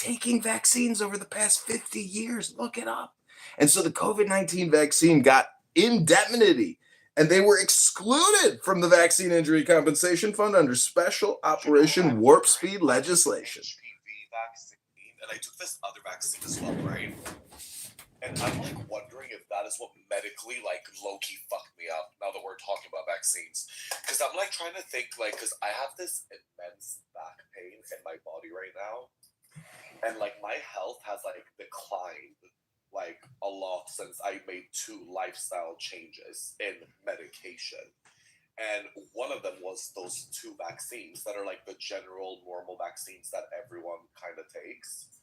taking vaccines over the past 50 years. Look it up. And so the COVID-19 vaccine got indemnity, and they were excluded from the Vaccine Injury Compensation Fund under Special Operation Warp Speed legislation. HPV vaccine, and I took this other vaccine as well, right? And I'm like wondering if that is what medically like low-key fucked me up now that we're talking about vaccines. Because I'm like trying to think like, because I have this immense back pain in my body right now. And like my health has like declined like a lot since I made 2 lifestyle changes in medication. And one of them was those 2 vaccines that are like the general normal vaccines that everyone kind of takes.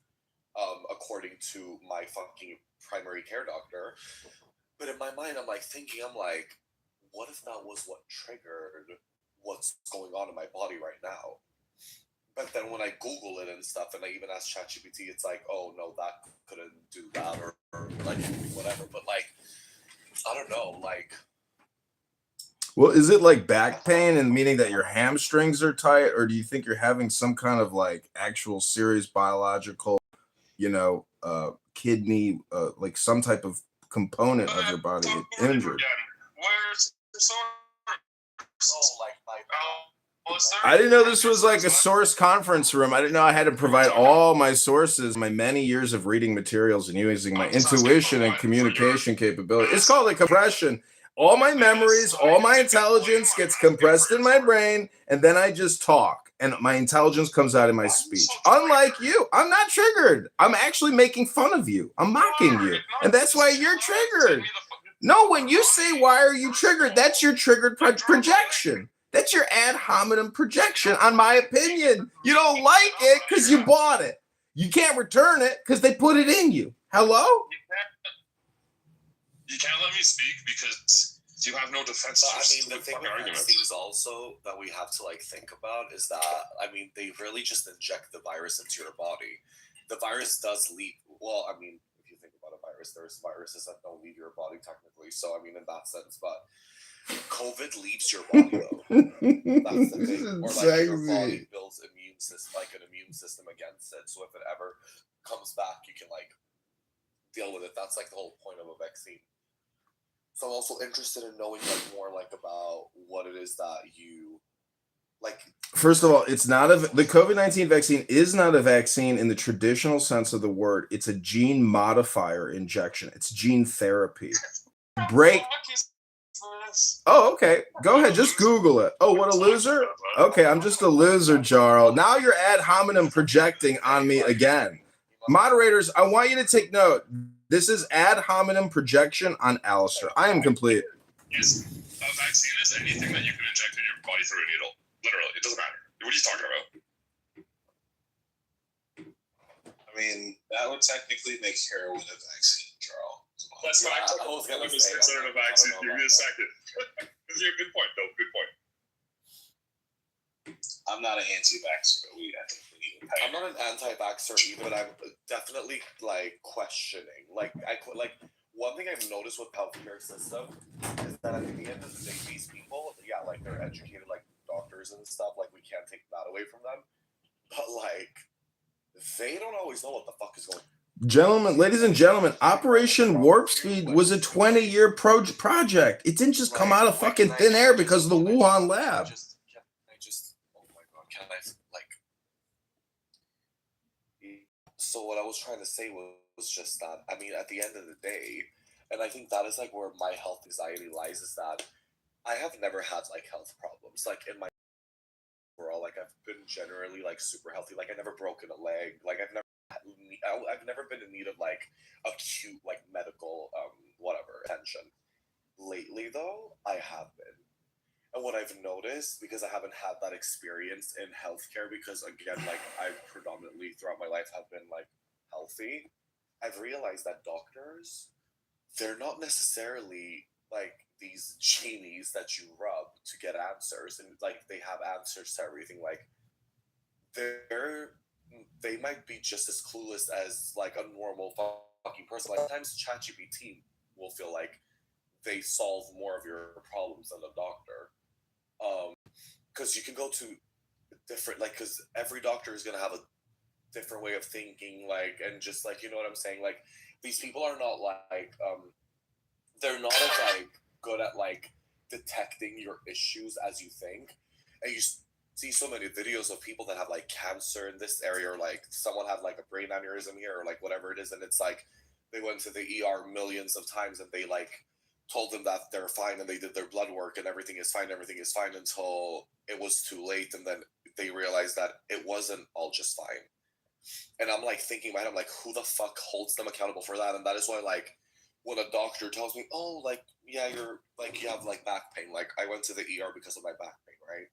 According to my fucking primary care doctor. But in my mind, I'm like thinking, what if that was what triggered what's going on in my body right now? But then when I Google it and stuff, and I even ask ChatGPT, it's like, oh no, that couldn't do that, or like whatever. But like, I don't know, like. Well, is it like back pain and meaning that your hamstrings are tight, or do you think you're having some kind of like actual serious biological, kidney, like some type of component of your body injured? Where's the source? Oh, like my. I didn't know this was like a source conference room. I didn't know I had to provide all my sources, my many years of reading materials and using my intuition and communication capability. It's called a compression. All my memories, all my intelligence gets compressed in my brain, and then I just talk, and my intelligence comes out in my speech. Unlike you, I'm not triggered. I'm actually making fun of you. I'm mocking you, and that's why you're triggered. No, when you say, why are you triggered, that's your triggered projection. That's your ad hominem projection on my opinion. You don't like it because you bought it. You can't return it because they put it in you. Hello? You can't let me speak because you have no defense. I mean, the thing with things also that we have to like think about is that, I mean, they really just inject the virus into your body. The virus does leave. Well, I mean, if you think about a virus, there's viruses that don't leave your body technically. So, I mean, in that sense, but COVID leaves your body though. That's the thing. Or like your body builds immune system, like an immune system against it. So if it ever comes back, you can like deal with it. That's like the whole point of a vaccine. So I'm also interested in knowing like more like about what it is that you like. First of all, it's not the COVID-19 vaccine is not a vaccine in the traditional sense of the word. It's a gene modifier injection. It's gene therapy. Oh, okay. Go ahead. Just Google it. Oh, what a loser. Okay, I'm just a loser, Jarl. Now you're ad hominem projecting on me again. Moderators, I want you to take note. This is ad hominem projection on Alistair. I am complete. Yes. A vaccine is anything that you can inject in your body through a needle. Literally. It doesn't matter. What are you talking about? I mean, that would technically make heroin a vaccine, Jarl. That's what I was going to say. Considered a vaccine. Give me a second. Good point, though. Good point. I'm not an anti-vaxxer, but I think we need to I'm not an anti-vaxxer either, but I'm definitely like questioning. Like one thing I've noticed with the healthcare system is that at the end of the day, these people, yeah, like they're educated like doctors and stuff. Like we can't take that away from them, but like they don't always know what the fuck is going on. Gentlemen, ladies and gentlemen, Operation Warp Speed was a 20-year project. It didn't just come out of fucking thin air because of the Wuhan lab. Oh my god, can I, like... So what I was trying to say was just that, I mean, at the end of the day, and I think that is, like, where my health anxiety lies, is that I have never had, like, health problems. Like, in my overall, like, I've been generally, like, super healthy. Like, I've never broken a leg. Like, I've never been in need of like acute like medical whatever attention. Lately though, I have been. And what I've noticed, because I haven't had that experience in healthcare, because again, like I predominantly throughout my life have been like healthy, I've realized that doctors, they're not necessarily like these genies that you rub to get answers, and like they have answers to everything. Like they might be just as clueless as like a normal fucking person. Like sometimes ChatGPT will feel like they solve more of your problems than a doctor. Because you can go to different, like, because every doctor is going to have a different way of thinking, like, and just like, you know what I'm saying? Like, these people are not like, they're not as like good at like detecting your issues as you think. And you see so many videos of people that have like cancer in this area, or like someone had like a brain aneurysm here, or like whatever it is, and it's like they went to the ER millions of times and they like told them that they're fine and they did their blood work and everything is fine until it was too late, and then they realized that it wasn't all just fine. And I'm like thinking about it, I'm like, who the fuck holds them accountable for that? And that is why, like, when a doctor tells me, oh, like, yeah, you're like, you have like back pain, like I went to the ER because of my back pain, right?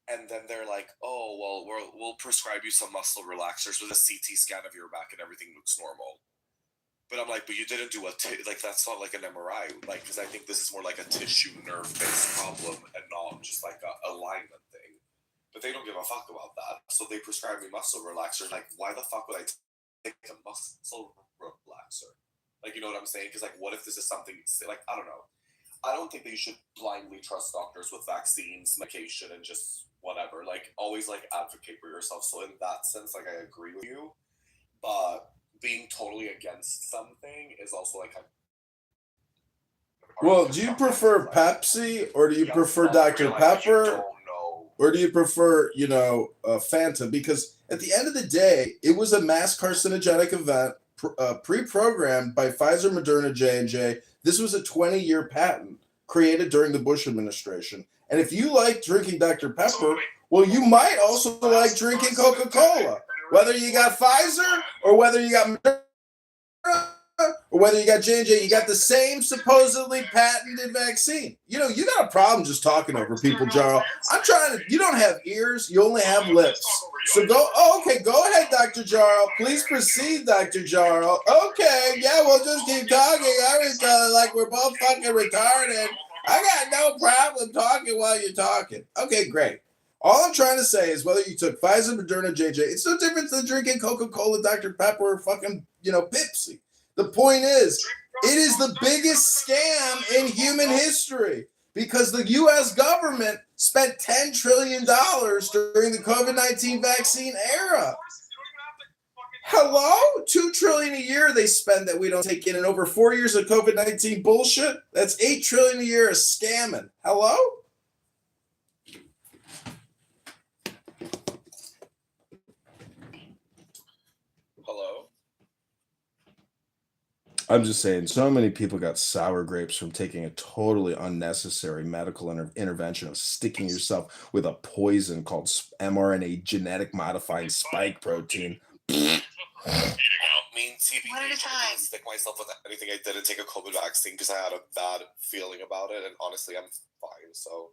And then they're like, oh, well, we'll prescribe you some muscle relaxers with a CT scan of your back and everything looks normal. But I'm like, but you didn't do like, that's not like an MRI, like, because I think this is more like a tissue nerve-based problem and not just like a alignment thing. But they don't give a fuck about that. So they prescribe me muscle relaxer. Like, why the fuck would I take a muscle relaxer? Like, you know what I'm saying? Because, like, what if this is something, like, I don't know. I don't think that you should blindly trust doctors with vaccines, medication, and just whatever. Like, always, like, advocate for yourself. So in that sense, like, I agree with you. But being totally against something is also, like, Well, do you prefer Pepsi or do you prefer Dr. Pepper? Or do you prefer, Fanta? Because at the end of the day, it was a mass carcinogenic event pre-programmed by Pfizer, Moderna, J&J. This was a 20-year patent created during the Bush administration. And if you like drinking Dr. Pepper, well, you might also like drinking Coca-Cola. Whether you got Pfizer or whether you got Moderna, or whether you got J&J, you got the same supposedly patented vaccine. You got a problem just talking over people, Jarl. You don't have ears, you only have lips. So go ahead, Dr. Jarl. Please proceed, Dr. Jarl. Okay, yeah, we'll just keep talking. Like we're both fucking retarded. I got no problem talking while you're talking. Okay, great. All I'm trying to say is whether you took Pfizer, Moderna, J&J, it's no different than drinking Coca-Cola, Dr. Pepper, or fucking, Pepsi. The point is, it is the biggest scam in human history because the U.S. government spent $10 trillion during the COVID-19 vaccine era. Hello? $2 trillion a year they spend that we don't take in, and over 4 years of COVID-19 bullshit, that's $8 trillion a year of scamming. Hello? hello? I'm just saying, so many people got sour grapes from taking a totally unnecessary medical intervention of sticking yourself with a poison called mRNA genetic modifying spike protein. Eating out. I mean, TBD, One at a I didn't time. stick myself with anything. I didn't take a COVID vaccine because I had a bad feeling about it, and honestly, I'm fine. So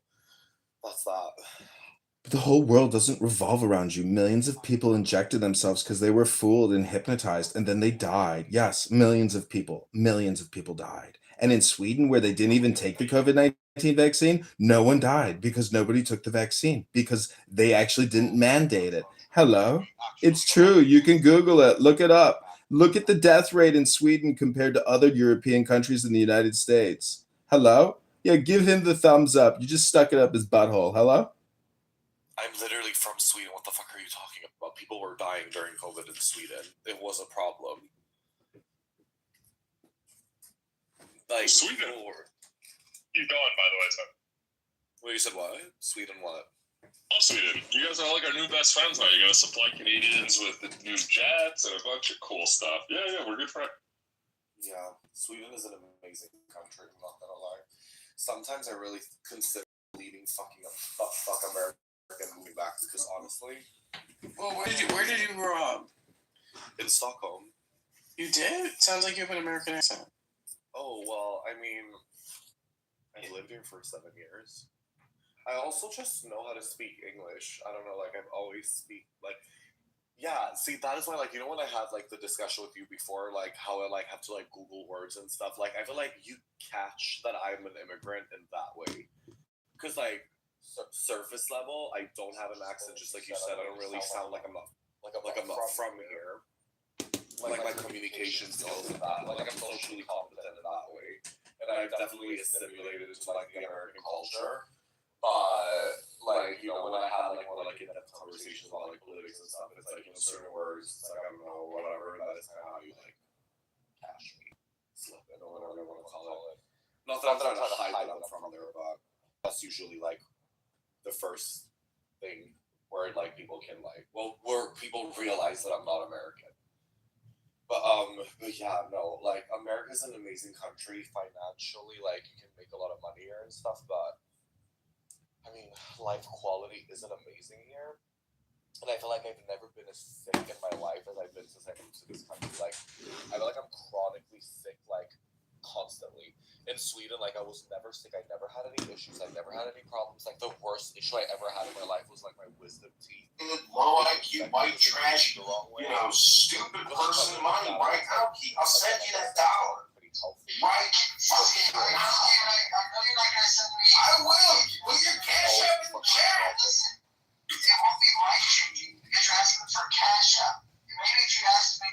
that's that. But the whole world doesn't revolve around you. Millions of people injected themselves because they were fooled and hypnotized, and then they died. Yes, millions of people died. And in Sweden, where they didn't even take the COVID-19 vaccine, no one died because nobody took the vaccine because they actually didn't mandate it. Hello? It's true. You can Google it. Look it up. Look at the death rate in Sweden compared to other European countries in the United States. Hello? Yeah, give him the thumbs up. You just stuck it up his butthole. Hello? I'm literally from Sweden. What the fuck are you talking about? People were dying during COVID in Sweden. It was a problem. Like, Sweden? people were... Keep going, by the way, Tom. Well, you said what? Sweden what? Oh, Sweden. You guys are like our new best friends now. You're going to supply Canadians with the new jets and a bunch of cool stuff. Yeah, we're good friends. Yeah, Sweden is an amazing country. I'm not gonna lie. Sometimes I really consider leaving fucking fuck America and moving back because honestly, Well, where did you grow up? in Stockholm. You did? Sounds like you have an American accent. Oh well, I mean, I lived here for 7 years. I also just know how to speak English. I don't know, like I've always speak like. Yeah, see, that is why, like, when I had, like, the discussion with you before, like, how I, like, have to, like, Google words and stuff, like, I feel like you catch that I'm an immigrant in that way. Because, like, surface level, I don't have an accent, just like you said. I don't really sound like I'm not from here. Like, my communication skills and that. Like, I'm socially competent in that way. And I've definitely assimilated into, like, the American culture. But, like, you know, when I have like more like in-depth conversations about like politics and stuff, it's like, you know, certain words, it's like, I don't know, whatever, that is kind of how you like cash me, slip it, or whatever you want to call it. Not that I'm trying to hide them from there, but that's usually like the first thing where like people can like, well, where people realize that I'm not American. But yeah, no, like America's an amazing country financially, like you can make a lot of money here and stuff, but I mean, life quality isn't amazing here. And I feel like I've never been as sick in my life as I've been since I moved to this country. Like, I feel like I'm chronically sick, like, constantly. In Sweden, like, I was never sick. I never had any issues. I never had any problems. Like, the worst issue I ever had in my life was, like, my wisdom teeth. Low IQ, white trash, you know, stupid person of money right now. I'll send you that dollar. Right? Fucking I will. Put your cash up in the chat. It won't be life changing because you're asking for cash up. Maybe if you asked me.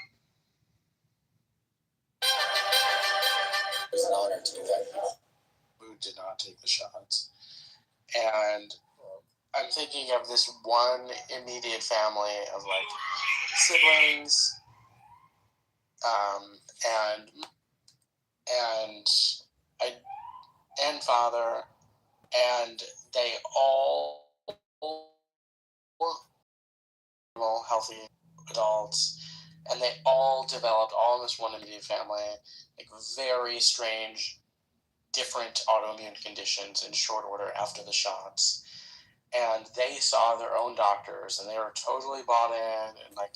It was an honor to do that. Who did not take the shots. And I'm thinking of this one immediate family of like siblings, and father, and they all were healthy adults, and they all developed, all in this one immediate family, like very strange, different autoimmune conditions in short order after the shots. And they saw their own doctors, and they were totally bought in, and like,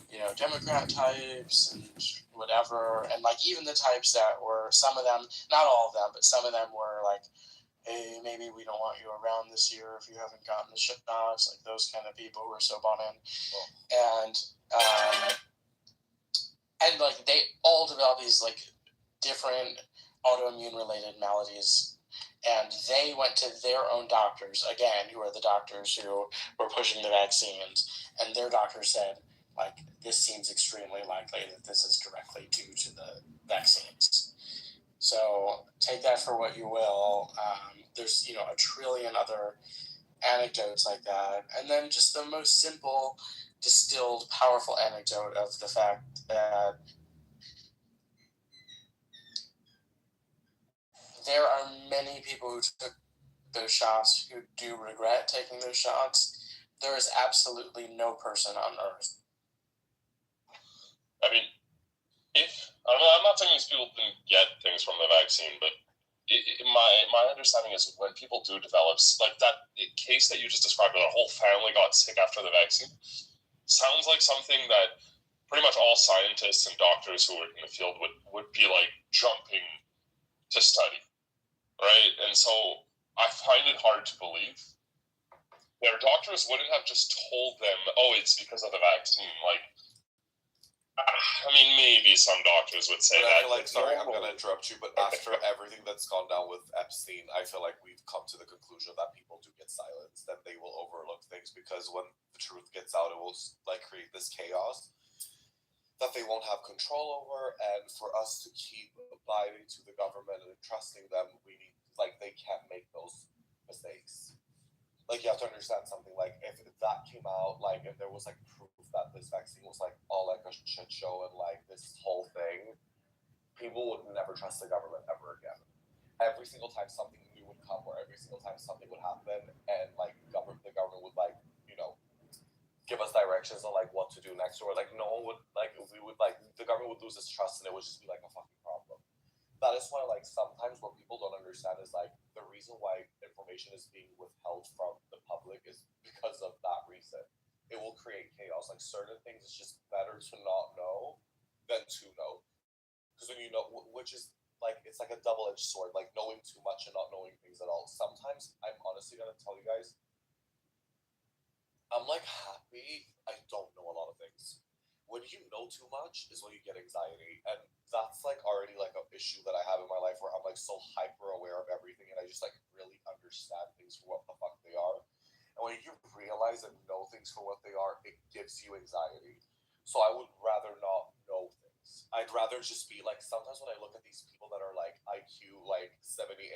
you know, Democrat types and whatever, and like even the types that were, some of them, not all of them, but some of them were like, hey, maybe we don't want you around this year if you haven't gotten the shots, like those kind of people who are so bought in. And like they all developed these like different autoimmune related maladies. And they went to their own doctors, again, who are the doctors who were pushing the vaccines. And their doctor said, like, this seems extremely likely that this is directly due to the vaccines. So take that for what you will. There's, you know, a trillion other anecdotes like that. And then just the most simple, distilled, powerful anecdote of the fact that there are many people who took those shots who do regret taking those shots. There is absolutely no person on earth. I mean, I'm not saying these people didn't get things from the vaccine, but my understanding is when people do develop, like that case that you just described, where the whole family got sick after the vaccine, sounds like something that pretty much all scientists and doctors who are in the field would be like jumping to study, right? And so I find it hard to believe their doctors wouldn't have just told them, oh, it's because of the vaccine. Like, I mean, maybe some doctors would say but that. I feel like, sorry, I'm going to interrupt you, but after everything that's gone down with Epstein, I feel like we've come to the conclusion that people do get silenced, that they will overlook things, because when the truth gets out, it will like create this chaos that they won't have control over. And for us to keep abiding to the government and trusting them, we need, like, they can't make those mistakes. Like, you have to understand something, like, if that came out, like, if there was, like, proof that this vaccine was, like, all, like, a shit show and, like, this whole thing, people would never trust the government ever again. Every single time something new would come, or every single time something would happen, and, like, the government would, like, you know, give us directions on, like, what to do next, or, like, no one would, like, we would, like, the government would lose its trust, and it would just be, like, a fucking problem. That is why, like, sometimes what people don't understand is, like, the reason why information is being withheld from the public is because of that reason. It will create chaos. Like, certain things, it's just better to not know than to know. Because when you know, which is, like, it's like a double-edged sword, like, knowing too much and not knowing things at all. Sometimes, I'm honestly gonna tell you guys, I'm, like, happy I don't know a lot of things. When you know too much is when you get anxiety, and that's like already like an issue that I have in my life, where I'm like so hyper aware of everything, and I just like really understand things for what the fuck they are. And when you realize and know things for what they are, it gives you anxiety. So I would rather not know things. I'd rather just be like, sometimes when I look at these people that are like IQ like 78,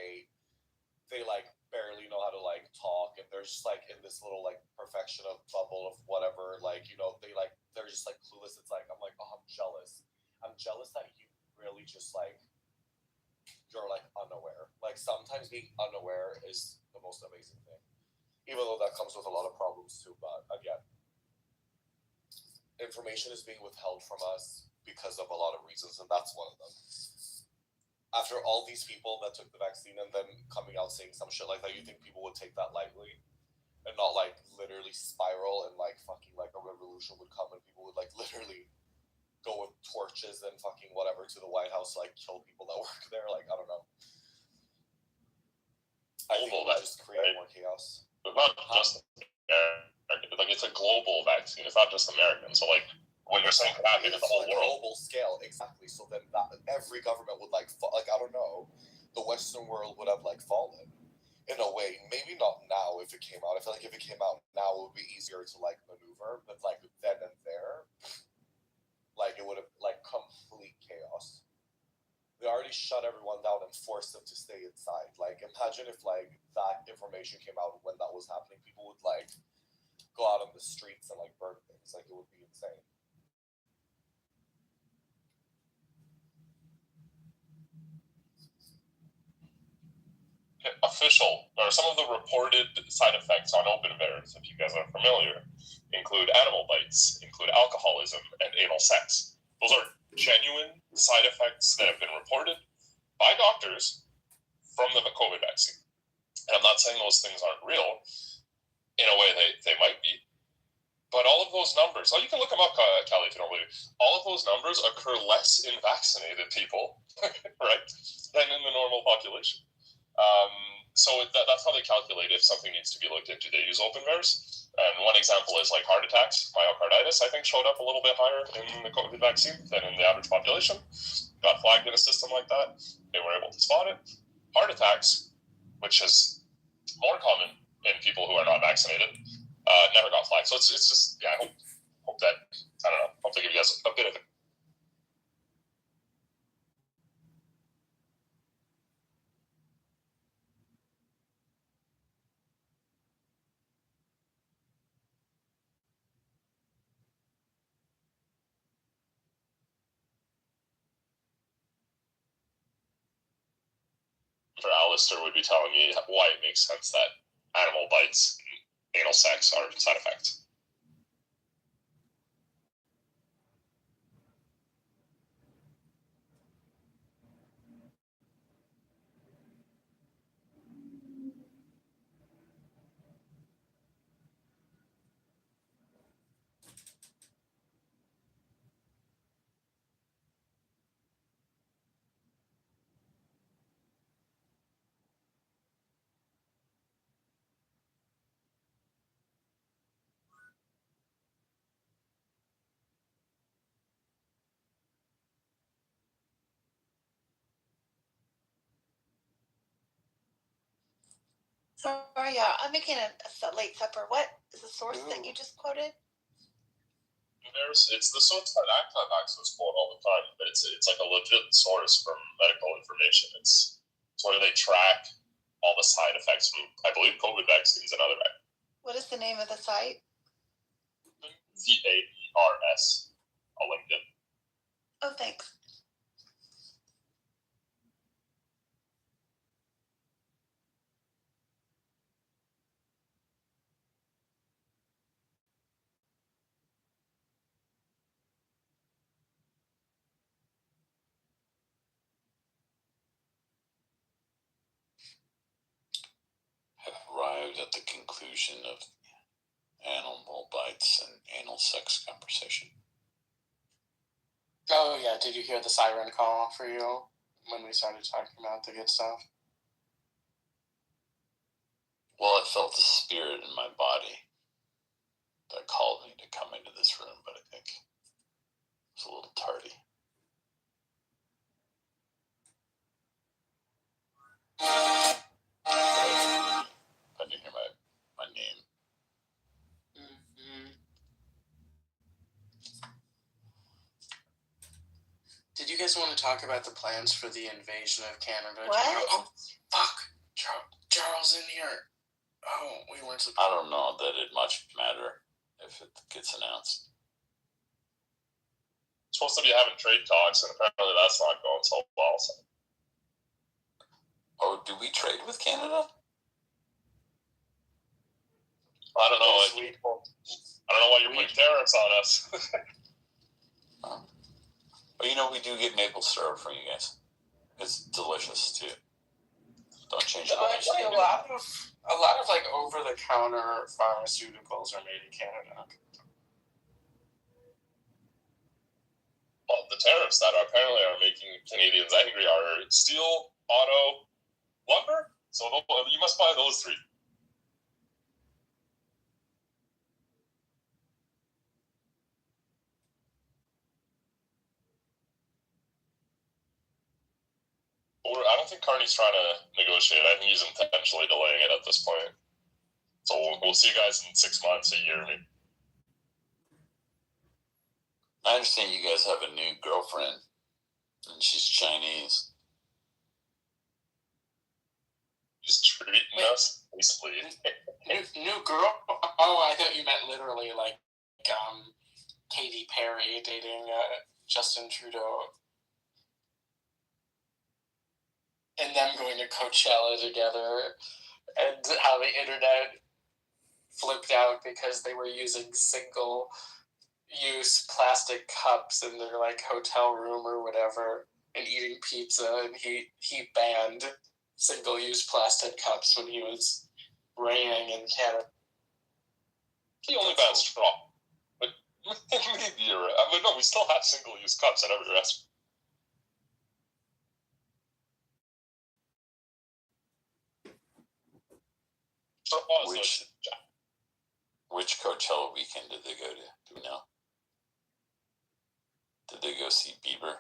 they like barely know how to like talk, and they're just like in this little like perfection of bubble of whatever, like, you know, they're just like clueless. It's like, I'm like, oh, I'm jealous that you really just like, you're like unaware. Like sometimes being unaware is the most amazing thing, even though that comes with a lot of problems too. But again, information is being withheld from us because of a lot of reasons, and that's one of them. After all these people that took the vaccine and then coming out saying some shit like that, you think people would take that lightly and not like literally spiral and like fucking like a revolution would come and people would like literally go with torches and fucking whatever to the White House to like kill people that work there? Like, I don't know. I think it would just create more chaos. But not just American, like it's a global vaccine. It's not just American. So like, when you're saying that, it's the whole world. Global scale, exactly. So then every government would like I don't know, the Western world would have like fallen in a way. Maybe not now if it came out. I feel like if it came out now, it would be easier to like maneuver. But like then and there, like it would have like complete chaos. They already shut everyone down and forced them to stay inside. Like imagine if like that information came out when that was happening, people would like go out on the streets and like burn things. Like it would be insane. Official, or some of the reported side effects on open bears, if you guys are familiar, include animal bites, include alcoholism, and anal sex. Those are genuine side effects that have been reported by doctors from the COVID vaccine. And I'm not saying those things aren't real. In a way, they might be. But all of those numbers, you can look them up, Kelly, if you don't believe it. All of those numbers occur less in vaccinated people, right, than in the normal population. So that's how they calculate if something needs to be looked into. They use open bears. And one example is like heart attacks. Myocarditis, I think, showed up a little bit higher in the COVID vaccine than in the average population. Got flagged in a system like that. They were able to spot it. Heart attacks, which is more common in people who are not vaccinated, never got flagged. So it's just, yeah, I hope that, I don't know, hope to give you guys a bit of it. For Alistair would be telling me why it makes sense that animal bites and anal sex are side effects. Sorry, I'm making a late supper. What is the source that you just quoted? It's the source that Access quote all the time, but it's like a legit source from medical information. It's where they track all the side effects from, I believe, COVID vaccines and other vaccines. What is the name of the site? VAERS. I'll link it. Oh, thanks. Arrived at the conclusion of animal bites and anal sex conversation. Oh yeah, did you hear the siren call for you when we started talking about the good stuff? Well, I felt the spirit in my body that called me to come into this room, but I think it's a little tardy. I didn't hear my name. Mm-hmm. Did you guys want to talk about the plans for the invasion of Canada? What? Oh, fuck. Joe. was in here. Oh, we weren't supposed. I don't know that it much matter if it gets announced. Supposed to be having trade talks, and apparently that's not going so well. So. Oh, do we trade with Canada? I don't know. I don't know why you're putting tariffs on us. But we do get maple syrup from you guys. It's delicious too. Don't change it. Actually, a lot of like over-the-counter pharmaceuticals are made in Canada. Well, the tariffs that apparently are making Canadians angry are steel, auto, lumber. So you must buy those three. I don't think Carney's trying to negotiate. I think he's intentionally delaying it at this point. So we'll see you guys in 6 months, a year, maybe. I understand you guys have a new girlfriend, and she's Chinese. Just treating us nicely. New girl? Oh, I thought you meant literally like Katy Perry dating Justin Trudeau. And them going to Coachella together, and how the internet flipped out because they were using single-use plastic cups in their like hotel room or whatever, and eating pizza, and he banned single-use plastic cups when he was reigning in Canada. He only banned straw, but maybe you're right. I mean, no, we still have single-use cups at every restaurant. Which Coachella weekend did they go to? Do we know? Did they go see Bieber?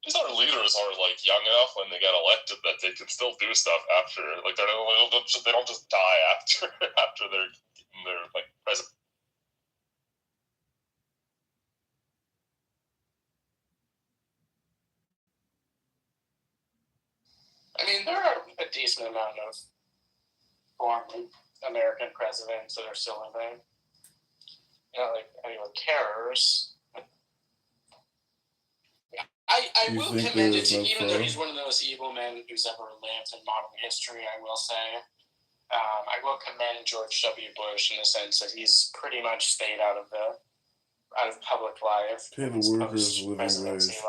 These our leaders are like young enough when they get elected that they can still do stuff after. Like they don't just die after they're like president. I mean, there are a decent amount of former American presidents that are still living. Not like anyone cares. I will commend it to, even though he's one of the most evil men who's ever lived in modern history, I will say. I will commend George W. Bush in the sense that he's pretty much stayed out of public life. Pay the workers a living wage.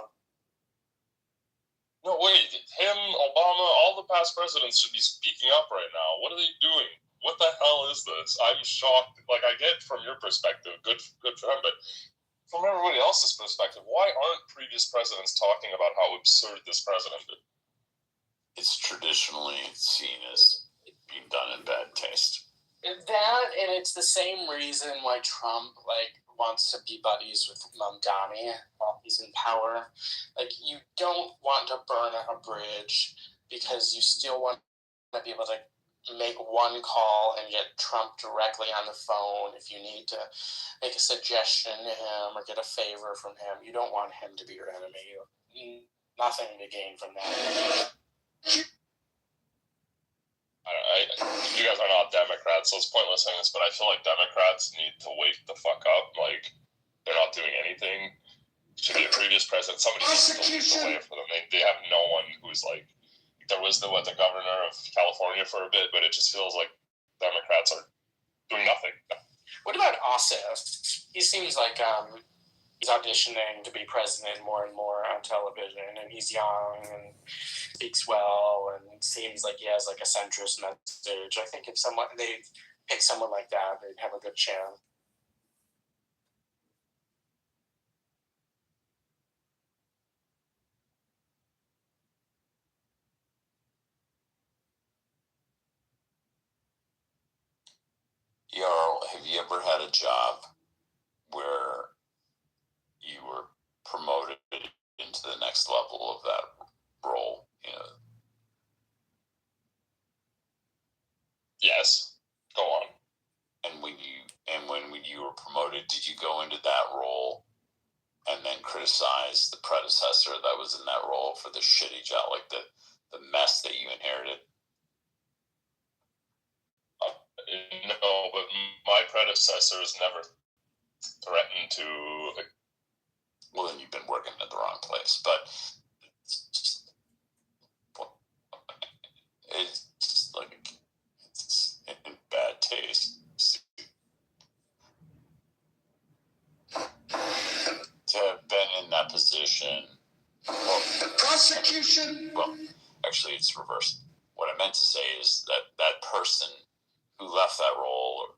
No, wait. Him, Obama, all the past presidents should be speaking up right now. What are they doing? What the hell is this? I'm shocked. Like, I get from your perspective, good for them, but from everybody else's perspective, why aren't previous presidents talking about how absurd this president is? It's traditionally seen as being done in bad taste. That, and it's the same reason why Trump, wants to be buddies with Mamdani while he's in power. Like, you don't want to burn a bridge because you still want to be able to make one call and get Trump directly on the phone if you need to make a suggestion to him or get a favor from him. You don't want him to be your enemy. Nothing to gain from that. You guys are not Democrats, so it's pointless saying this, but I feel like Democrats need to wake the fuck up. Like, they're not doing anything. Should be a previous president. Somebody needs to lead the way for them. They have no one who's like, there was the governor of California for a bit, but it just feels like Democrats are doing nothing. What about Ossoff? He seems like he's auditioning to be president more and more on television, and he's young and speaks well and seems like he has like a centrist message. I think if they pick someone like that, they'd have a good chance. Jarl, have you ever had a job where you were promoted into the next level of that role? Yes. Go on. And when you were promoted, did you go into that role and then criticize the predecessor that was in that role for the shitty job, like the mess that you inherited? No, but my predecessors never threatened to. Well, then you've been working at the wrong place. But it's like it's in bad taste to have been in that position. Well, The prosecution. Well, actually, it's reversed. What I meant to say is that that person who left that role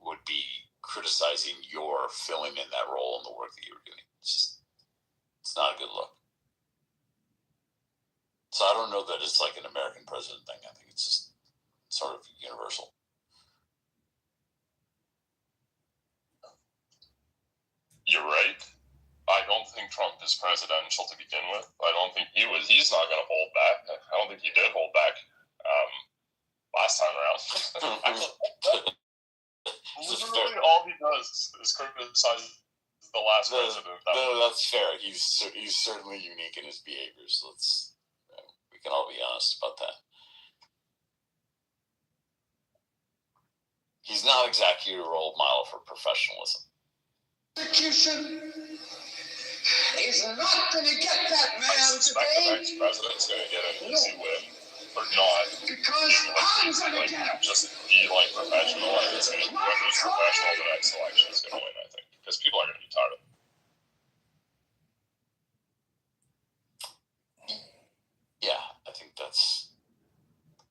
would be criticizing your filling in that role and the work that you were doing. It's not a good look. So I don't know that it's like an American president thing. I think it's just sort of universal. You're right. I don't think Trump is presidential to begin with. I don't think he was. He's not going to hold back. I don't think he did hold back last time around. Literally, all he does is criticize the last president. No, that's fair. He's certainly unique in his behaviors. We can all be honest about that. He's not exactly a role model for professionalism. Prosecution is not going to get that I man suspect the today next president's going to get an easy win for not because I'm going to get him. just be like professional. And it's going to whoever's professional the next election is going to win, I think, because people are going to be tired of it. Yeah, I think that's.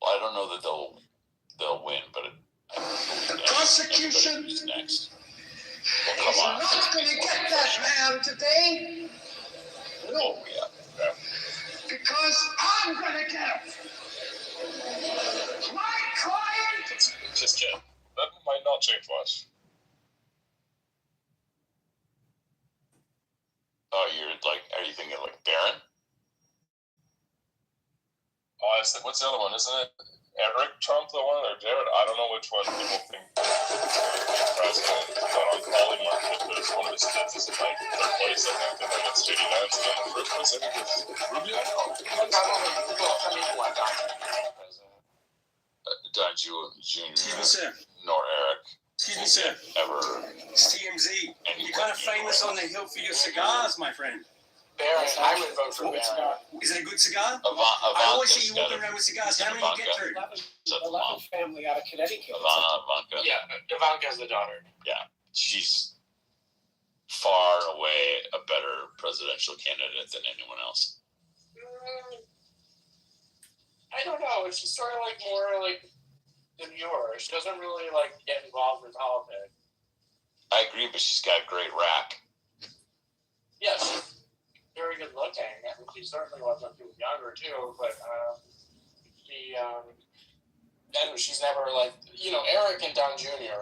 Well, I don't know that they'll win, but I believe The prosecution who's next. is not going to get that man today. No, Oh, yeah. because I'm going to get him. My client. It's just it. That might not change much. Oh, are you thinking like Barron? Honestly, what's the other one? Isn't it Eric Trump the one or Jared? I don't know which one people think is president. But on Collie Market, there's one of his kids is in like third place, I think, and then it's JD Vance, and then the first place, I think, is Rubio. Don Jr. Excuse me, sir. Nor Eric. Excuse me, sir. Ever. It's TMZ. You're kind of famous on the hill for your cigars, my friend. Barron, I would vote for Barron. Is it a good cigar? Ivanka's I always see you got walking it. around with cigars. How many do you get through? Ivanka. Family out of Connecticut. Ivanka. Yeah, Ivanka's the daughter. Yeah, she's far and away a better presidential candidate than anyone else. I don't know. She's sort of like more like demure. She doesn't really like get involved in politics. I agree, but she's got a great rack. Yeah, she's very good looking. I mean, she certainly was when she was younger too. But and she's never like Eric and Don Jr.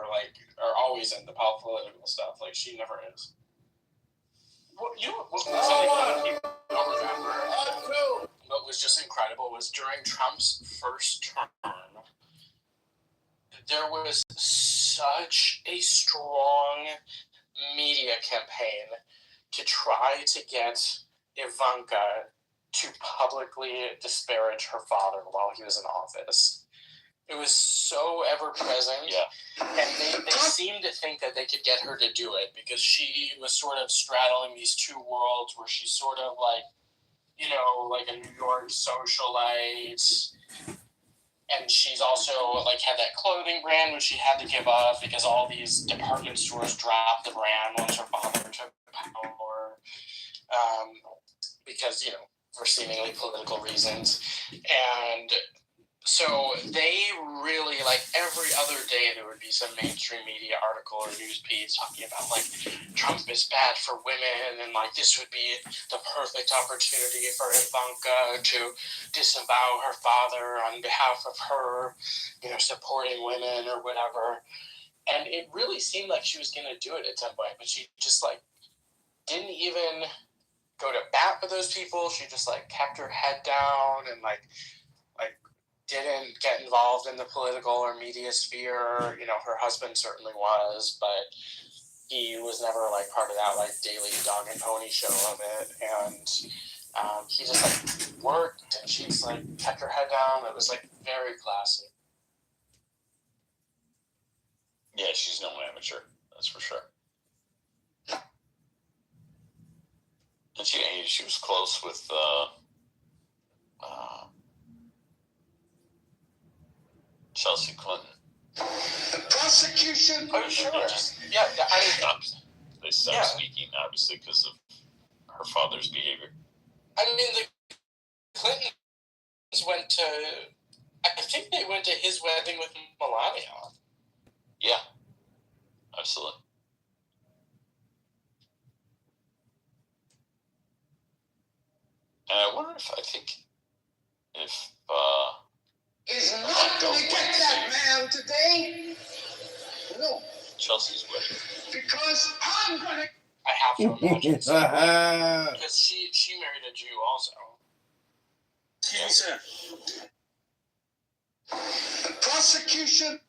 are always in the political stuff. Like she never is. What was just incredible was during Trump's first term, there was such a strong media campaign to try to get Ivanka to publicly disparage her father while he was in office. It was so ever present. Yeah. And they seemed to think that they could get her to do it because she was sort of straddling these two worlds where she's sort of like, like a New York socialite. And she's also like had that clothing brand which she had to give up because all these department stores dropped the brand once her father took power. Because, for seemingly political reasons. And so they really, like, every other day there would be some mainstream media article or news piece talking about, like, Trump is bad for women and, like, this would be the perfect opportunity for Ivanka to disavow her father on behalf of her, supporting women or whatever. And it really seemed like she was going to do it at some point, but she just, like, didn't even go to bat with those people. She just, like, kept her head down and, like didn't get involved in the political or media sphere. Her husband certainly was, but he was never like part of that like daily dog and pony show of it, and he just like worked, and she's like kept her head down. It was like very classy. Yeah, she's no amateur. That's for sure. And she was close with Chelsea Clinton. The prosecution. Oh, sure. I mean, They stopped speaking, obviously, because of her father's behavior. I mean, the Clintons went to. I think they went to his wedding with Melania. Yeah, absolutely. And I wonder if Is not going to get that man today. No. Chelsea's wedding. Because I'm going to. I have to imagine so. Because she married a Jew also. Excuse me, sir. The prosecution.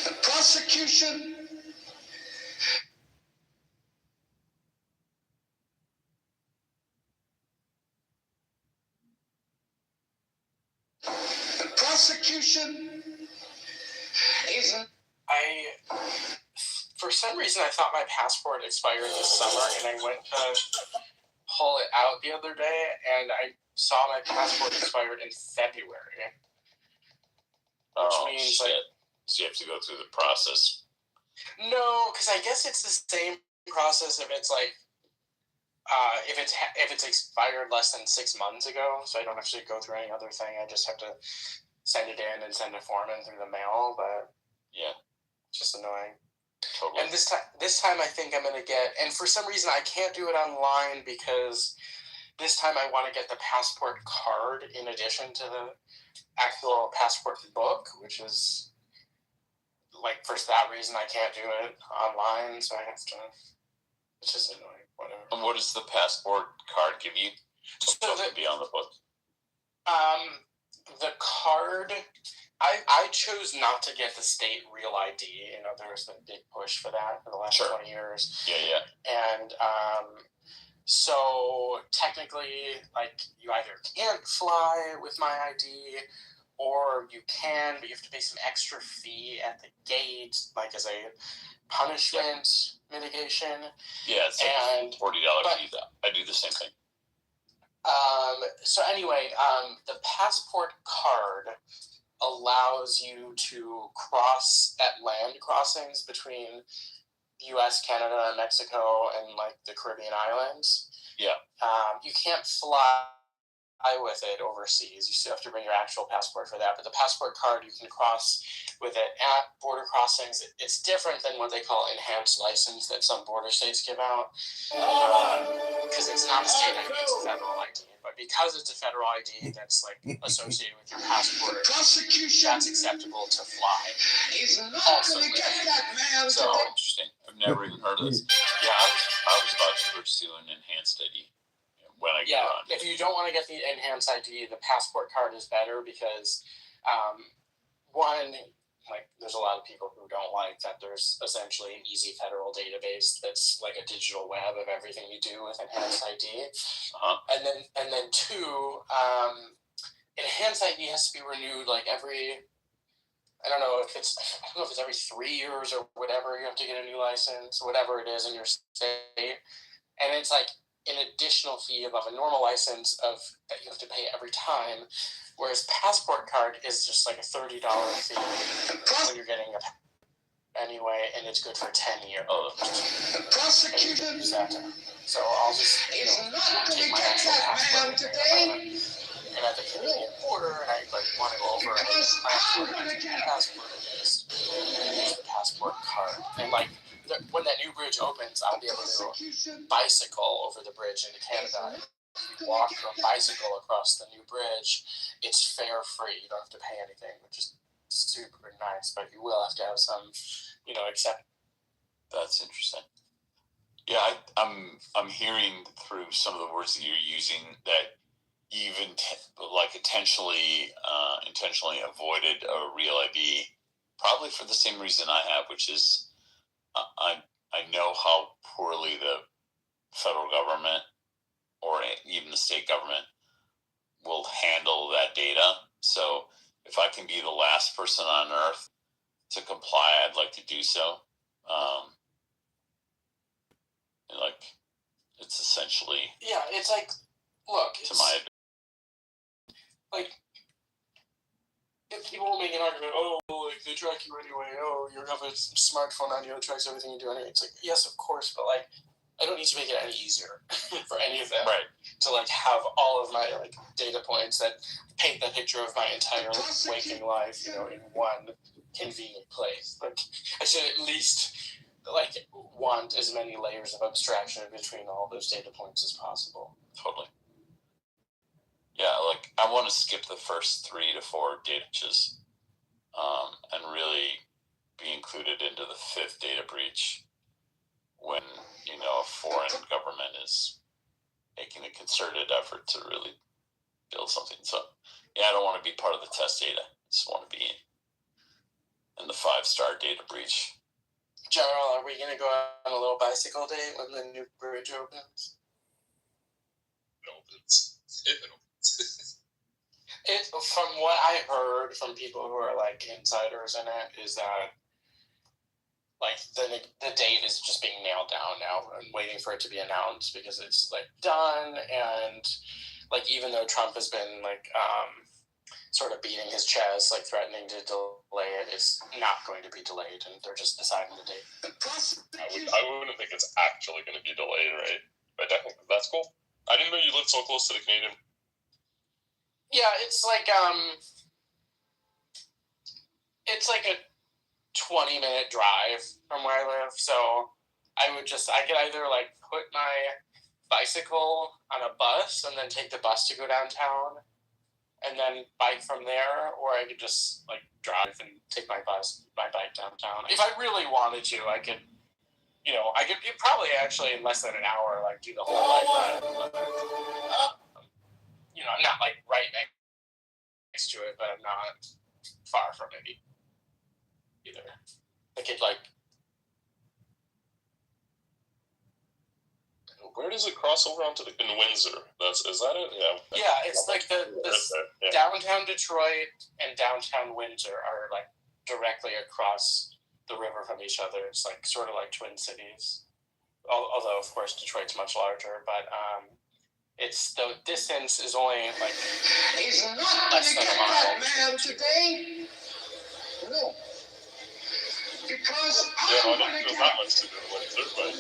The prosecution. The prosecution is. For some reason, I thought my passport expired this summer, and I went to pull it out the other day, and I saw my passport expired in February. Which means shit. So you have to go through the process. No, because I guess it's the same process if it's like if it's expired less than 6 months ago. So I don't have to go through any other thing. I just have to send it in and send a form in through the mail. But yeah, it's just annoying. Totally. And this time I think I'm gonna get. And for some reason I can't do it online because this time I want to get the passport card in addition to the actual passport book, which is. Like, for that reason, I can't do it online, so I have to. It's just annoying. Whatever. And what does the passport card give you? So to be on the book. The card. I chose not to get the state real ID. You know, there was a big push for that for the last 20 years. Yeah. And so technically, like, you either can't fly with my ID. Or you can, but you have to pay some extra fee at the gate, like as a punishment mitigation. Yeah, it's like $40 fee. I do the same thing. So anyway, the passport card allows you to cross at land crossings between the U.S., Canada, and Mexico, and like the Caribbean islands. Yeah. You can't fly with it overseas. You still have to bring your actual passport for that, but the passport card you can cross with it at border crossings. It's different than what they call enhanced license that some border states give out, because it's not a state ID, it's a federal ID. But because it's a federal ID that's like associated with your passport, that's acceptable to fly. He's not going to get that man. So interesting. I've never even heard of this. Yeah, I was about to pursue an enhanced ID. When I get on. If you don't want to get the enhanced ID, the passport card is better because, one, like there's a lot of people who don't like that there's essentially an easy federal database that's like a digital web of everything you do with enhanced ID. And then two, enhanced ID has to be renewed like every. I don't know if it's every 3 years or whatever. You have to get a new license, whatever it is in your state, and it's like an additional fee above a normal license that you have to pay every time, whereas passport card is just like a $30 fee when you're getting it anyway, and it's good for 10 years. The prosecution. So I'll just take my actual passport today. And at the Canadian border, and I want to go over and passport and just use the passport card. And like when that new bridge opens, I'll be able to bicycle over the bridge into Canada. If you walk or bicycle across the new bridge, it's fare free. You don't have to pay anything, which is super nice, but you will have to have some, accept. That's interesting. Yeah, I'm hearing through some of the words that you're using that you've intentionally avoided a real ID, probably for the same reason I have, which is I know how poorly the federal government or even the state government will handle that data. So if I can be the last person on earth to comply, I'd like to do so. It's essentially it's like, look, to my like, if people make an argument, like they track you anyway, you have a smartphone on you that tracks everything you do anyway. It's like, yes, of course, but like, I don't need to make it any easier for any of them to like have all of my like data points that paint the picture of my entire waking life, in one convenient place. Like, I should at least like want as many layers of abstraction between all those data points as possible. Totally. Yeah, like I want to skip the first 3 to 4 data breaches, and really be included into the 5th data breach when a foreign government is making a concerted effort to really build something. So yeah, I don't want to be part of the test data. I just want to be in the 5-star data breach. General, are we going to go on a little bicycle date when the new bridge opens? It opens. From what I heard from people who are like insiders in it, is that like the date is just being nailed down now and waiting for it to be announced because it's like done, and like even though Trump has been like sort of beating his chest, like threatening to delay it, it's not going to be delayed, and they're just deciding the date. I wouldn't think it's actually going to be delayed, right? But I think that's cool. I didn't know you lived so close to the Canadian. Yeah, it's like a 20-minute drive from where I live, so I could either like put my bicycle on a bus and then take the bus to go downtown and then bike from there, or I could just like drive and take my bike downtown. If I really wanted to, I could probably actually in less than an hour like do the whole bike ride. I'm not like right next to it, but I'm not far from it either. I could like. Where does it cross over onto in Windsor? Is that it? Yeah. Yeah, it's like the downtown Detroit and downtown Windsor are like directly across the river from each other. It's like sort of like twin cities. Although of course Detroit's much larger, but it's the distance is only like He's not less than a mile. man today. No. Because I'm gonna get not much to do with Windsor, but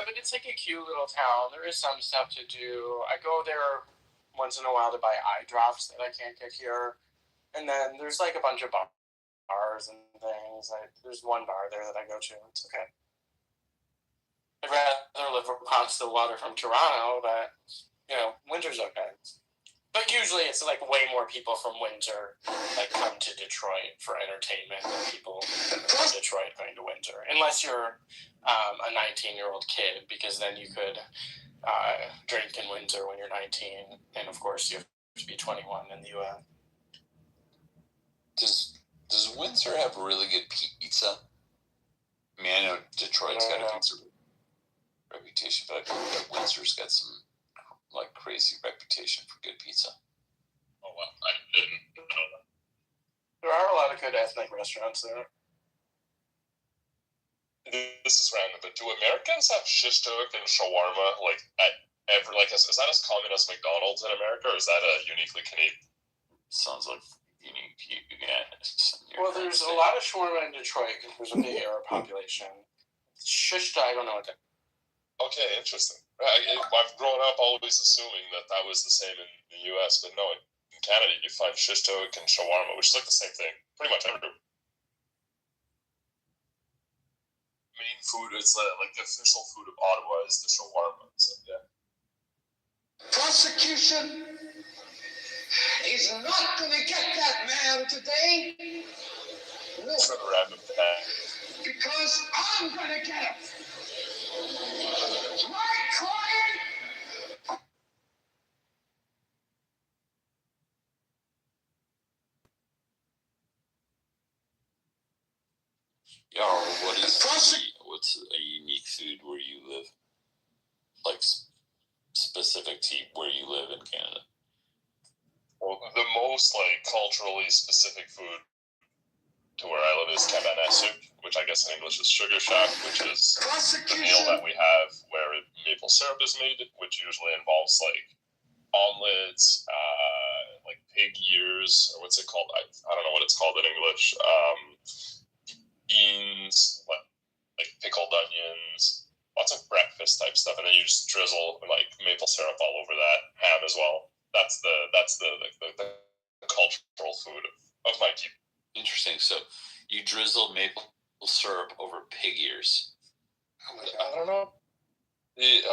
but it's like a cute little town. There is some stuff to do. I go there once in a while to buy eye drops that I can't get here, and then there's like a bunch of bars and things. There's one bar there that I go to. It's okay. I'd rather live across the water from Toronto, but Windsor's okay. But usually it's like way more people from Windsor like come to Detroit for entertainment than people from Detroit going to Windsor. Unless you're a 19-year-old kid, because then you could drink in Windsor when you're 19, and of course you have to be 21 in the U.S. Does Windsor have really good pizza? I mean, I know Detroit's got a pizza reputation, but I think that Windsor's got some like crazy reputation for good pizza. Oh well, I didn't know that. There are a lot of good ethnic restaurants there. This is random, but do Americans have shish kebab and shawarma like at every is that as common as McDonald's in America, or is that a uniquely Canadian? Sounds like unique. Yeah. Well, there's a lot of shawarma in Detroit because there's a big Arab population. Shish, I don't know what that. Okay, interesting. I've grown up always assuming that was the same in the U.S., but no, in Canada you find shish kebab and shawarma, which is like the same thing, pretty much everywhere. Main food, it's like the official food of Ottawa is the shawarma. So yeah. prosecution is not going to get that man today. No, It's a random fact. because I'm going to get it. My client. Yarl, what's a unique food where you live? Like specific to where you live in Canada? Well, the most like culturally specific food to where I live is cabanessu, which I guess in English is sugar shack, which is the meal that we have where maple syrup is made, which usually involves like omelets, like pig ears, or what's it called? I don't know what it's called in English. Beans, like pickled onions, lots of breakfast type stuff, and then you just drizzle like maple syrup all over that. Ham as well. That's the cultural food of my people. Interesting. So you drizzle maple syrup over pig ears. I don't know. The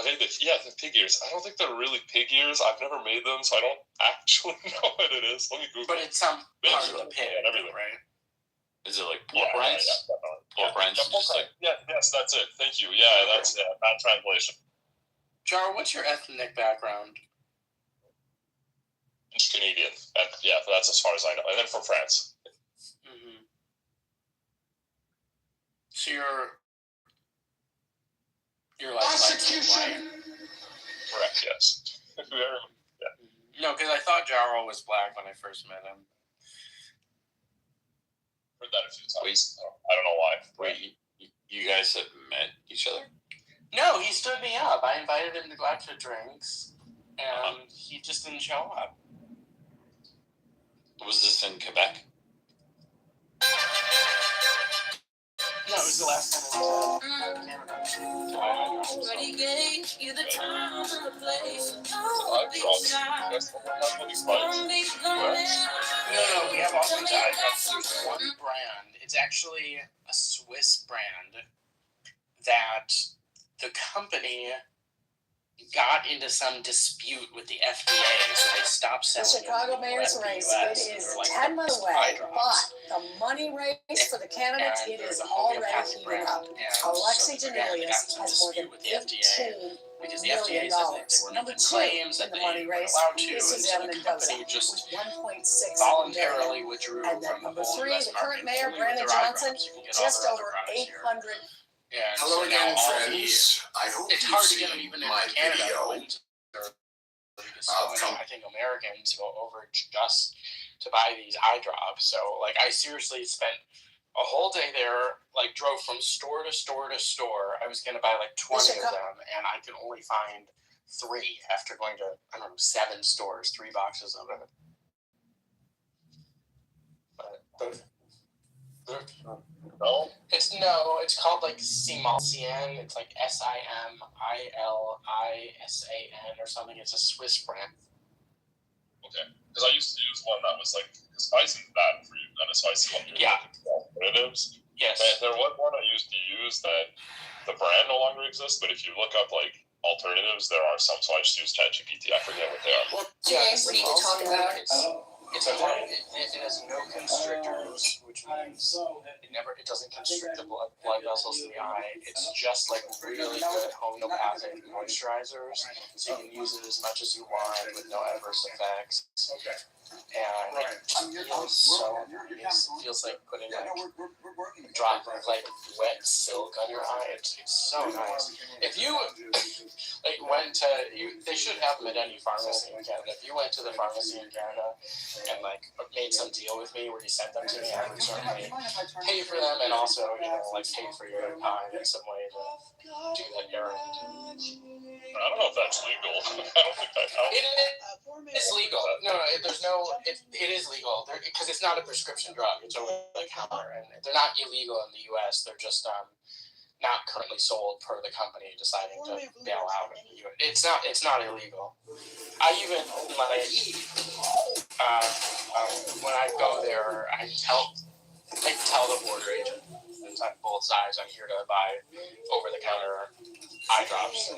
pig ears. I don't think they're really pig ears. I've never made them, so I don't actually know what it is. Let me Google. But it's some part of the pig, and everything, right? Is it like pork rinds? Pork rinds. Yes, that's it. Thank you. Yeah, that's bad translation. Jar, what's your ethnic background? It's Canadian, and yeah, that's as far as I know. And then from France. Mm-hmm. So you're like white. Correct. Yes. No, because I thought Jarro was black when I first met him. Heard that a few times. I don't know why. Wait, you guys have met each other? No, he stood me up. I invited him to go out to drinks, and he just didn't show up. Was this in Quebec? No, it was the last time I was in Canada. But he gave you the time and the place. No, we have all kinds of eye drops. There's one brand. It's actually a Swiss brand that the company got into some dispute with the FDA, so they stopped selling The Chicago Mayor's race, it is 10 months away, but the money race for the candidates, it is already heating up. Alexi Janelius has more than $18 because the million. FDA said that they were Number making two claims in that the they money weren't race, allowed to, this and is so Evan the Mendoza company with just 1.6 voluntarily withdrew and then from the number whole three, US the current market, mayor, only with Brandon their eye Johnson, drops. You can get just all over their other products here. 800. And Hello so now again, all friends. I hope it's you've hard to get them seen even in my Canada. video. I think Americans go over just to buy these eye drops. So, like, I seriously spent a whole day there, like, drove from store to store to store. I was going to buy, like, 20 of them, and I could only find 3 after going to, I don't know, 7 stores, 3 boxes of it. It's called like Similsan. It's like Similsan or something. It's a Swiss brand. Okay, because I used to use one that was like, because spice is bad for you, and so I see what alternatives. Yes. There was one I used to use that the brand no longer exists, but if you look up like alternatives, there are some. So I just use ChatGPT. I forget what they are. Well, James, we need to talk about it has no constrictors, which means it doesn't constrict the blood vessels in the eye. It's just like really good homeopathic moisturizers, so you can use it as much as you want with no adverse effects. Okay. And it feels so nice. It feels like putting like a drop of like wet silk on your eye. It's so nice. If you like they should have them at any pharmacy in Canada. If you went to the pharmacy in Canada and like made some deal with me where you sent them to me, I would certainly pay for them and also like pay for your time in some way to do that errand. I don't know if that's legal. I don't think that helps. It's legal. No, there's no. It is legal because it's not a prescription drug. It's over the counter, and they're not illegal in the U.S. They're just not currently sold per the company deciding to bail out of the U.S. It's not illegal. I even when I go there, I tell the border agent on both sides, I'm here to buy over the counter eye drops.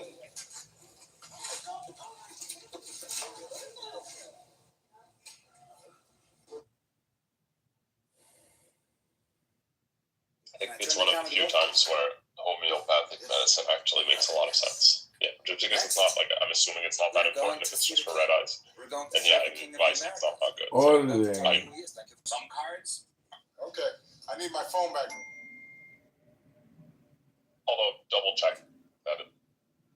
few times where homeopathic medicine actually makes a lot of sense. Yeah, just because it's not like, I'm assuming it's not that important if it's just for red eyes. And yeah, in mice it's not that good. Auditing. Some cards. Okay, I need my phone back. Although, double check that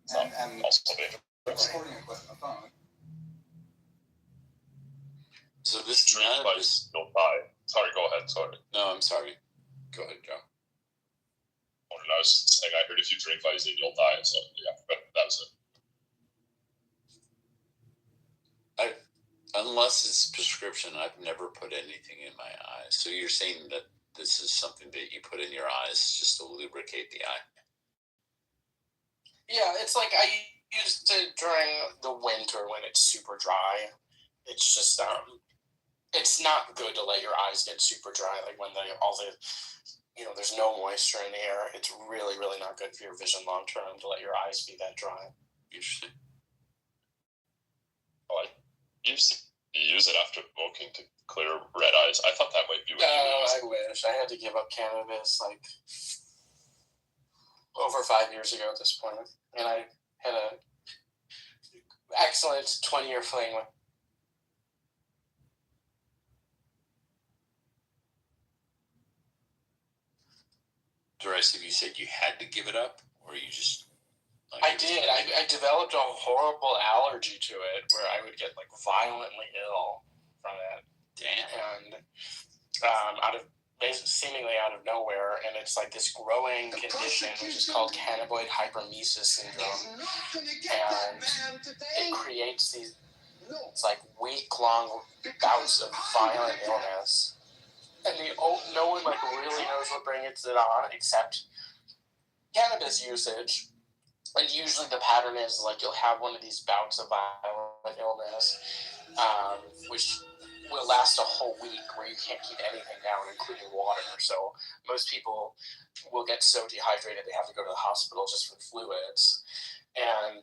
it's not also dangerous. Recording equipment. So this Drink mice, you'll die. Sorry, go ahead, sorry. No, I'm sorry. Go ahead, Joe. I was saying I heard if you drink Visine, you'll die, so yeah, but that was it. Unless it's prescription, I've never put anything in my eyes. So you're saying that this is something that you put in your eyes just to lubricate the eye? Yeah, it's like I used it during the winter when it's super dry. It's just it's not good to let your eyes get super dry, like when there's no moisture in the air. It's really, really not good for your vision long term to let your eyes be that dry. Interesting. Oh, I used to use it after smoking to clear red eyes. I thought that might be what you I used. wish. I had to give up cannabis like over 5 years ago at this point, and I had a excellent 20-year fling with. Derisive, you said you had to give it up, or you just? I did. I developed a horrible allergy to it, where I would get like violently ill from it. Damn. And seemingly out of nowhere, and it's like this growing condition which is called cannabinoid hypermesis syndrome, and it creates these like week-long bouts of violent illness, and no one like really knows what brings it on except cannabis usage. And usually the pattern is like you'll have one of these bouts of violent illness, which will last a whole week where you can't keep anything down, including water. So most people will get so dehydrated they have to go to the hospital just for fluids. And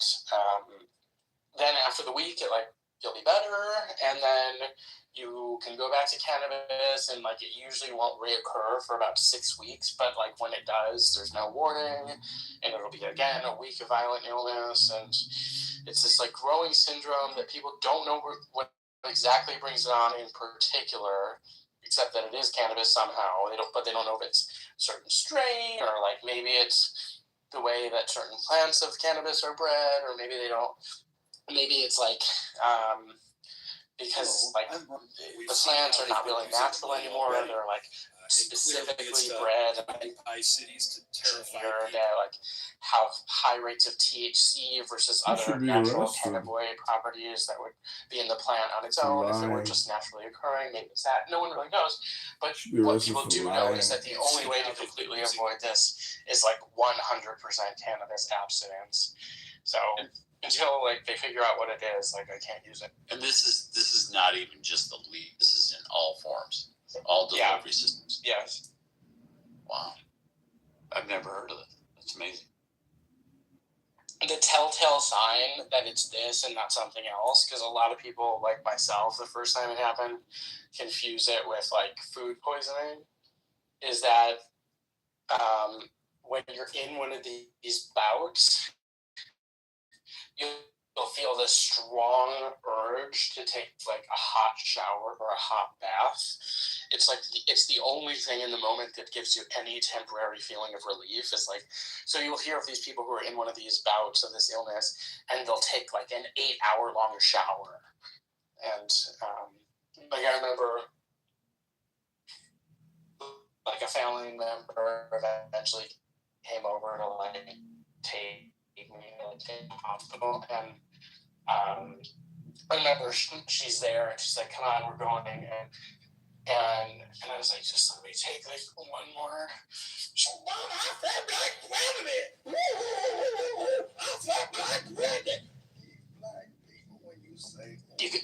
then after the week, you'll be better, and then you can go back to cannabis, and like it usually won't reoccur for about 6 weeks, but like when it does, there's no warning, and it'll be again a week of violent illness, and it's this like growing syndrome that people don't know what exactly brings it on in particular, except that it is cannabis somehow. They don't know if it's a certain strain, or like maybe it's the way that certain plants of cannabis are bred, or maybe they don't. Maybe it's like because like the plants are not really natural anymore. They're like specifically bred cities to terrify that like have high rates of THC versus other natural cannabinoid properties that would be in the plant on its own if it were just naturally occurring. Maybe it's that. No one really knows. But what people do know is that the only way to completely avoid this is like 100% cannabis abstinence. So until like they figure out what it is, like I can't use it. And this is not even just the lead. This is in all forms, all delivery systems. Yes. Wow. I've never heard of it. That's amazing. The telltale sign that it's this and not something else, because a lot of people, like myself, the first time it happened, confuse it with like food poisoning, is that when you're in one of these bouts, you'll feel this strong urge to take like a hot shower or a hot bath. It's like it's the only thing in the moment that gives you any temporary feeling of relief. Is like, so you'll hear of these people who are in one of these bouts of this illness, and they'll take like an 8-hour-long shower. And like I remember, like a family member eventually came over to like take me to the hospital, and I remember she's there, and she's like, "Come on, we're going." And I was like, "Just let me take like one more." She's like, "Mom, I felt like pregnant. I felt like pregnant." Black people, when you say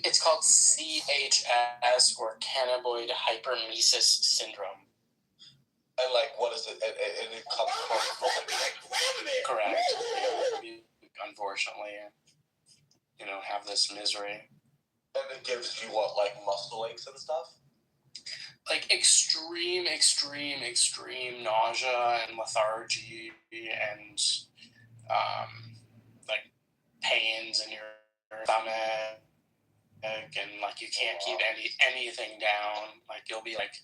it's called CHS, or cannabinoid hypermesis syndrome. And like, what is it? And it comes from correct. Unfortunately, have this misery. And it gives you what, like muscle aches and stuff? like extreme nausea and lethargy and like pains in your stomach, and like you can't keep anything down. Like you'll be like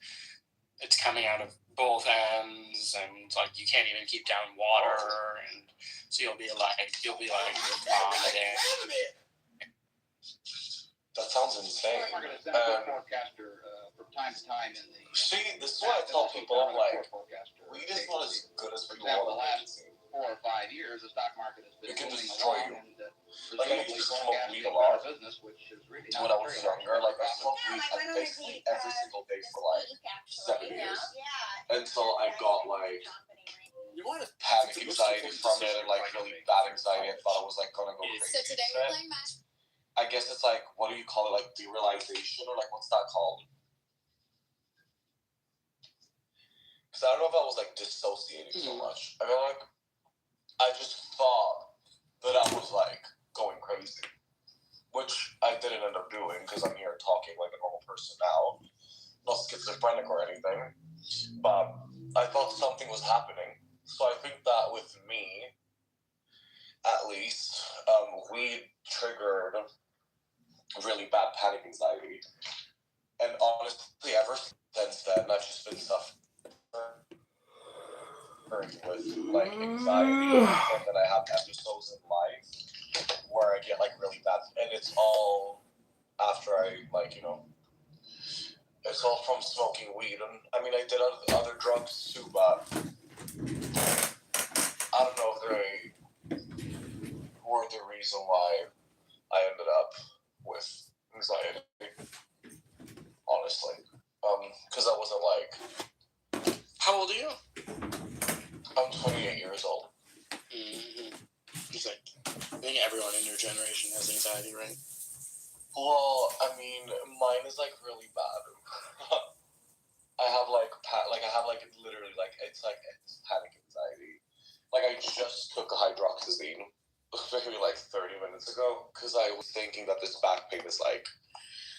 it's coming out of both ends, and like you can't even keep down water, and so you'll be like vomiting. That sounds insane. We're going to send a forecaster from time to time in the. See, this is what I tell people. I'm like, weed is not as good as people want to make it seem. 4 or 5 years, the stock market has been It can moving destroy along, you. and Like I used to smoke weed a lot business, which is really when I was younger. Like I smoked weed basically every single day for like 7 years until I got like panic anxiety from it and like really bad anxiety. I thought I was like gonna go crazy. So today we're playing match. I guess it's like, what do you call it? Like derealization, or like what's that called? Because I don't know if I was like dissociating so much. I mean, like, I just thought that I was like going crazy, which I didn't end up doing because I'm here talking like a normal person now, not schizophrenic or anything. But I thought something was happening. So I think that with me, at least, weed triggered really bad panic anxiety. And honestly, ever since then, I've just been suffering with like anxiety, and then I have episodes in life where I get like really bad, and it's all after I like, you know, it's all from smoking weed. And I mean, I did other drugs too, but I don't know if they were the reason why I ended up with anxiety, honestly. Because I wasn't like... How old are you? I'm 28 years old. Mm-hmm. It's like, I think everyone in your generation has anxiety, right? Well, I mean, mine is like really bad. I have like literally like it's panic anxiety. Like I just took a hydroxyzine maybe like 30 minutes ago because I was thinking that this back pain is like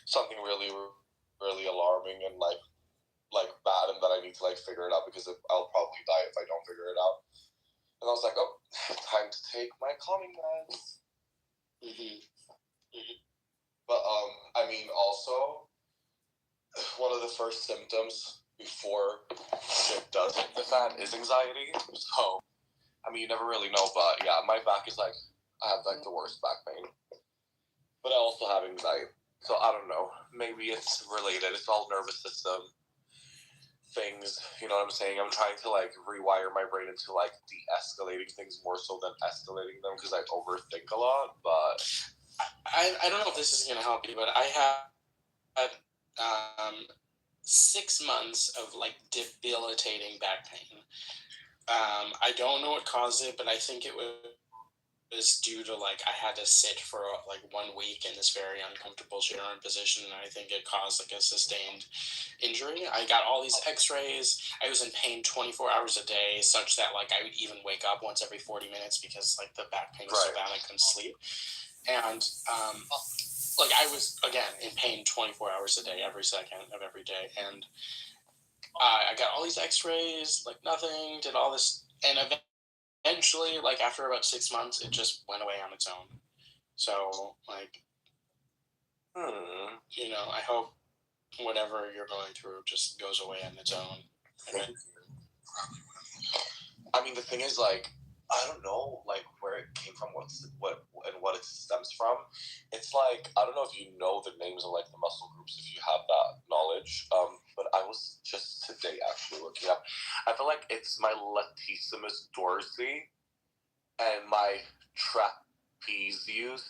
something really alarming and like bad, and that I need to like figure it out because I'll probably die if I don't figure it out. And I was like, oh, time to take my calming meds. But I mean, also one of the first symptoms before shit does hit the fan is anxiety. So I mean, you never really know, but yeah, my back is like, I have like the worst back pain. But I also have anxiety. So I don't know. Maybe it's related. It's all nervous system things. You know what I'm saying? I'm trying to like rewire my brain into like de-escalating things more so than escalating them because I overthink a lot. But I don't know if this is going to help you, but I had 6 months of like debilitating back pain. I don't know what caused it, but I think it was due to like I had to sit for like 1 week in this very uncomfortable chair and position, and I think it caused like a sustained injury. I got all these x-rays. I was in pain 24 hours a day, such that like I would even wake up once every 40 minutes because like the back pain was so bad I couldn't sleep. And like I was again in pain 24 hours a day, every second of every day. And I got all these x-rays, like nothing, did all this, and eventually, like after about 6 months, it just went away on its own. So, like, you know, I hope whatever you're going through just goes away on its own. I mean, the thing is, like, I don't know, like, where it came from, what it stems from. It's like, I don't know if you know the names of, like, the muscle groups, if you have that knowledge, but I was just today actually looking up. I feel like it's my latissimus dorsi and my trapezius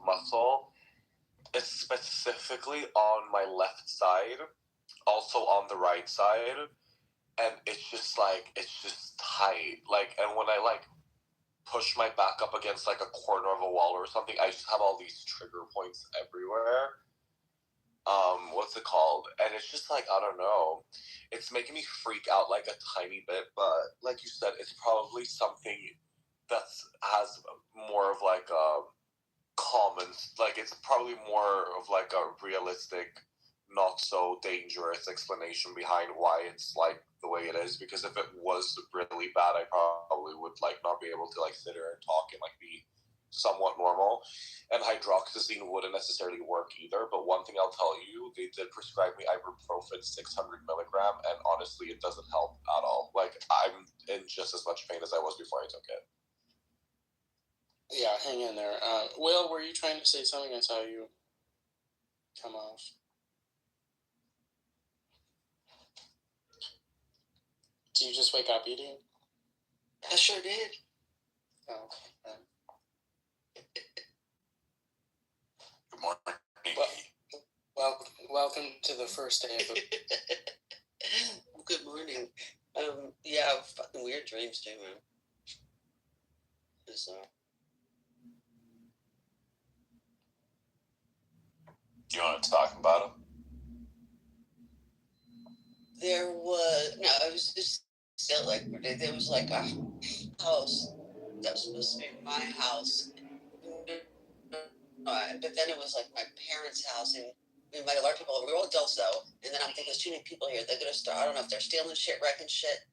muscle. It's specifically on my left side, also on the right side. And it's just tight. Like, and when I like push my back up against like a corner of a wall or something, I just have all these trigger points everywhere. What's it called? And it's just like, I don't know. It's making me freak out like a tiny bit, but like you said, it's probably something that has more of like a common, like it's probably more of like a realistic not so dangerous explanation behind why it's like the way it is. Because if it was really bad, I probably would like not be able to like sit here and talk and like be somewhat normal. And hydroxyzine wouldn't necessarily work either. But one thing I'll tell you, they did prescribe me ibuprofen 600 milligram, and honestly, it doesn't help at all. Like I'm in just as much pain as I was before I took it. Yeah, hang in there. Will, were you trying to say something? I saw you come off. Did you just wake up eating? I sure did. Oh, Good morning. welcome to the first day of the... Good morning. Yeah, fucking weird dreams too, man. So. Do you want to talk about them? There was it was just still like there was like a house that was supposed to be my house, but then it was like my parents' house, and we invited a lot of people over. We were all adults though, and then I'm thinking there's too many people here. They're gonna start. I don't know if they're stealing shit, wrecking shit.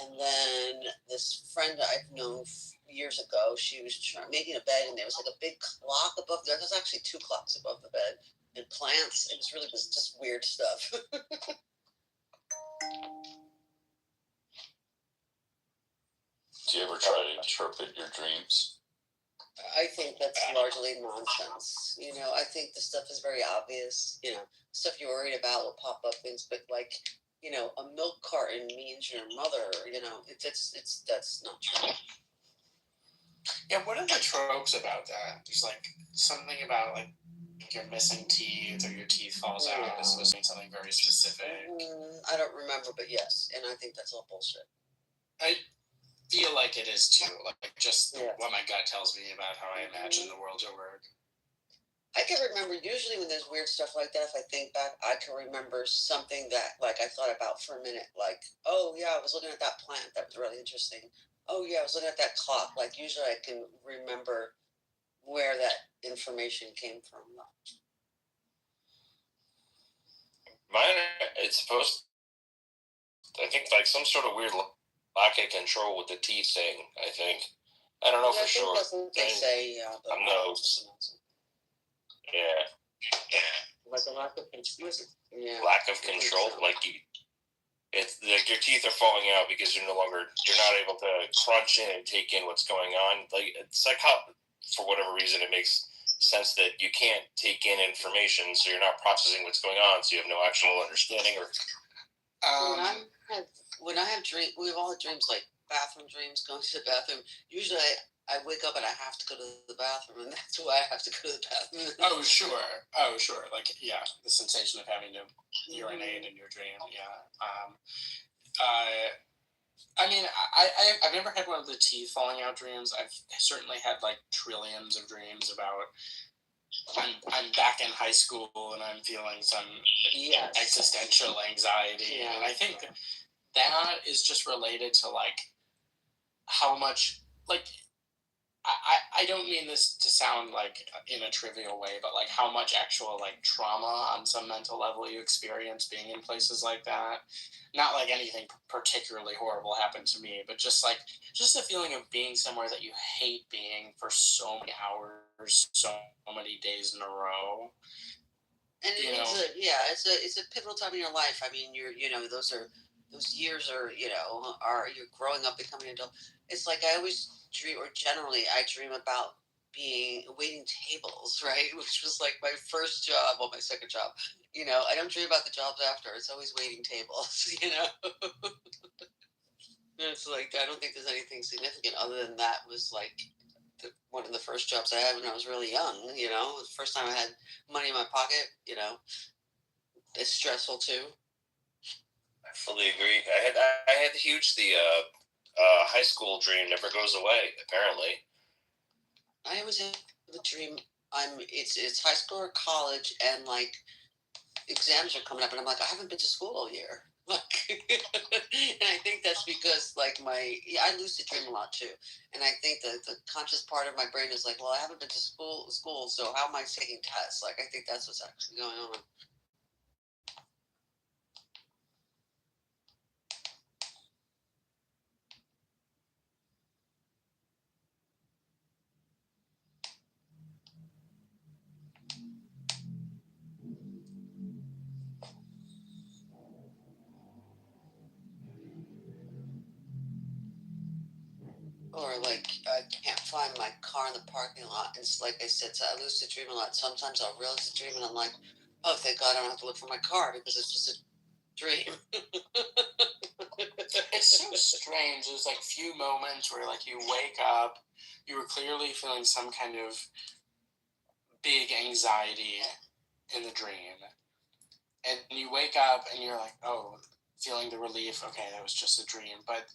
And then this friend that I've known years ago, she was making a bed, and there was like a big clock above there. There's actually 2 clocks above the bed, and plants. It was really just weird stuff. Do you ever try to interpret your dreams? I think that's largely nonsense. You know, I think the stuff is very obvious. You know, stuff you're worried about will pop up things, but like, you know, a milk carton means your mother. You know, that's not true. Yeah, what are the tropes about that? There's like something about like you're missing teeth or your teeth falls out. It's supposed to mean something very specific. I don't remember, but yes, and I think that's all bullshit. I feel like it is too. Like just what my gut tells me about how I imagine the world to work. I can remember usually when there's weird stuff like that. If I think back, I can remember something that like I thought about for a minute. Like, oh yeah, I was looking at that plant. That was really interesting. Oh yeah, I was looking at that clock. Like usually I can remember where that information came from. Mine, it's supposed. I think like some sort of weird lack of control with the teeth thing. I think. I don't know for sure. That's what they say. Yeah. I'm no. Yeah. Like a lack of control. Yeah. Lack of control, like it's like your teeth are falling out because you're not able to crunch in and take in what's going on. Like it's like how, for whatever reason, it makes sense that you can't take in information, so you're not processing what's going on, so you have no actual understanding or. When I have dreams, we've all had dreams like bathroom dreams, going to the bathroom. Usually I wake up and I have to go to the bathroom, and that's why I have to go to the bathroom. Oh, sure. Like, yeah, the sensation of having to urinate in your dream. Yeah. I mean, I've never had one of the teeth falling out dreams. I've certainly had like trillions of dreams about I'm back in high school and I'm feeling some existential anxiety. Yeah. And I think that is just related to like how much like I don't mean this to sound like in a trivial way, but like how much actual like trauma on some mental level you experience being in places like that. Not like anything particularly horrible happened to me, but just the feeling of being somewhere that you hate being for so many hours, so many days in a row. And it's a pivotal time in your life. I mean, those years are you're growing up, becoming an adult. It's like I always dream, or generally I dream about waiting tables, right? Which was like my first job, well, my second job. You know, I don't dream about the jobs after. It's always waiting tables, you know. It's like I don't think there's anything significant other than that was like one of the first jobs I had when I was really young. You know, the first time I had money in my pocket. You know, it's stressful too. I fully agree. I had the high school dream never goes away. Apparently, I always have the dream. It's high school or college, and like exams are coming up, and I'm like, I haven't been to school all year. Like, and I think that's because like I lucid dream a lot too, and I think that the conscious part of my brain is like, well, I haven't been to school, so how am I taking tests? Like, I think that's what's actually going on. Or like I can't find my car in the parking lot. And it's like I said, so I lucid dream a lot. Sometimes I'll realize a dream and I'm like, oh, thank God I don't have to look for my car because it's just a dream. It's so strange. There's like few moments where like you wake up, you were clearly feeling some kind of big anxiety in the dream, and you wake up and you're like, oh, feeling the relief. Okay, that was just a dream, but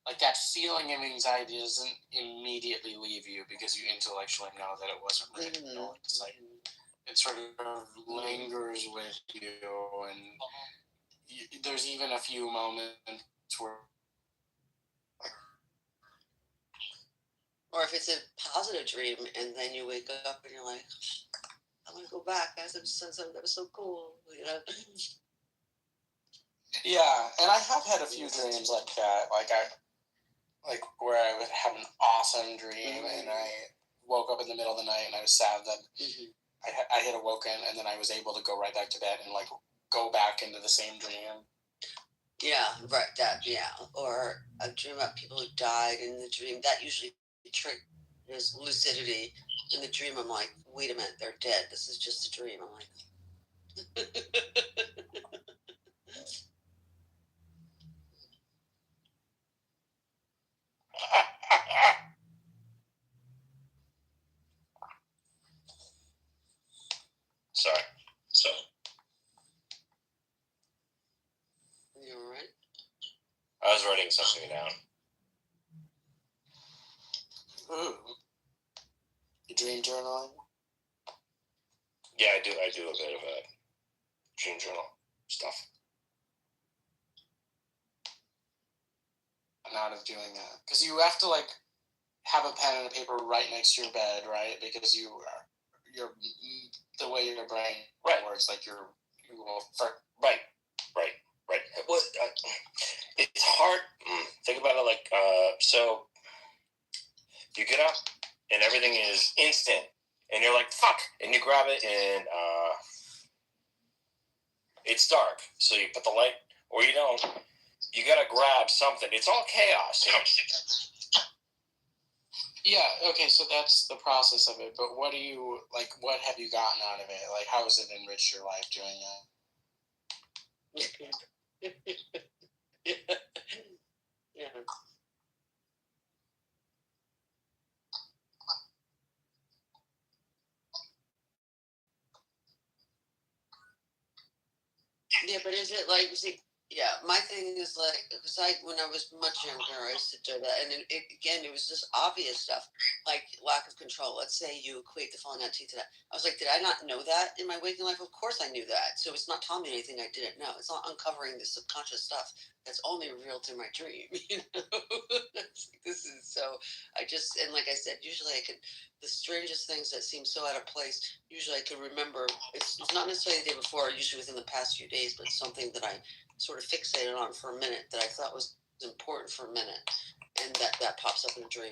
like that feeling of anxiety doesn't immediately leave you because you intellectually know that it wasn't real. It's like it sort of lingers with you, and there's even a few moments where, Or if it's a positive dream and then you wake up and you're like, I want to go back. That was so cool. You know? yeah. And I have had a few dreams like that. Like where I would have an awesome dream and I woke up in the middle of the night and I was sad that I had awoken, and then I was able to go right back to bed and like go back into the same dream. Yeah, right. That, yeah. Or a dream about people who died in the dream. That usually triggers lucidity. In the dream, I'm like, wait a minute, they're dead. This is just a dream. I'm like, Sorry. So you all right? I was writing something down. Ooh. You dream journaling? Yeah, I do a bit of a dream journal stuff. I'm out of doing that because you have to like have a pen and a paper right next to your bed, right? Because you're the way your brain works, like you will right. Well, it's hard. Think about it like so. You get up and everything is instant, and you're like fuck, and you grab it and it's dark, so you put the light, or you don't. You gotta grab something. It's all chaos, you know? Yeah, okay, so that's the process of it, but what have you gotten out of it? Like, how has it enriched your life doing that? Yeah. Yeah, but is it like, see, yeah, my thing is like, because when I was much younger, I used to do that, and it was just obvious stuff, like lack of control. Let's say you equate the falling out teeth to that. I was like, did I not know that in my waking life? Of course I knew that. So it's not telling me anything I didn't know. It's not uncovering the subconscious stuff that's only revealed in my dream. You know, this is so. And like I said, usually the strangest things that seem so out of place. Usually I can remember. It's not necessarily the day before. Usually within the past few days, but something that I sort of fixated on for a minute that I thought was important for a minute, and that pops up in a dream.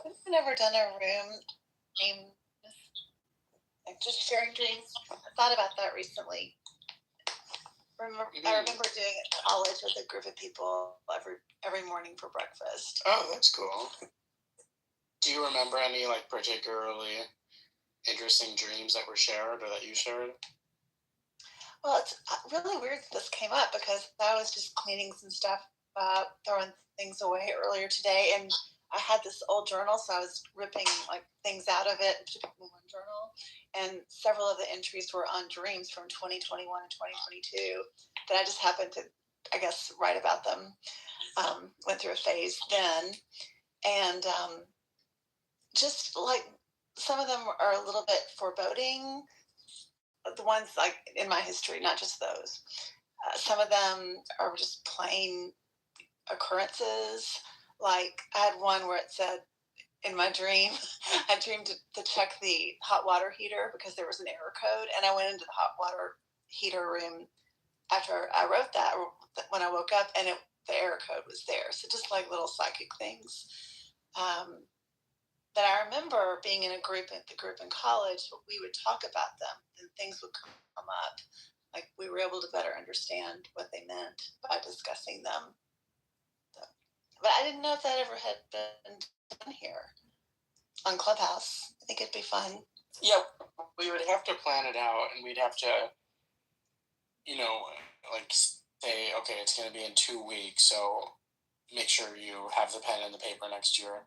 I've never done a room dream, like just sharing dreams. I thought about that recently. I remember doing it in college with a group of people every morning for breakfast. Oh, that's cool. Do you remember any like particularly interesting dreams that were shared or that you shared? Well, it's really weird that this came up because I was just cleaning some stuff up, throwing things away earlier today, and I had this old journal, so I was ripping like things out of it to put in one journal, and several of the entries were on dreams from 2021 and 2022 that I just happened to, I guess, write about them. Went through a phase then, and just like some of them are a little bit foreboding. The ones like in my history, not just those. Some of them are just plain occurrences. Like I had one where it said in my dream, I dreamed to check the hot water heater because there was an error code, and I went into the hot water heater room after I wrote that when I woke up, and the error code was there. So just like little psychic things. But I remember being in the group in college, we would talk about them and things would come up. Like we were able to better understand what they meant by discussing them. So, but I didn't know if that ever had been done here on Clubhouse. I think it'd be fun. Yeah, we would have to plan it out, and we'd have to, like say, okay, it's going to be in 2 weeks, so make sure you have the pen and the paper next to your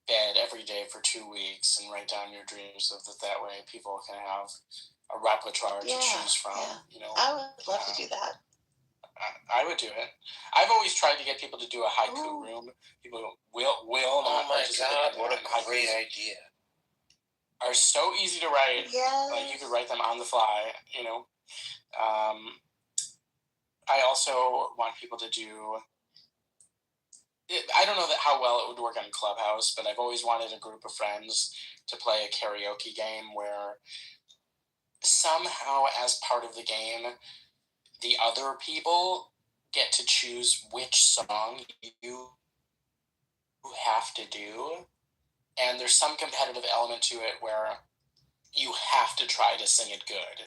bed every day for 2 weeks and write down your dreams so that way people can have a repertoire to choose from. I would love to do that. I would do it. I've always tried to get people to do a haiku room. People will not. Oh my god, what a great idea. Are so easy to write. Yes. Like you could write them on the fly, I also want people to do. I don't know how well it would work on Clubhouse, but I've always wanted a group of friends to play a karaoke game where somehow, as part of the game, the other people get to choose which song you have to do. And there's some competitive element to it where you have to try to sing it good.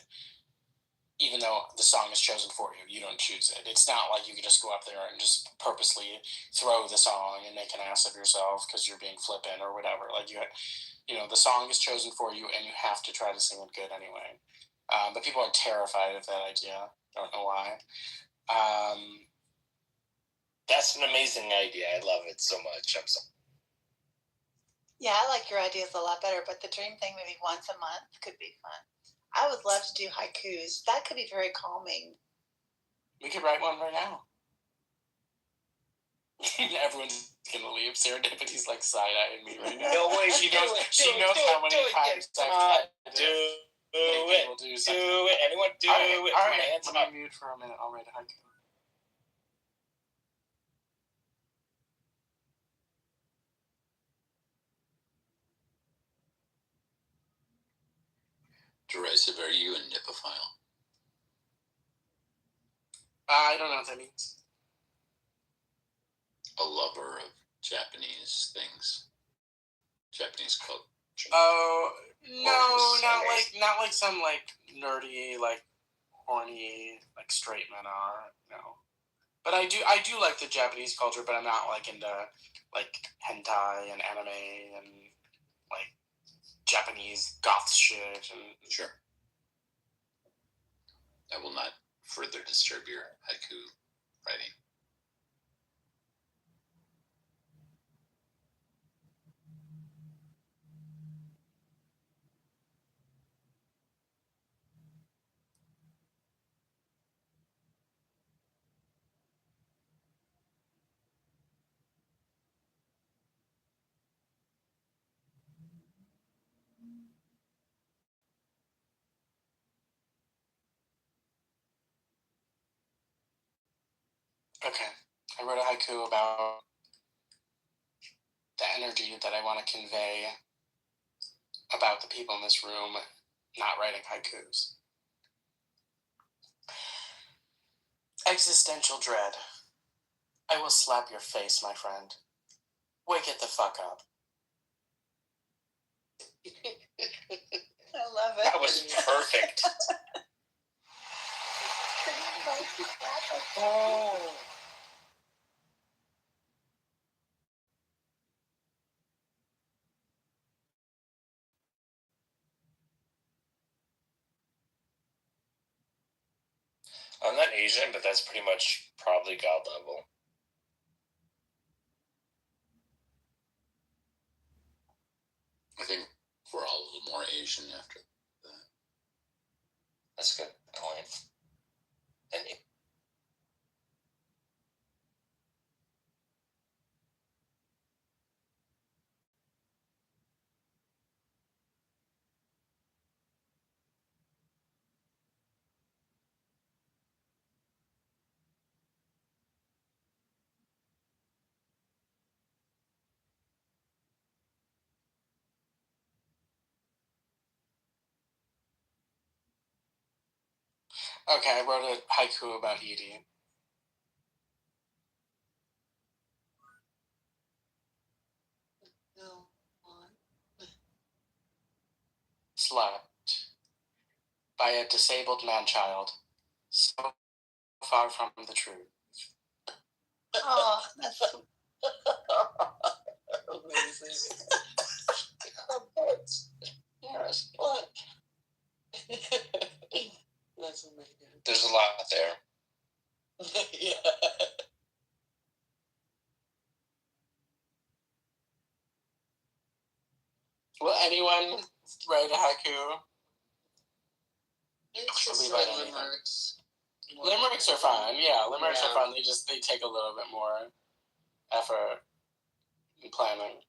Even though the song is chosen for you, you don't choose it. It's not like you can just go up there and just purposely throw the song and make an ass of yourself because you're being flippant or whatever. Like the song is chosen for you and you have to try to sing it good anyway. But people are terrified of that idea. Don't know why. That's an amazing idea. I love it so much. I'm so. Yeah, I like your ideas a lot better, but the dream thing maybe once a month could be fun. I would love to do haikus. That could be very calming. We could write one right now. Everyone's gonna leave. Serendipity's like side-eyeing me right now. No way. She knows how many times I've tried to do it. Do it. Anyone do all it. All My right. hands Let up. me mute for a minute. I'll write a haiku. Derisive, are you a nipophile? I don't know what that means. A lover of Japanese things. Japanese culture. Oh no, not like some like nerdy, like horny, like straight men are. No, but I do like the Japanese culture, but I'm not like into like hentai and anime and like Japanese goth shit and. Sure. I will not further disturb your haiku writing. Okay, I wrote a haiku about the energy that I want to convey about the people in this room not writing haikus. Existential dread. I will slap your face, my friend. Wake it the fuck up. I love it. That was perfect. Oh. I'm not Asian, but that's pretty much probably God level. I think we're all a little more Asian after that. That's a good point. And Okay, I wrote a haiku about Edie. No one a disabled man-child. So far from the truth. Oh, that's Amazing. Yes, what? That's amazing. There's a lot there. Yeah. Will anyone write a haiku? It's Should just we write like anything? limericks. Limericks are fun. Yeah, limericks Yeah. are fun. They take a little bit more effort in planning.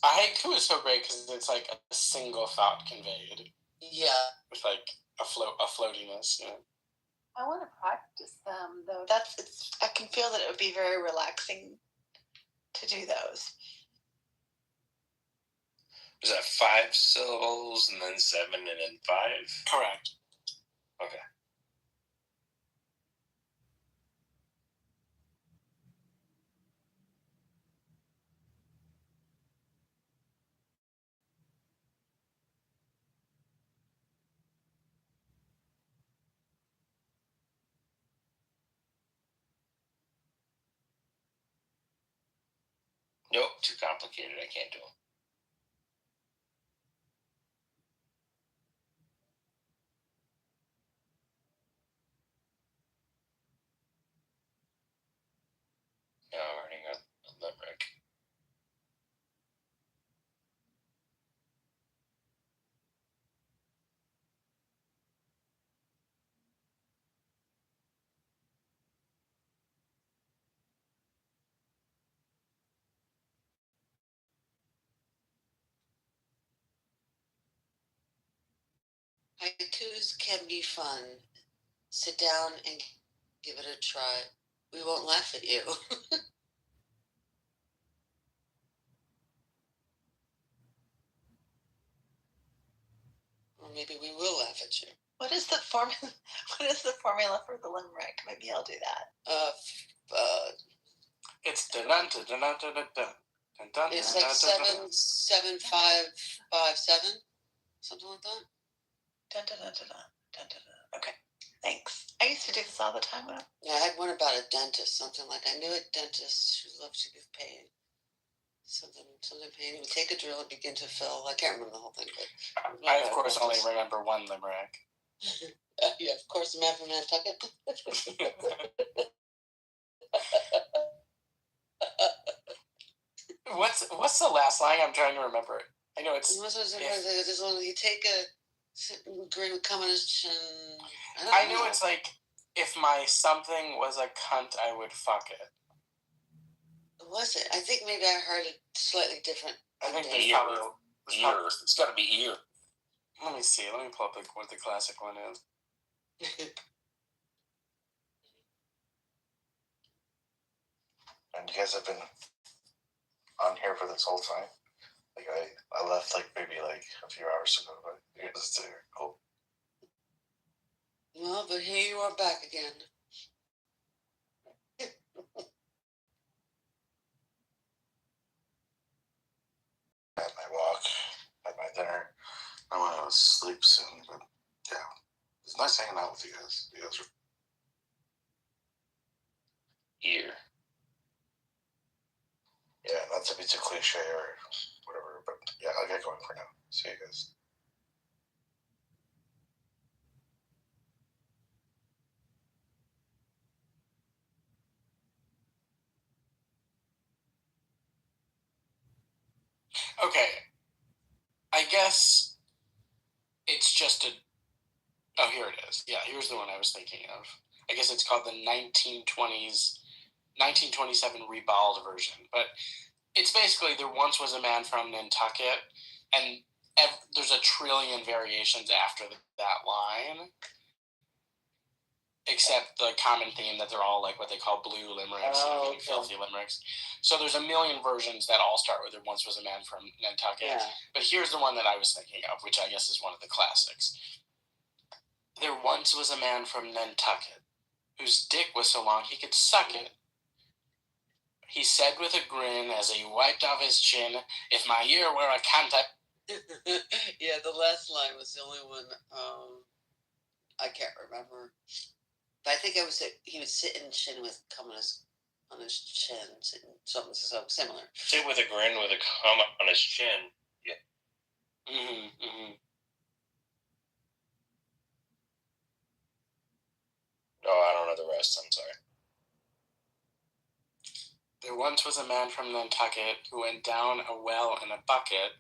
A haiku is so great because it's like a single thought conveyed Yeah. with like a floatiness. You know? I want to practice them though. I can feel that it would be very relaxing to do those. Is that 5 syllables and then 7 and then 5? Correct. Okay. Nope, too complicated. I can't do them. No, I'm writing a limerick. Haikus can be fun. Sit down and give it a try. We won't laugh at you. Or maybe we will laugh at you. What is the formula? What is the formula for the limerick? Maybe I'll do that. It's dun dun dun dun dun dun dun dun. It's like 7, 7, 5, 5, 7, something like that. Dun, dun, dun, dun, dun, dun, dun. Okay, thanks. I used to do this all the time. Yeah, I had one about a dentist, something like I knew a dentist who loved to give pain. Something pain. He would take a drill and begin to fill. I can't remember the whole thing, but I of course only remember one limerick. yeah, of course, the man from Nantucket. What's the last line? I'm trying to remember it. I know it's. This one, you take a grin would come on his chin. I know it's like, if my something was a cunt, I would fuck it. Was it? I think maybe I heard it slightly different. I think there's Ear. probably Ear. It's got to be ear. Let me see. Let me pull up what the classic one is. And you guys have been on here for this whole time. Like I left like maybe like a few hours ago, but you guys are still here. Cool. Well, but here you are back again. Had my walk, had my dinner. I want to go to sleep soon, but yeah, it's nice hanging out with you guys. You guys are Ear. yeah, not to be too cliche or whatever, but yeah, I'll get going for now. See you guys. Okay. I guess it's just a. Oh, here it is. Yeah, here's the one I was thinking of. I guess it's called the 1927 reballed version. But it's basically, there once was a man from Nantucket, and there's a trillion variations after that line. Except the common theme that they're all like what they call blue limericks and filthy limericks. So there's a million versions that all start with "There once was a man from Nantucket." Yeah. But here's the one that I was thinking of, which I guess is one of the classics. There once was a man from Nantucket whose dick was so long he could suck it. He said with a grin as he wiped off his chin, "If my ear were a cunt, Yeah, the last line was the only one I can't remember. But I think he was sitting chin with cum on his chin, something so similar. Sit with a grin with a cum on his chin. Yeah. Oh, I don't know the rest. I'm sorry. There once was a man from Nantucket who went down a well in a bucket.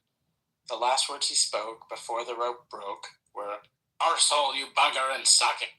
The last words he spoke before the rope broke were, "Arsehole, you bugger, and suck it."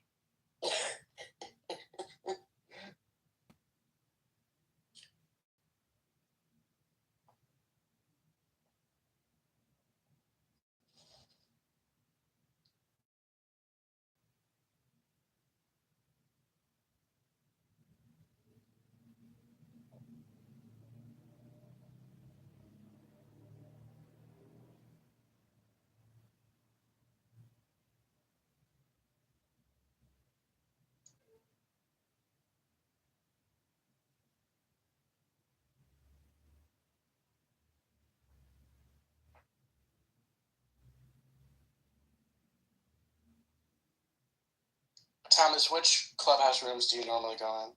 Thomas, which clubhouse rooms do you normally go in?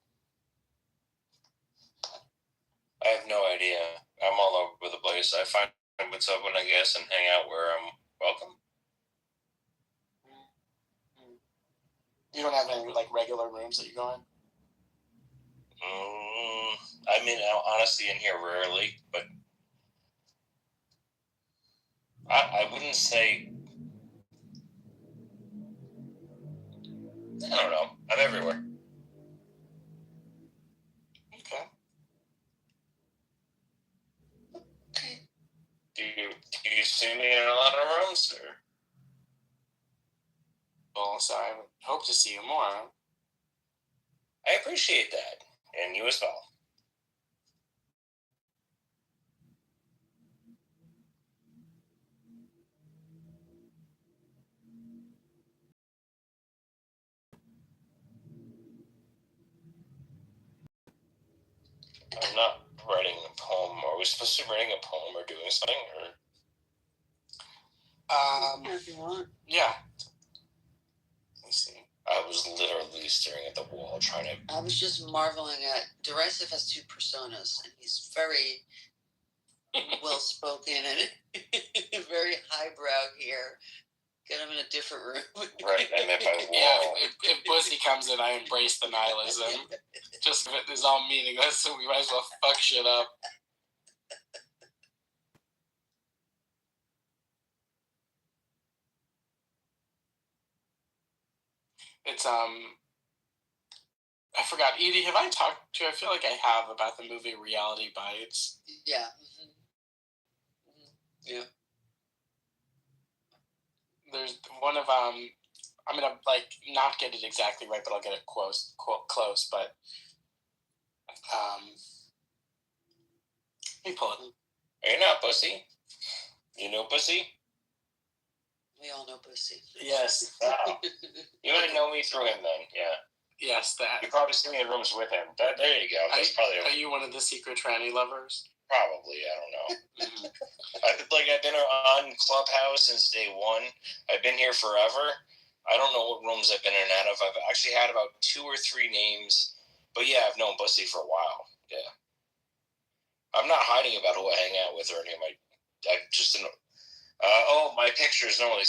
I have no idea. I'm all over the place. I find what's open, I guess, and hang out where I'm welcome. You don't have any like regular rooms that you go in? I mean, honestly, in here rarely, but I wouldn't say. I don't know. I'm everywhere. Okay. Do you see me in a lot of rooms, or? Well, so I hope to see you more. I appreciate that, and you as well. I'm not writing a poem. Are we supposed to be writing a poem or doing something, or? If you want. Yeah. Let me see. I was literally staring at the wall trying to. I was just marveling at Derisive has two personas, and he's very well spoken and very highbrow here. Get him in a different room. Right, I meant by wall. Yeah, if Pussy comes in, I embrace the nihilism. Just if it is all meaningless, so we might as well fuck shit up. It's I forgot. Edie, have I talked to you? I feel like I have about the movie Reality Bites. Yeah. Yeah. There's one of I'm gonna like not get it exactly right, but I'll get it close. But let me pull it. Are you not Pussy? You know Pussy? We all know Pussy. Yes. Wow. You might know me through him then, yeah. Yes, that. You probably see me in rooms with him. There you go. That's Are you one of the secret tranny lovers? Probably, I don't know. I've been on Clubhouse since day one. I've been here forever. I don't know what rooms I've been in and out of. I've actually had about 2 or 3 names. But yeah, I've known Pussy for a while. Yeah. I'm not hiding about who I hang out with or anything. I just didn't. My pictures normally.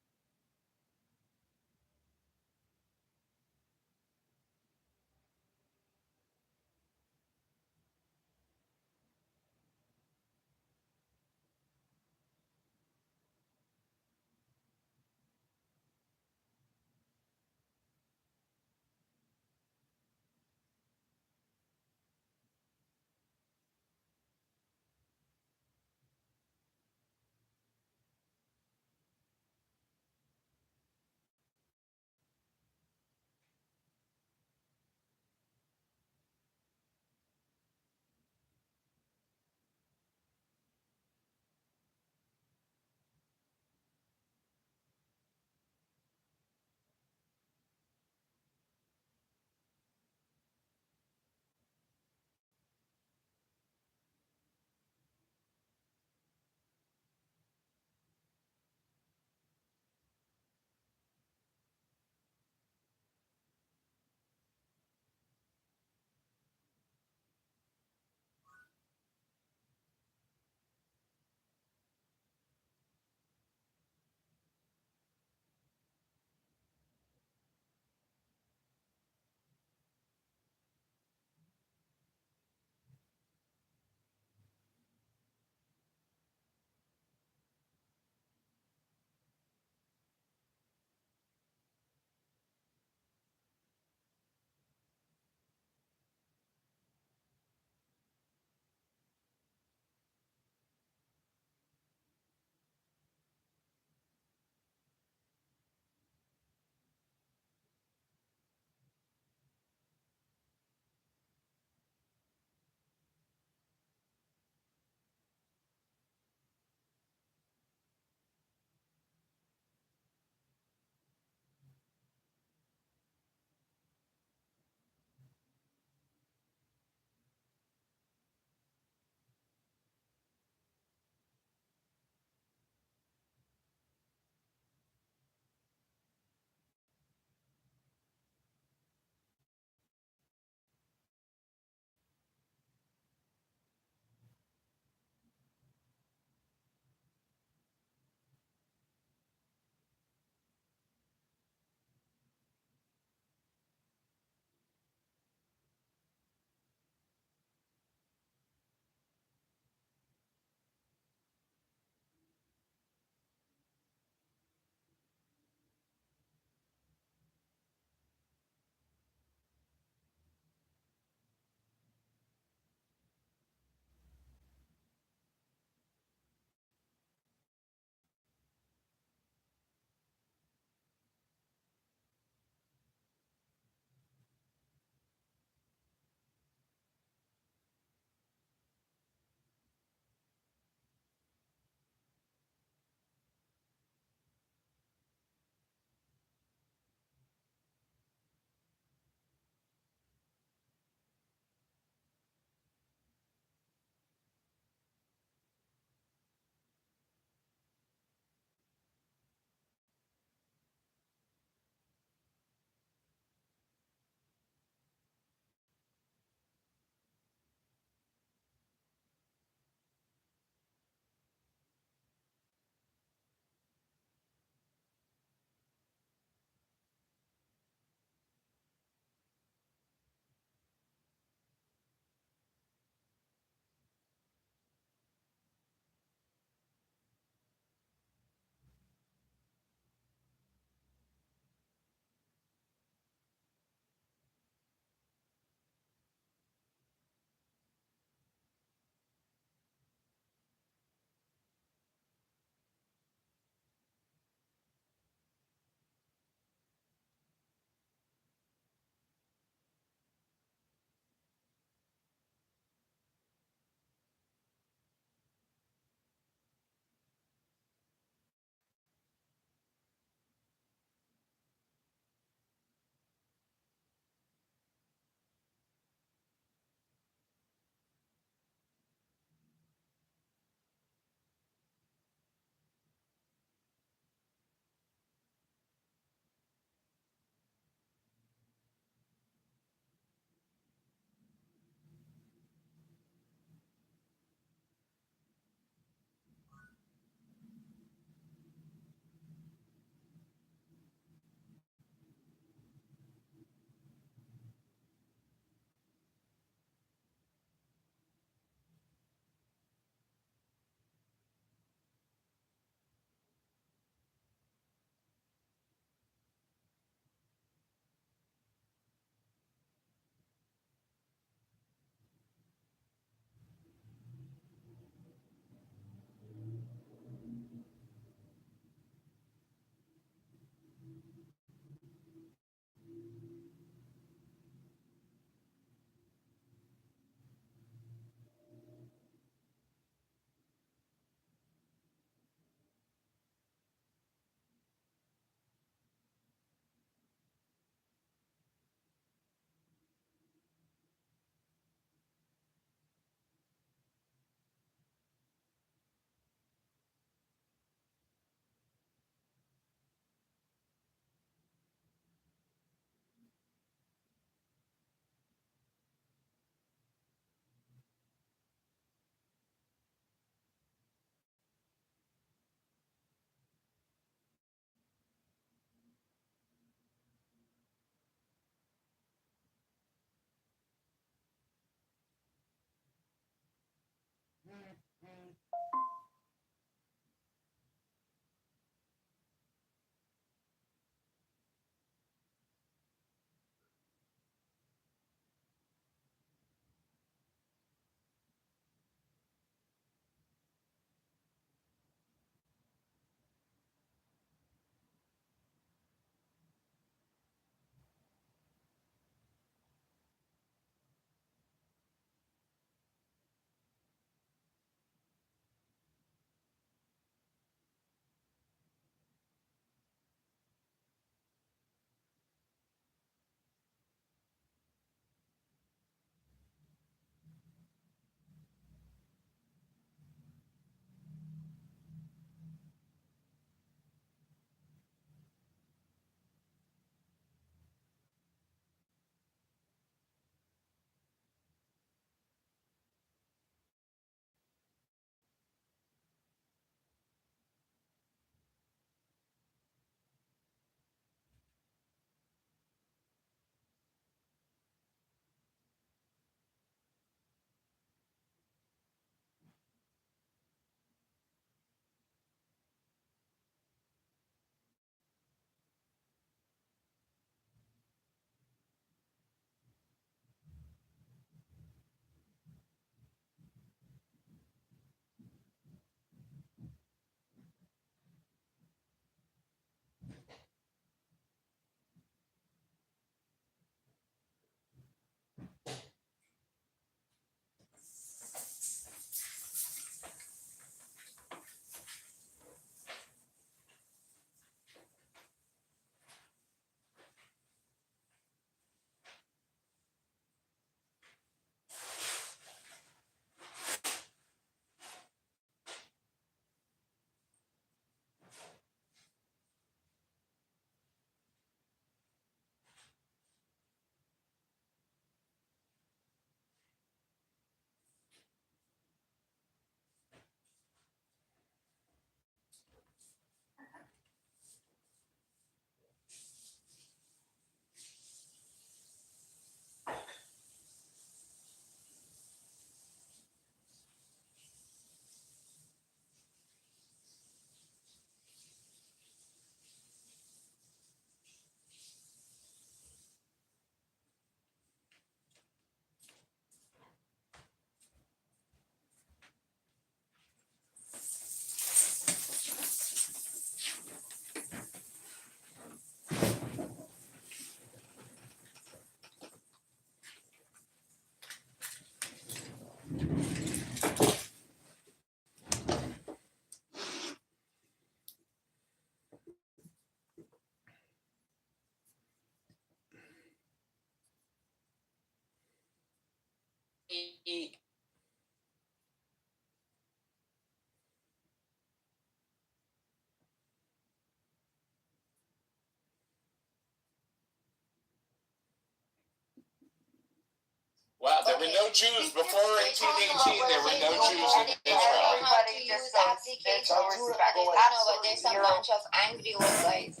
Wow, there were no Jews before 1818. There were no Jews in Israel. Everybody just says there's no respect. But there's a bunch of angry old guys.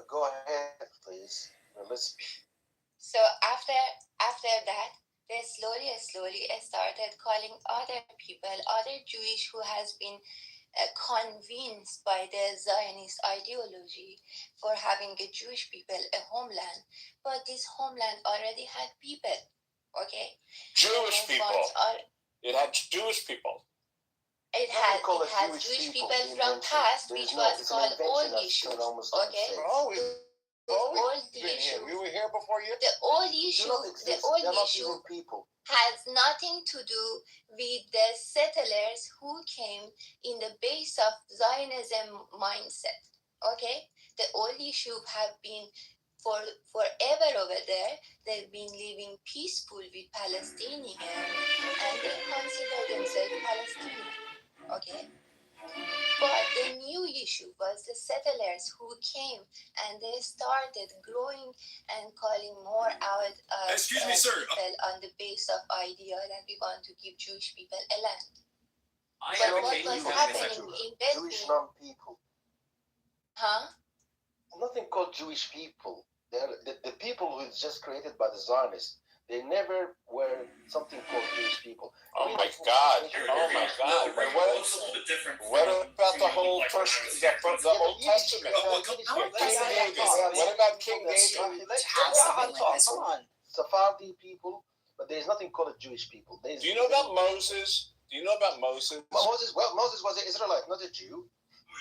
Go ahead, please. Listen. So after that, they slowly started calling other people, other Jewish who has been convinced by the Zionist ideology for having a Jewish people a homeland, but this homeland already had people, okay? Jewish people. It had Jewish people. It has Jewish people from past, which was called old issues, okay? Old issue. We were here before you. The old issue has nothing to do with the settlers who came in the base of Zionism mindset. Okay, the old issue have been forever over there. They've been living peaceful with Palestinians, and they consider themselves Palestinian. Okay. But the new issue was the settlers who came and they started growing and calling more out people on the base of idea that we want to give Jewish people a land. But what was happening in Bethlehem? Jewish non-people. Huh? Nothing called Jewish people. They're the people who is just created by the Zionists. They never were something called Jewish people. Oh my God! Oh my God! What about the whole first, the Old Testament? What about King David? Come on, Sephardi people, but there is nothing called a Jewish people. Do you know about Moses? Do you know about Moses? Moses was an Israelite, not a Jew.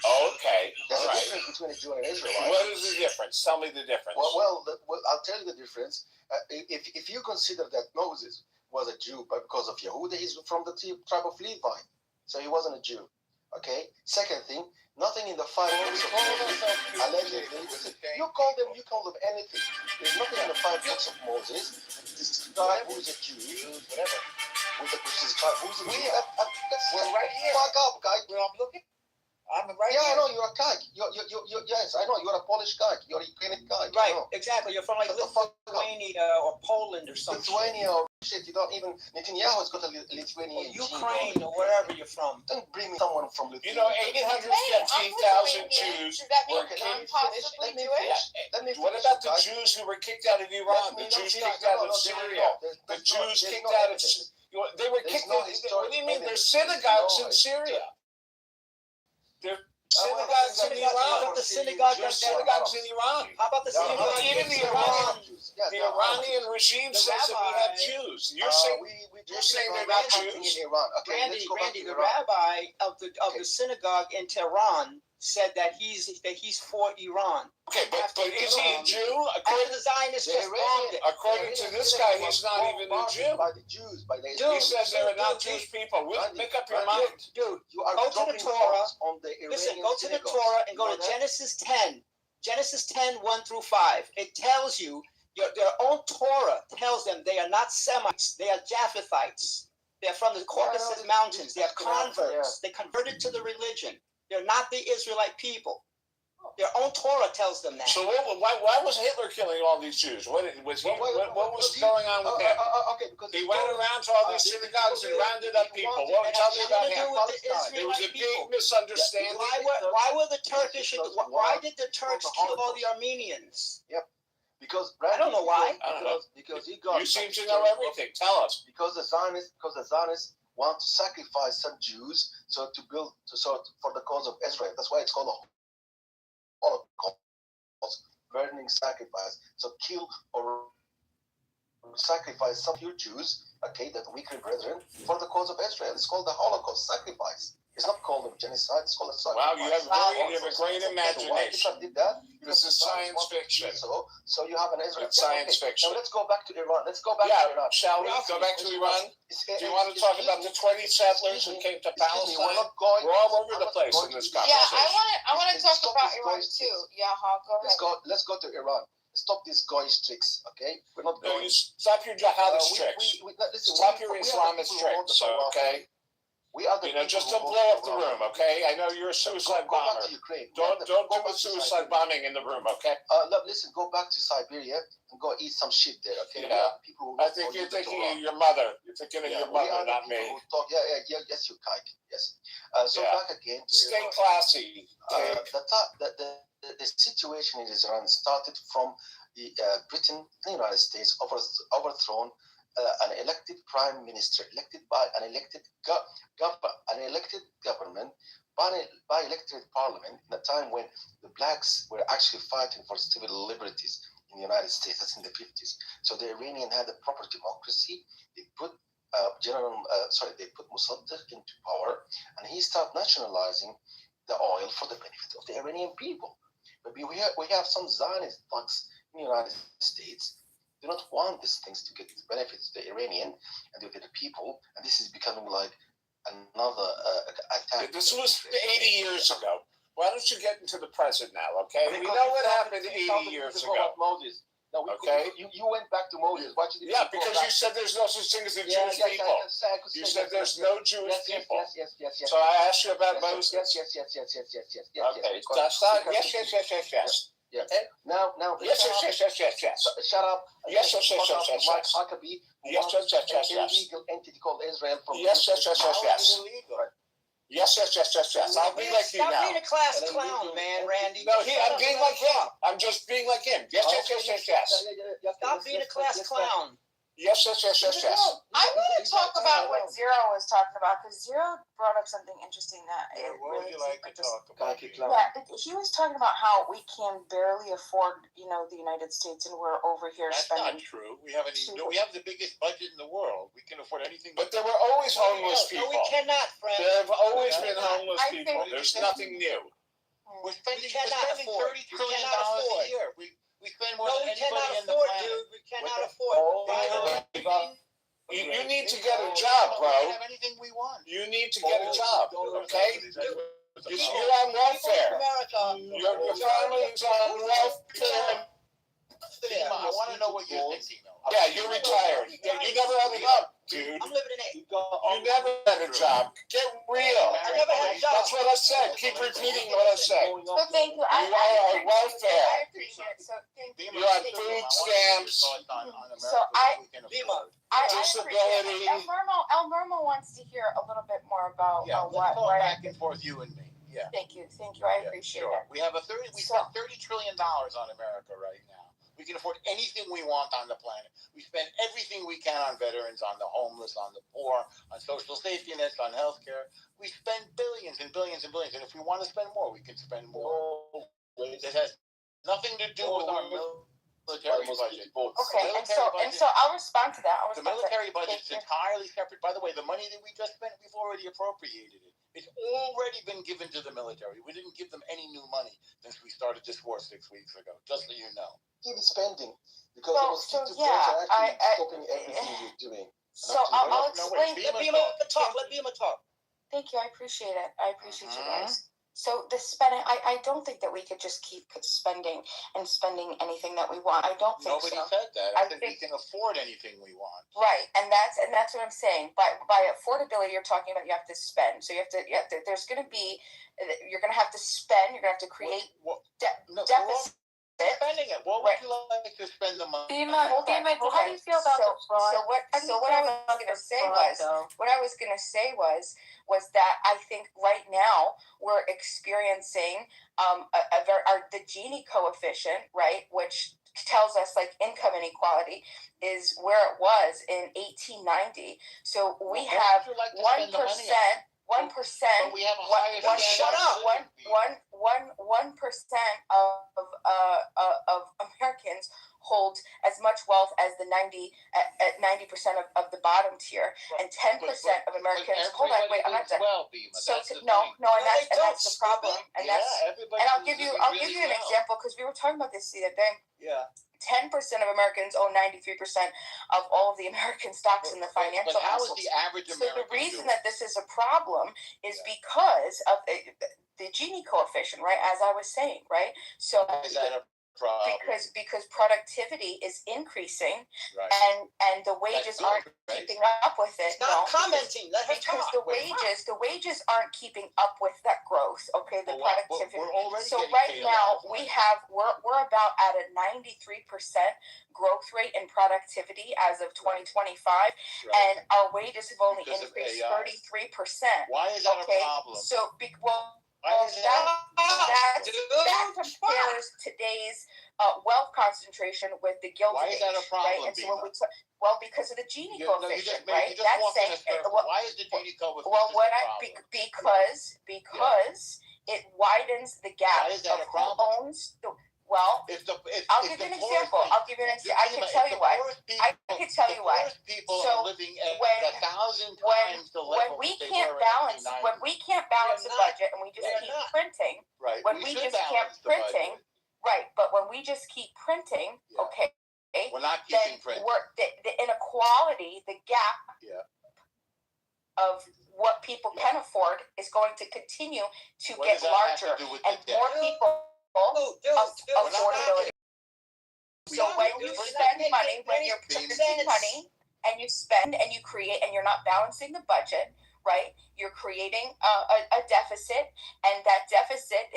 Oh, okay. There's a difference between a Jew and an Israelite. What is the difference? Tell me the difference. Well, I'll tell you the difference. If you consider that Moses was a Jew because of Yehuda, he's from the tribe of Levi, so he wasn't a Jew. Okay. Second thing, nothing in the 5 books of Moses allegedly. You call them anything. There's nothing in the 5 books of Moses describe who's a Jew, whatever. Who's a Jew? We're right here. Fuck up, guy. I'm looking. I'm right here. I know you're a guy. Yes, I know you're a Polish guy. You're a Ukrainian guy. Right, exactly. You're from like Lithuania or Poland or something. Lithuania or shit. You don't even. Netanyahu's got a Lithuanian. Ukraine or wherever you're from. Don't bring me someone from You Lithuania. know, 815,000 Jews were kicked. Let me finish. What about the Jews who were kicked out of Iran? The Jews kicked out of Syria. The Jews kicked out of. They were kicked out. What do you mean? There's synagogues in Syria. There are synagogues in Iran. How about the synagogue? There's synagogues in Iran. How about the synagogue? Even the Iranian regime says that we have Jews. You're saying they're not Jews? Randy, the rabbi of the synagogue in Tehran said that he's for Iran. Okay, but is he a Jew? According to the Zionists, just bombed it. According to this guy, he's not even a Jew. By the Jews, he says they're not Jewish people. Make up your mind. Dude, you are go to the Torah. Listen, go to the Torah and go to Genesis 10. Genesis 10, 1 through 5. It tells you, their own Torah tells them they are not Semites. They are Japhethites. They're from the Caucasus Mountains. They are converts. They converted to the religion. They're not the Israelite people. Their own Torah tells them that. So why was Hitler killing all these Jews? What was going on with him? Okay, because he went around to all these synagogues and rounded up people. Tell me about him. There was a big misunderstanding. Why were the Turkish? Why did the Turks kill all the Armenians? Yep. Because I don't know why. Because he got. You seem to know everything. Tell us. Because the Zionists want to sacrifice some Jews for the cause of Israel. That's why it's called a Holocaust, burning sacrifice. So kill or sacrifice some few Jews, okay, that weaker brethren, for the cause of Israel. It's called the Holocaust sacrifice. It's not called a genocide. It's called a sacrifice. Wow, you have a great imagination. Did that? This is science fiction. So you have an Israel. It's science fiction. Now let's go back to Iran. Let's go back to Iran. Shall we go back to Iran? Do you want to talk about the 20 settlers who came to Palestine? We're all over the place in this conversation. Yeah, I want to talk about Iran too. Yeah, go ahead. Let's go to Iran. stop these goyish tricks, okay? We're not No, going. you stop your jihadist tricks. Stop your Islamist tricks, okay? We are the just don't blow up the room, okay? I know you're a suicide go bomber. back to Ukraine. Don't do a suicide bombing in the room, okay? Look, listen, go back to Siberia and go eat some shit there, okay? Yeah. People who I think you're thinking of your mother. You're thinking of your mother, not me. Yes, you kike. Yes. So Yeah. back again. Stay classy. The situation in Iran started from the Britain and the United States overthrown an elected prime minister, elected by an elected government, by elected parliament, in a time when the blacks were actually fighting for civil liberties in the United States. That's in the 50s. So the Iranian had a proper democracy. They put they put Mossadegh into power, and he started nationalizing the oil for the benefit of the Iranian people. But we have some Zionist thugs in the United States. They don't want these things to get benefits to the Iranian and to the people, and this is becoming like another attack. This was 80 years ago. Why don't you get into the present now, okay? We know what happened 80 years ago. Moses. No, okay. You went back to Moses. Why did you because you said there's no such thing as a Jewish people. You said there's no Jewish people. Yes. So I asked you about Moses. Yes. Okay. Yes. Yes. Now. Yes. Shut up. Yes. Mike Huckabee. Yes. An illegal entity called Israel. Yes. Yes. I'll be like you now. Stop being a class clown, man, Randy. No, I'm being like him. I'm just being like him. Yes. Stop being a class clown. Yes. I want to talk about what Zero was talking about, because Zero brought up something interesting that what would you like to talk about? Yeah, he was talking about how we can barely afford, the United States, and we're over here spending. That's not true. We have the biggest budget in the world. We can afford anything. But there were always homeless people. No, we cannot, friend. There have always been homeless people. There's nothing new. We're spending $30 trillion a year. We spend more than anybody in the afford, planet. dude. We cannot afford. You need to get a job, bro. We have anything we want. You need to get a job, okay? You're on welfare. Your family's on welfare. I want to know what you're thinking, though. Yeah, you're retired. You never had a job, dude. I'm living in it. You never had a job. Get real. I never had a job. That's what I said. Keep repeating what I said. So thank you. You are on welfare. I appreciate it. So thank you. You're on food stamps. So I disability. El Normo wants to hear a little bit more about let's go back and forth, you and me. Yeah. Thank you. I appreciate it. We have we spend $30 trillion on America right now. We can afford anything we want on the planet. We spend everything we can on veterans, on the homeless, on the poor, on social safety nets, on healthcare. We spend billions and billions and billions. And if we want to spend more, we can spend more. It has nothing to do with our military budget. Okay, and so I'll respond to that. The military budget is entirely separate. By the way, the money that we just spent, we've already appropriated it. It's already been given to the military. We didn't give them any new money since we started this war 6 weeks ago, just so you know. Keep spending, because the mosquito are actually stopping everything you're doing. So I'll explain. Let Bima talk. Thank you. I appreciate it. I appreciate you guys. So the spending, I don't think that we could just keep spending anything that we want. I don't think Nobody so. said that. I think we can afford anything we want. Right, and that's what I'm saying. By affordability, you're talking about you have to spend. So you have to. There's going to be. You're going to have to spend. You're going to have to create deficit. Spending it. What would you like to spend the money? Bima, how do you feel about the fraud? So what I was going to say was that I think right now we're experiencing the Gini coefficient, right, which tells us like income inequality is where it was in 1890. So we have 1%. 1%. We have a higher. Shut up. 1% of Americans hold as much wealth as the 90% of the bottom tier, and 10% of Americans. Hold on, wait, I'm not done. And that's the problem. And I'll give you an example, because we were talking about this the other day. Yeah. 10% of Americans own 93% of all of the American stocks in the financial But how is households. the average American So the reason that this is a problem is because of the Gini coefficient, right? As I was saying, right? So is that a because productivity is increasing, Right. and the wages aren't keeping up with it. Stop commenting. Let her Because talk. the wages aren't keeping up with that growth. Okay, the Well, productivity. we're already So getting right paid a now lot of money. we're about at a 93% growth rate in productivity as of 2025, and our wages have only Because of increased AI. 33%. Why is that Okay, a problem? so Why is that compares today's wealth concentration with the Gilded Why is that a Age, problem, right? And so when Bima? well, because of the Gini coefficient, right? You just That's walked in a saying circle. Why is the Gini coefficient well, what a I problem? because it widens the gap Why is that of a problem? who owns the. Well, I'll give you an example. I can tell you why. I can tell you why. People So are living at when 1,000 times the level we they can't were balance in 1990. when we can't balance the budget and we just keep printing. Right. When we should just keep balance the budget. printing, right? But when we just keep printing, okay. We're not then keeping printing. the inequality, the gap of what people can afford is going to continue to get larger, and more people affordability. So when you spend money, when you're printing money, and you spend and you create, and you're not balancing the budget, right? You're creating a deficit, and that deficit,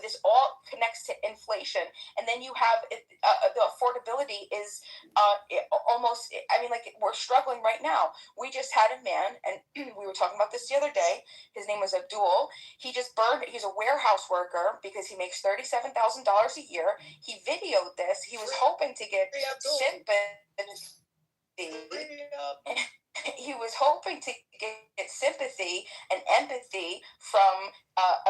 this all connects to inflation, and then you have the affordability is almost. I mean, like we're struggling right now. We just had a man, and we were talking about this the other day. His name was Abdul. He just burned. He's a warehouse worker because he makes $37,000 a year. He videoed this. He was hoping to get sympathy. He was hoping to get sympathy and empathy from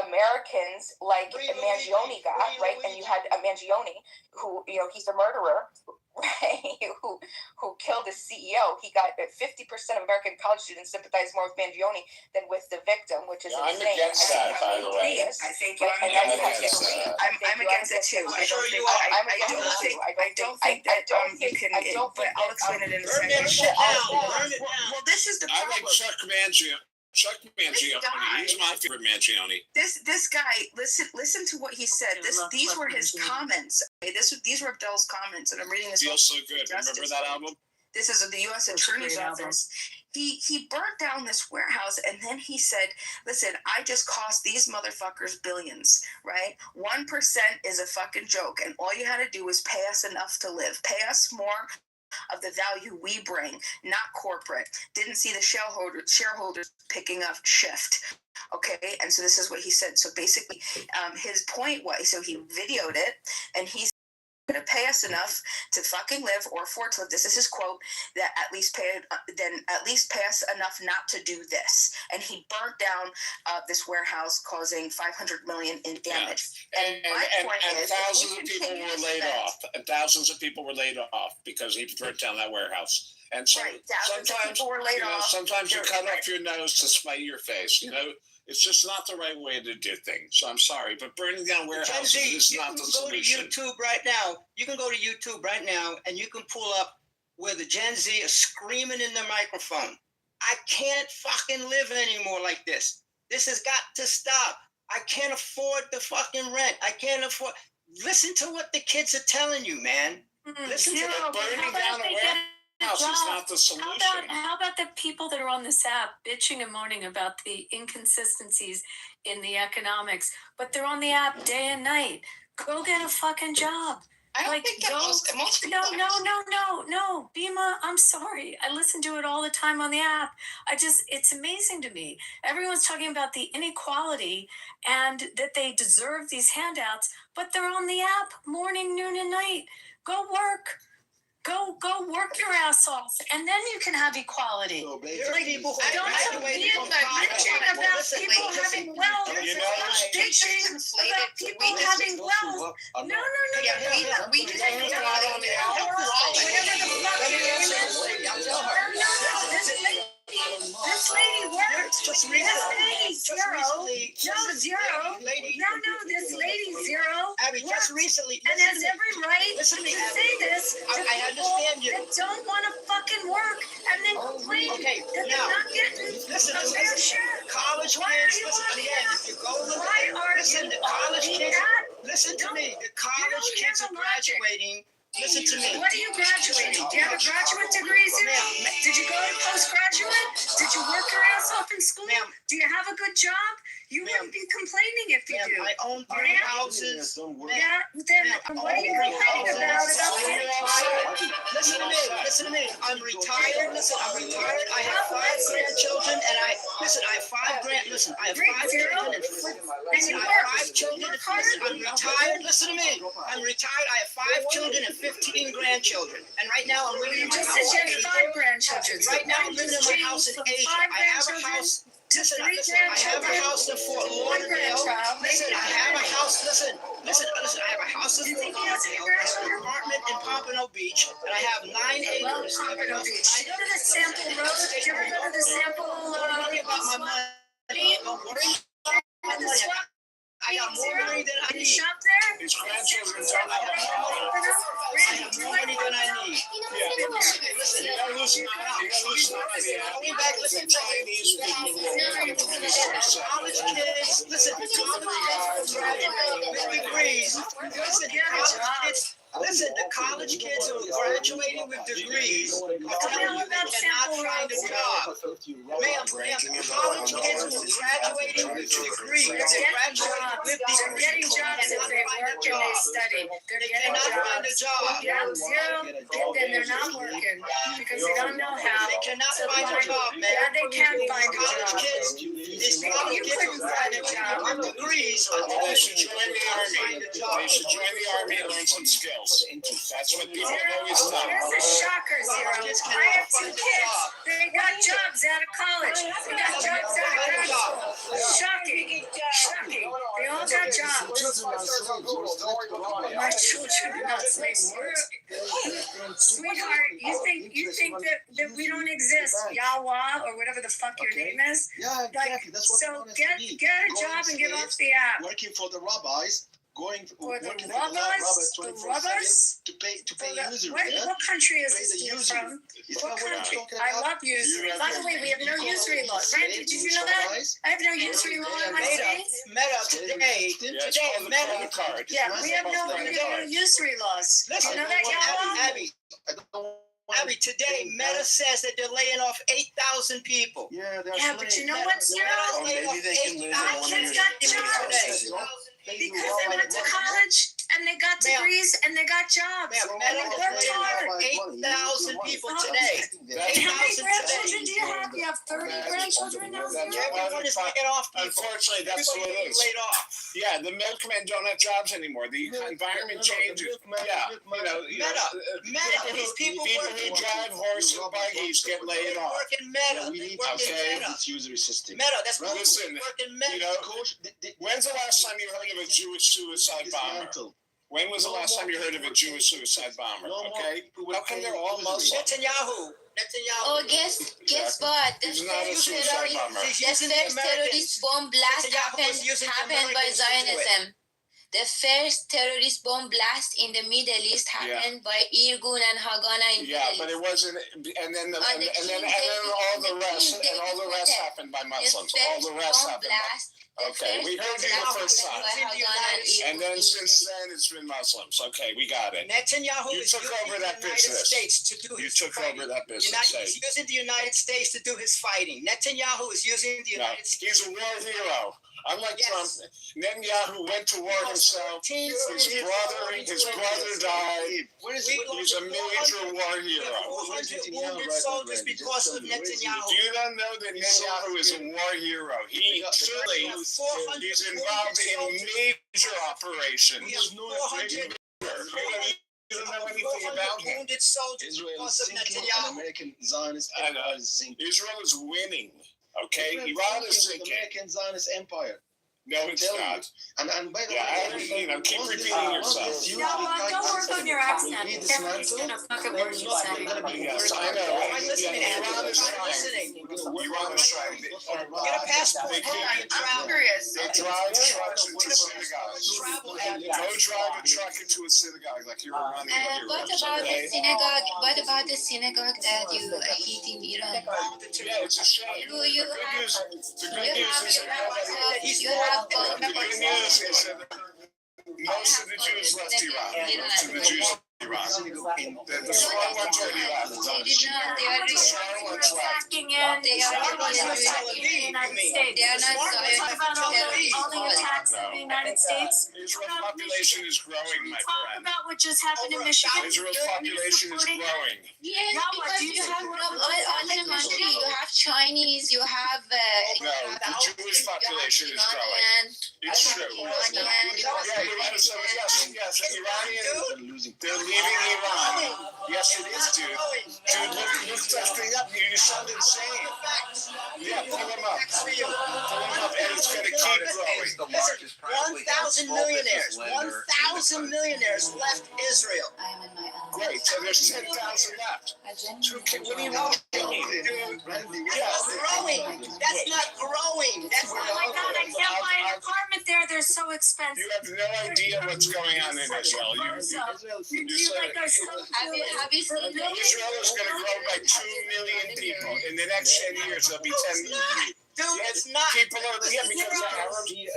Americans like Mangione got, right? And you had Mangione, who, he's a murderer, right? who killed his CEO. He got 50% of American college students sympathize more with Mangione than with the victim, which is insane. I'm against that, by the way. I'm against it too. I don't think that you can. But I'll explain it in a second. Well, this is the problem. I like Chuck Mangione. He's my favorite Mangione. This guy, listen to what he said. These were his comments. Okay, these were Abdel's comments, and I'm reading this. Feels so good. Remember that album? This is the U.S. Attorney's Office. He burnt down this warehouse, and then he said, listen, I just cost these motherfuckers billions, right? 1% is a fucking joke, and all you had to do was pay us enough to live. Pay us more of the value we bring, not corporate. Didn't see the shareholders picking up shift. Okay, and so this is what he said. So basically, his point was, so he videoed it, and he's going to pay us enough to fucking live or afford to live. This is his quote, that at least pay us enough not to do this. And he burnt down this warehouse, causing $500 million in damage. And thousands of people were laid off. And thousands of people were laid off because he burnt down that warehouse. And so sometimes people were laid off. Sometimes you cut off your nose to spite your face. It's just not the right way to do things. So I'm sorry, but burning down warehouses is not the solution. You can go to YouTube right now. You can go to YouTube right now, and you can pull up where the Gen Z is screaming in the microphone. I can't fucking live anymore like this. This has got to stop. I can't afford the fucking rent. I can't afford. Listen to what the kids are telling you, man. Listen to them. Burning down a warehouse is not the solution. How about the people that are on this app bitching and moaning about the inconsistencies in the economics, but they're on the app day and night? Go get a fucking job. I don't think that most people. No, Bima, I'm sorry. I listen to it all the time on the app. It's amazing to me. Everyone's talking about the inequality and that they deserve these handouts, but they're on the app morning, noon, and night. Go work. Go work your ass off, and then you can have equality. Don't bitch about people having wealth. Bitching about people having wealth. No. We just This lady worked. This lady zero. Abby, just recently. And has every right to say this to I understand you. that don't want to fucking work and then complain that they're not getting a fair share. College Why kids, are you listen, on again, if you go look Why are listen, you the college on kids. the app? Listen to me. The college kids are graduating. Listen to me. What are you graduating? Do you have a graduate degree, Zero? Did you go to postgraduate? Did you work your ass off in school? Do you have a good job? You wouldn't be complaining if you do. I own 3 houses. Yeah, then what are you complaining about? Listen to me. Listen to me. I'm retired. Listen, I'm retired. I have 5 grandchildren, and I have 5 grand. Listen, I have 5 children. Listen, I have 5 children. Listen, I'm retired. Listen to me. I'm retired. I have 5 children and 15 grandchildren. And right now I'm living in my house. You just said 5 grandchildren. Right now I'm living in my house in Asia. I have a house. Listen, I have a house in Fort Lauderdale. Listen, I have a house. Listen. I have a house in Fort Lauderdale. I have an apartment in Pompano Beach, and I have 9 acres. Pompano Beach. You go to the Sample Road. Did you ever go to the Sample? Don't worry about my money. Don't worry about my money. I got more money than I need. Shop there? His grandchildren I have more money than I need. Listen, you gotta loosen up. Going back, listen, Chinese people. college kids, listen, college kids with degrees. Listen, the college kids who are graduating with degrees are telling you they cannot find a job. Ma'am, the college kids who are graduating with degrees, they're graduating with degrees. They're getting jobs if they work and they study. They cannot find a job. Yeah, Zero, then they're not working because they don't know how. They cannot find a job, man. Yeah, they can find a College job. kids, these college kids who graduate with degrees are They telling should you join they the cannot army. find a job. They should join the army and learn some skills. That's what people have always Here's done. a shocker, Zero. I have 2 kids. They got jobs out of college. They got jobs out of grad school. Shocking. Shocking. They all got jobs. My children are not slave workers. Sweetheart, you think that we don't exist, Yawa, or whatever the fuck your name is? Yeah, exactly. That's what So I wanted get to be. a job and get off the app. Working for the rabbis, working for the rabbis? rabbis The 24/7 rabbis? to pay usury. What country is Pay this the dude usury. from? It's What not what I'm country? talking I about. love usury. By the way, we have no usury law. Randy, did you know that? I have no usury law in my state. Meta today, Meta. Card. Yeah, we have no usury laws. Do you know that, Yawa? Abby, today Meta says that they're laying off 8,000 people. Yeah, but you know what, Zero? Maybe they can lose My kids got jobs because they went to college and they got degrees and they got jobs and they worked hard. 8,000 people today. How many grandchildren do you have? You have 30 grandchildren now, Zero? Everyone is laying off people. Unfortunately, that's what it is. Laid off. Yeah, the milkmen don't have jobs anymore. The environment changes. Yeah, Meta, these people who drive horse and buggies get laid off. Working Meta. We need Working Meta. this usury system. Meta, that's Well, listen, working Meta. you know, when's the last time you heard of a Jewish suicide bomber? When was the last time you heard of a Jewish suicide bomber? Okay, how come they're all Muslims? Netanyahu. Oh, guess what? The He's not a first suicide bomber. terrorist bomb blast happened by Zionism. The first terrorist bomb blast in the Middle East happened by Irgun and Haganah in Yeah, Middle but East. it wasn't. And then all the rest happened by Muslims. All the rest happened. Okay, we heard you the first time. And then since then, it's been Muslims. Okay, we got it. Netanyahu You took over that business. You took over that business. He's using the United States to do his fighting. Netanyahu is using the United States. He's a war hero. Unlike Trump, Netanyahu went to war himself. His brother died. He's a major war hero. 400 wounded soldiers because of Netanyahu. Do you not know that Netanyahu is a war hero? He's involved in major operations. We have 400 You don't know anything about him. wounded soldiers Israel because is of sinking. Netanyahu. American Zionist empire is sinking. Israel is winning. Okay, Israel Iran is sinking with sinking. American Zionist empire. No, it's not. And by the way, keep repeating yourself. Don't work on your accent. Everybody's dismantled. gonna fuck up what you say. Yes, I know. Am I listening? Iran is I'm trying. listening. Iran is trying. Get a passport. I'm curious. They drive trucks into synagogues. Don't drive a truck into a synagogue like you're running on your What roads, about okay? the synagogue? What about the synagogue that you eat in Iran? Yeah, it's a shame. You The good have news is you have that both. the good news is that Most of the Jews left Iran. Most of the Jews left Iran. The smart ones already left. The smart ones left. Attacking in the United States. Talk about all the attacks in the United States. Israel's population is growing, my Talk friend. about what just happened in Michigan. Israel's population is growing. Yes, Yeah, because do you you have have what- on the country, you have Chinese, you have No, the Jewish population is growing. It's true. Yes, Iranians, they're leaving Iran. Yes, it is, dude. Dude, look that thing up. You sound insane. Yeah, pull them up. And it's going to keep growing. 1,000 millionaires. 1,000 millionaires left Israel. Great. So there's 10,000 left. What do you want? That's growing. That's not growing. That's Oh my God, I can't buy an apartment there. They're so expensive. You have no idea what's going on in Israel. Have you seen Israel is going to grow by 2 million people. In the next 10 years, there'll be 10 million. Dude, it's not. People are, because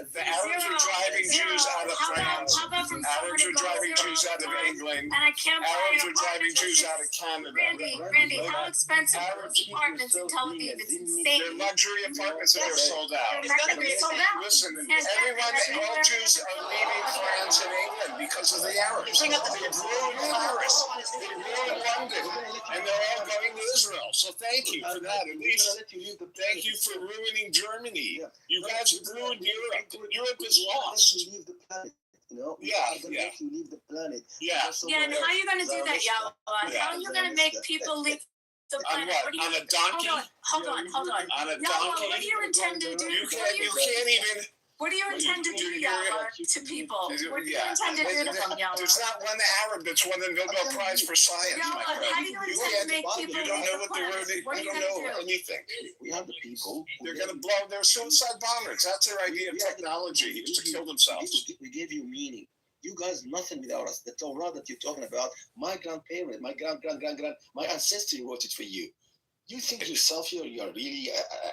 the Arabs are driving Jews out of France. Arabs are driving Jews out of England. And I can't buy Arabs an are driving apartment. Jews out of Canada. Randy, how expensive are those apartments in Tel Aviv? It's insane. They're luxury apartments and they're sold out. It's gonna be sold out. Listen, all Jews are leaving France and England because of the Arabs. They ruined Paris. They ruined London. And they're all going to Israel. So thank you for that. At least thank you for ruining Germany. You guys ruined Europe. Europe is lost. Yeah. You leave the planet. Yeah. Yeah, and how are you going to do that, Yalla? How are you going to make people leave the planet? On what? On a donkey? Hold on. On a Yalla, donkey? what do you intend to do? You can't even. What do you intend to do, Yalla, to people? What do you intend to do to them, Yalla? There's not one Arab that's won the Nobel Prize for science, my friend. How do you intend to make people You don't know what the word is. What are You you don't going know to do? anything. We have the people. They're going to blow. They're suicide bombers. That's their idea of technology, is to kill themselves. We gave you meaning. You guys, nothing without us. The Torah that you're talking about, my grandparent, my my ancestor wrote it for you. You think yourself you're really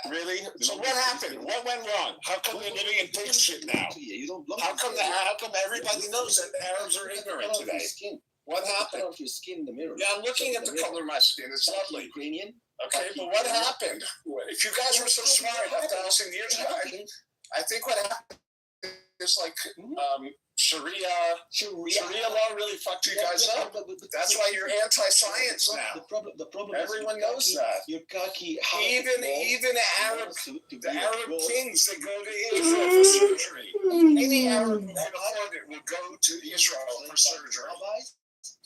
really? So what happened? What went wrong? How come they're living in pig shit now? How come everybody knows that Arabs are ignorant today? What happened? Your skin in the mirror. Yeah, I'm looking at the color of my skin. It's lovely. Ukrainian. Okay, but what happened? If you guys were so smart 1,000 years ago, I think what happened is like Sharia law really fucked you guys up. That's why you're anti-science now. The problem Everyone knows that. You're cocky. Even the Arab kings that go to Israel for surgery. Any Arab who can afford it will go to Israel for surgery.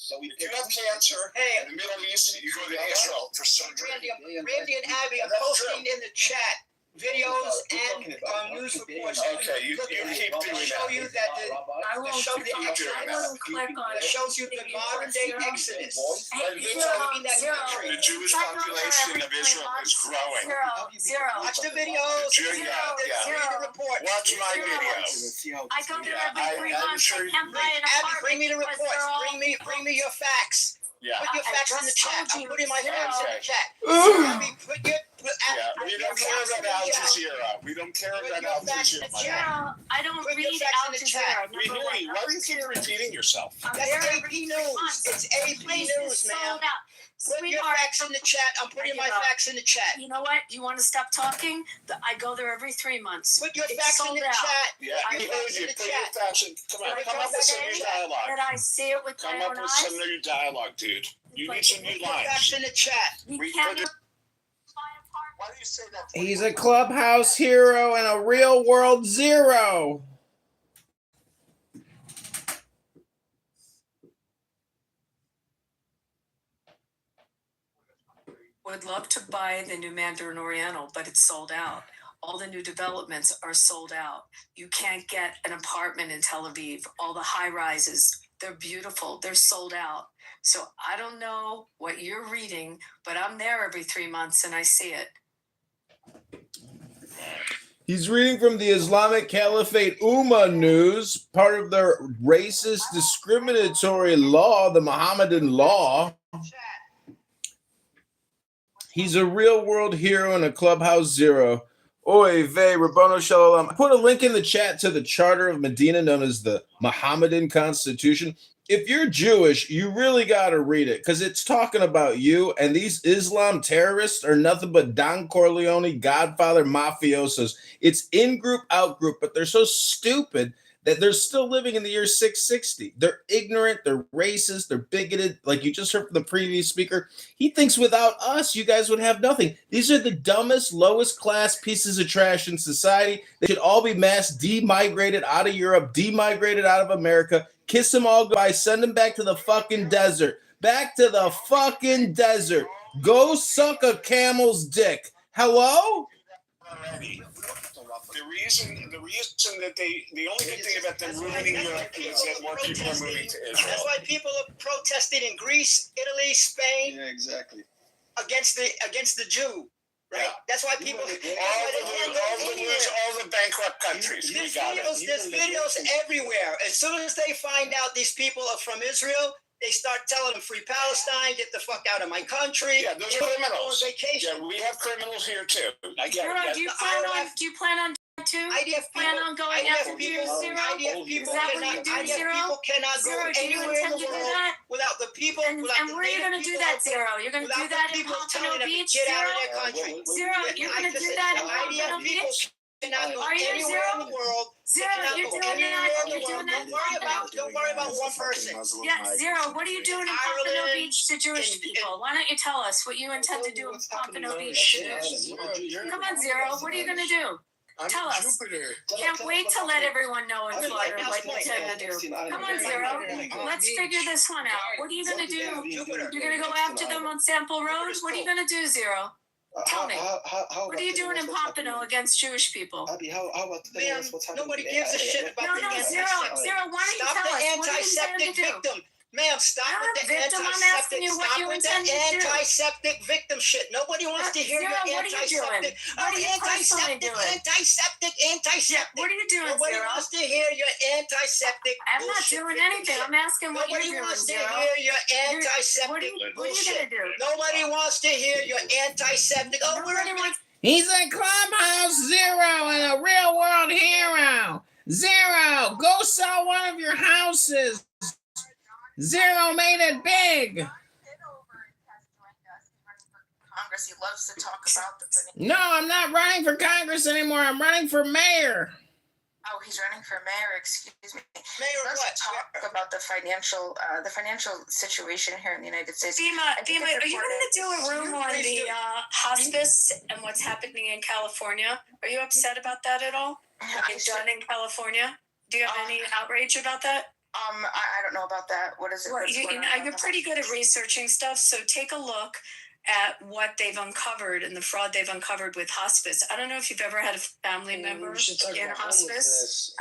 If you have cancer in the Middle East, you go to Israel for surgery. Randy and Abby are posting in the chat videos and news reports. Okay, you keep doing show you that it shows you the modern day Exodus. The Jewish population of Israel is growing. Zero. Watch the videos. Read the report. Watch my videos. I go there every 3 months. I can't buy an Abby, apartment. bring me the reports. Bring me your facts. Yeah. Put your facts in the chat. I'm putting my facts in the chat. Abby, we don't care about Al Jazeera. We don't care about Al Jazeera. I don't read Al Jazeera. We hear you. Why do you keep repeating yourself? That's AP News. It's AP News, man. Put your facts in the chat. I'm putting my facts in the chat. You know what? You want to stop talking? I go there every 3 months. Put your facts in the chat. Yeah, we heard you. Put your facts in. Come on, come up with some new dialogue. Did I see it with my own eyes? Come up with some new dialogue, dude. You need some new Put your facts lines. in the chat. Why do you say that? He's a clubhouse hero and a real world zero. Would love to buy the new Mandarin Oriental, but it's sold out. All the new developments are sold out. You can't get an apartment in Tel Aviv. All the high rises, they're beautiful. They're sold out. So I don't know what you're reading, but I'm there every 3 months and I see it. He's reading from the Islamic Caliphate Ummah News, part of their racist discriminatory law, the Mohammedan law. He's a real world hero and a clubhouse zero. Oy vey, Rabbono Shalom. Put a link in the chat to the Charter of Medina, known as the Mohammedan Constitution. If you're Jewish, you really got to read it because it's talking about you, and these Islam terrorists are nothing but Don Corleone, Godfather mafiosos. It's in-group, out-group, but they're so stupid that they're still living in the year 660. They're ignorant, they're racist, they're bigoted. Like you just heard from the previous speaker, he thinks without us, you guys would have nothing. These are the dumbest, lowest class pieces of trash in society. They should all be mass demigrated out of Europe, demigrated out of America. Kiss them all goodbye. Send them back to the fucking desert. Back to the fucking desert. Go suck a camel's dick. Hello? The reason that the only good thing about them ruining Europe is that more people are moving to Israel. That's why people are protesting in Greece, Italy, Spain. Yeah, exactly. Against the Jew, right? Yeah. That's why people. All the bankrupt countries. There's videos everywhere. As soon as they find out these people are from Israel, they start telling them free Palestine, get the fuck out of my country. Yeah, those criminals. Yeah, we have criminals here too. I get it. Do you plan on too? IDF plan on going after people, Zero? IDF people Is that what you do, Zero? People cannot Zero, go do you anywhere in intend the to do world that? without the people. And where are you going to do that, Zero? You're going to do that in Pompano Beach, Get out Zero? of their country. Zero, you're going to do that in Pompano Beach? Are you Zero? in the world? Zero, you're doing that? You're doing that? Don't worry about one person. Yeah, Zero, what are you doing in Pompano Beach to Jewish people? Why don't you tell us what you intend to do in Pompano Beach? Come on, Zero, what are you going to do? Tell us. Can't wait to let everyone know in Florida what you intend to do. Come on, Zero. Let's figure this one out. What are you going to do? You're going to go after them on Sample Road? What are you going to do, Zero? Tell me. What are you doing in Pompano against Jewish people? Man, nobody gives a shit about the Zero, why don't you tell us? What do you intend to do? Ma'am, stop with the antiseptic victim shit. Nobody wants to hear your antiseptic. What are you Antiseptic. What are you doing, Nobody wants to hear your antiseptic. I'm not doing anything. I'm asking what you're doing, Nobody wants to Zero. hear your antiseptic. What are you going to do? Nobody wants to hear your antiseptic. He's a Clubhouse Zero and a real world hero. Zero, go sell one of your houses. Zero made it big. Congress, he loves to talk about the. No, I'm not running for Congress anymore. I'm running for mayor. Oh, he's running for mayor. Excuse me. Mayor, let's talk about the financial situation here in the United States. Dima, are you going to do a room on the hospice and what's happening in California? Are you upset about that at all? What you've done in California? Do you have any outrage about that? I don't know about that. What is it? Well, you're pretty good at researching stuff, so take a look at what they've uncovered and the fraud they've uncovered with hospice. I don't know if you've ever had a family member in hospice.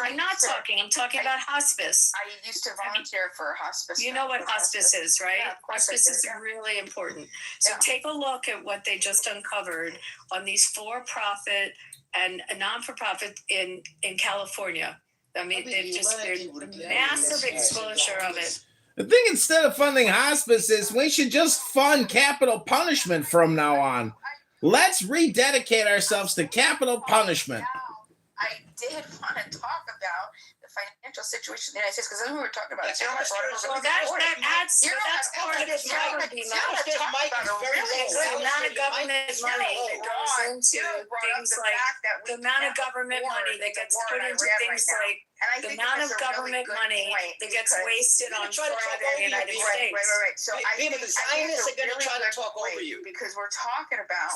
I'm not talking. I'm talking about hospice. I used to volunteer for hospice. You know what hospice is, right? Yeah, hospice is really important. So take a look at what they just uncovered on these for-profit and non-for-profit in California. I mean, there's massive exposure of it. I think instead of funding hospices, we should just fund capital punishment from now on. Let's rededicate ourselves to capital punishment. I did want to talk about the financial situation in the United States because then we were talking about zero. That's part of his poverty. The amount of government money that goes into things like the amount of government money that gets put into things like the amount of government money that gets wasted on fraud in the United States. Right. So the Zionists are going to try to talk over you because we're talking about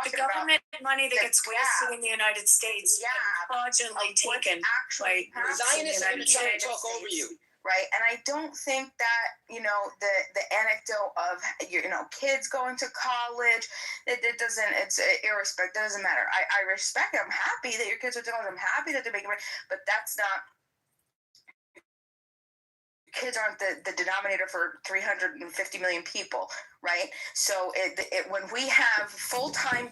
the government money that gets wasted in the United States and fraudulently taken by the Zionists are going to try to talk over you. Right, and I don't think that the anecdote of kids going to college it doesn't it's irrespective. It doesn't matter. I respect it. I'm happy that your kids are doing it. I'm happy that they're making money, but that's not. Kids aren't the denominator for 350 million people, right? So when we have full-time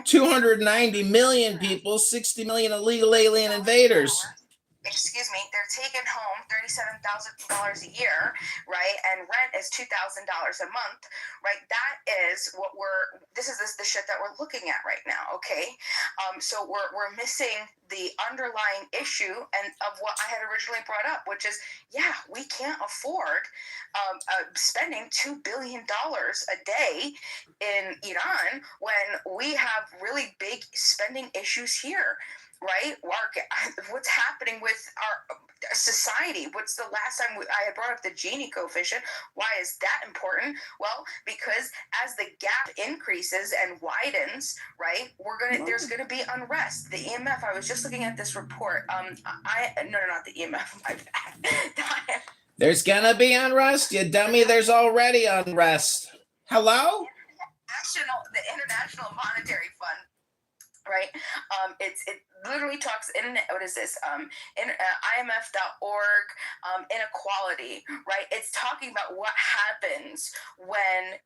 290 million people, 60 million illegal alien invaders. they're taking home $37,000 a year, right? And rent is $2,000 a month, right? That is what this is the shit that we're looking at right now, okay? So we're missing the underlying issue and of what I had originally brought up, which is, yeah, we can't afford spending $2 billion a day in Iran when we have really big spending issues here. Right? What's happening with our society? What's the last time I had brought up the Gini coefficient? Why is that important? Well, because as the gap increases and widens, right, there's gonna be unrest. The EMF. I was just looking at this report. Not the EMF. My bad. There's gonna be unrest, you dummy. There's already unrest. Hello? The International Monetary Fund. Right, it literally talks what is this? IMF.org, inequality. Right, it's talking about what happens when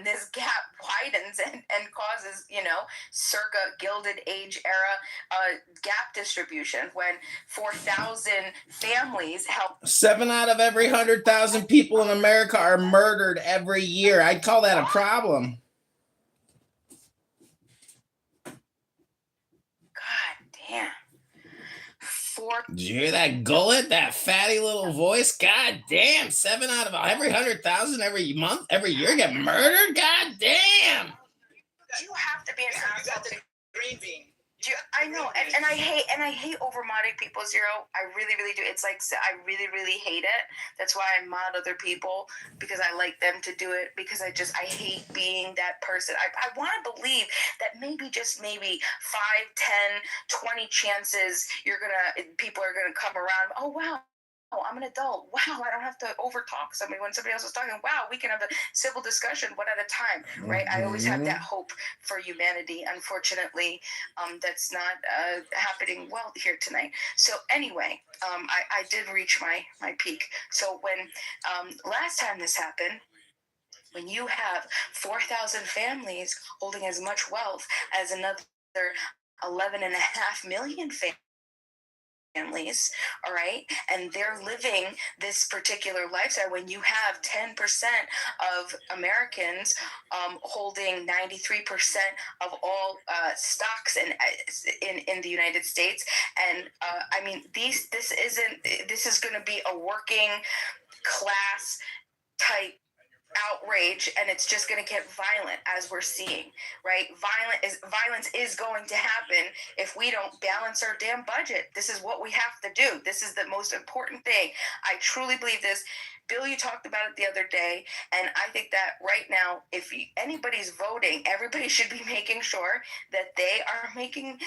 this gap widens and causes, circa Gilded Age era gap distribution. When 4,000 families help. 7 out of every 100,000 people in America are murdered every year. I'd call that a problem. Yeah. Did you hear that gullet? That fatty little voice? God damn. 7 out of every 100,000 every month, every year get murdered? God damn. You have to be an asshole to green bean. I know, and I hate overmodding people, Zero. I really, really do. It's like, I really, really hate it. That's why I mod other people, because I like them to do it, because I hate being that person. I want to believe that maybe, just maybe 5, 10, 20 chances people are gonna come around. Oh, wow. Oh, I'm an adult. Wow, I don't have to overtalk somebody when somebody else is talking. Wow, we can have a civil discussion one at a time, right? I always have that hope for humanity. Unfortunately, that's not happening well here tonight. So anyway, I did reach my peak. So when last time this happened, when you have 4,000 families holding as much wealth as another 11.5 million families, all right, and they're living this particular lifestyle. When you have 10% of Americans holding 93% of all stocks in the United States, and I mean, this is going to be a working class type outrage, and it's just going to get violent, as we're seeing, right? Violence is going to happen if we don't balance our damn budget. This is what we have to do. This is the most important thing. I truly believe this. Bill, you talked about it the other day, and I think that right now, if anybody's voting, everybody should be making sure that they are making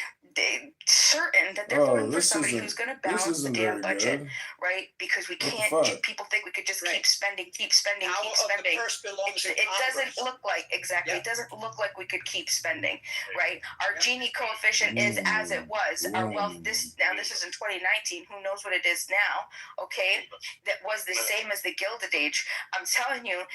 certain that they're voting for somebody who's going to balance the damn budget, right? Because we can't. People think we could just keep spending. It doesn't look like It doesn't look like we could keep spending, right? Our Gini coefficient is as it was. Our wealth. This is in 2019. Who knows what it is now? Okay, that was the same as the Gilded Age. I'm telling you,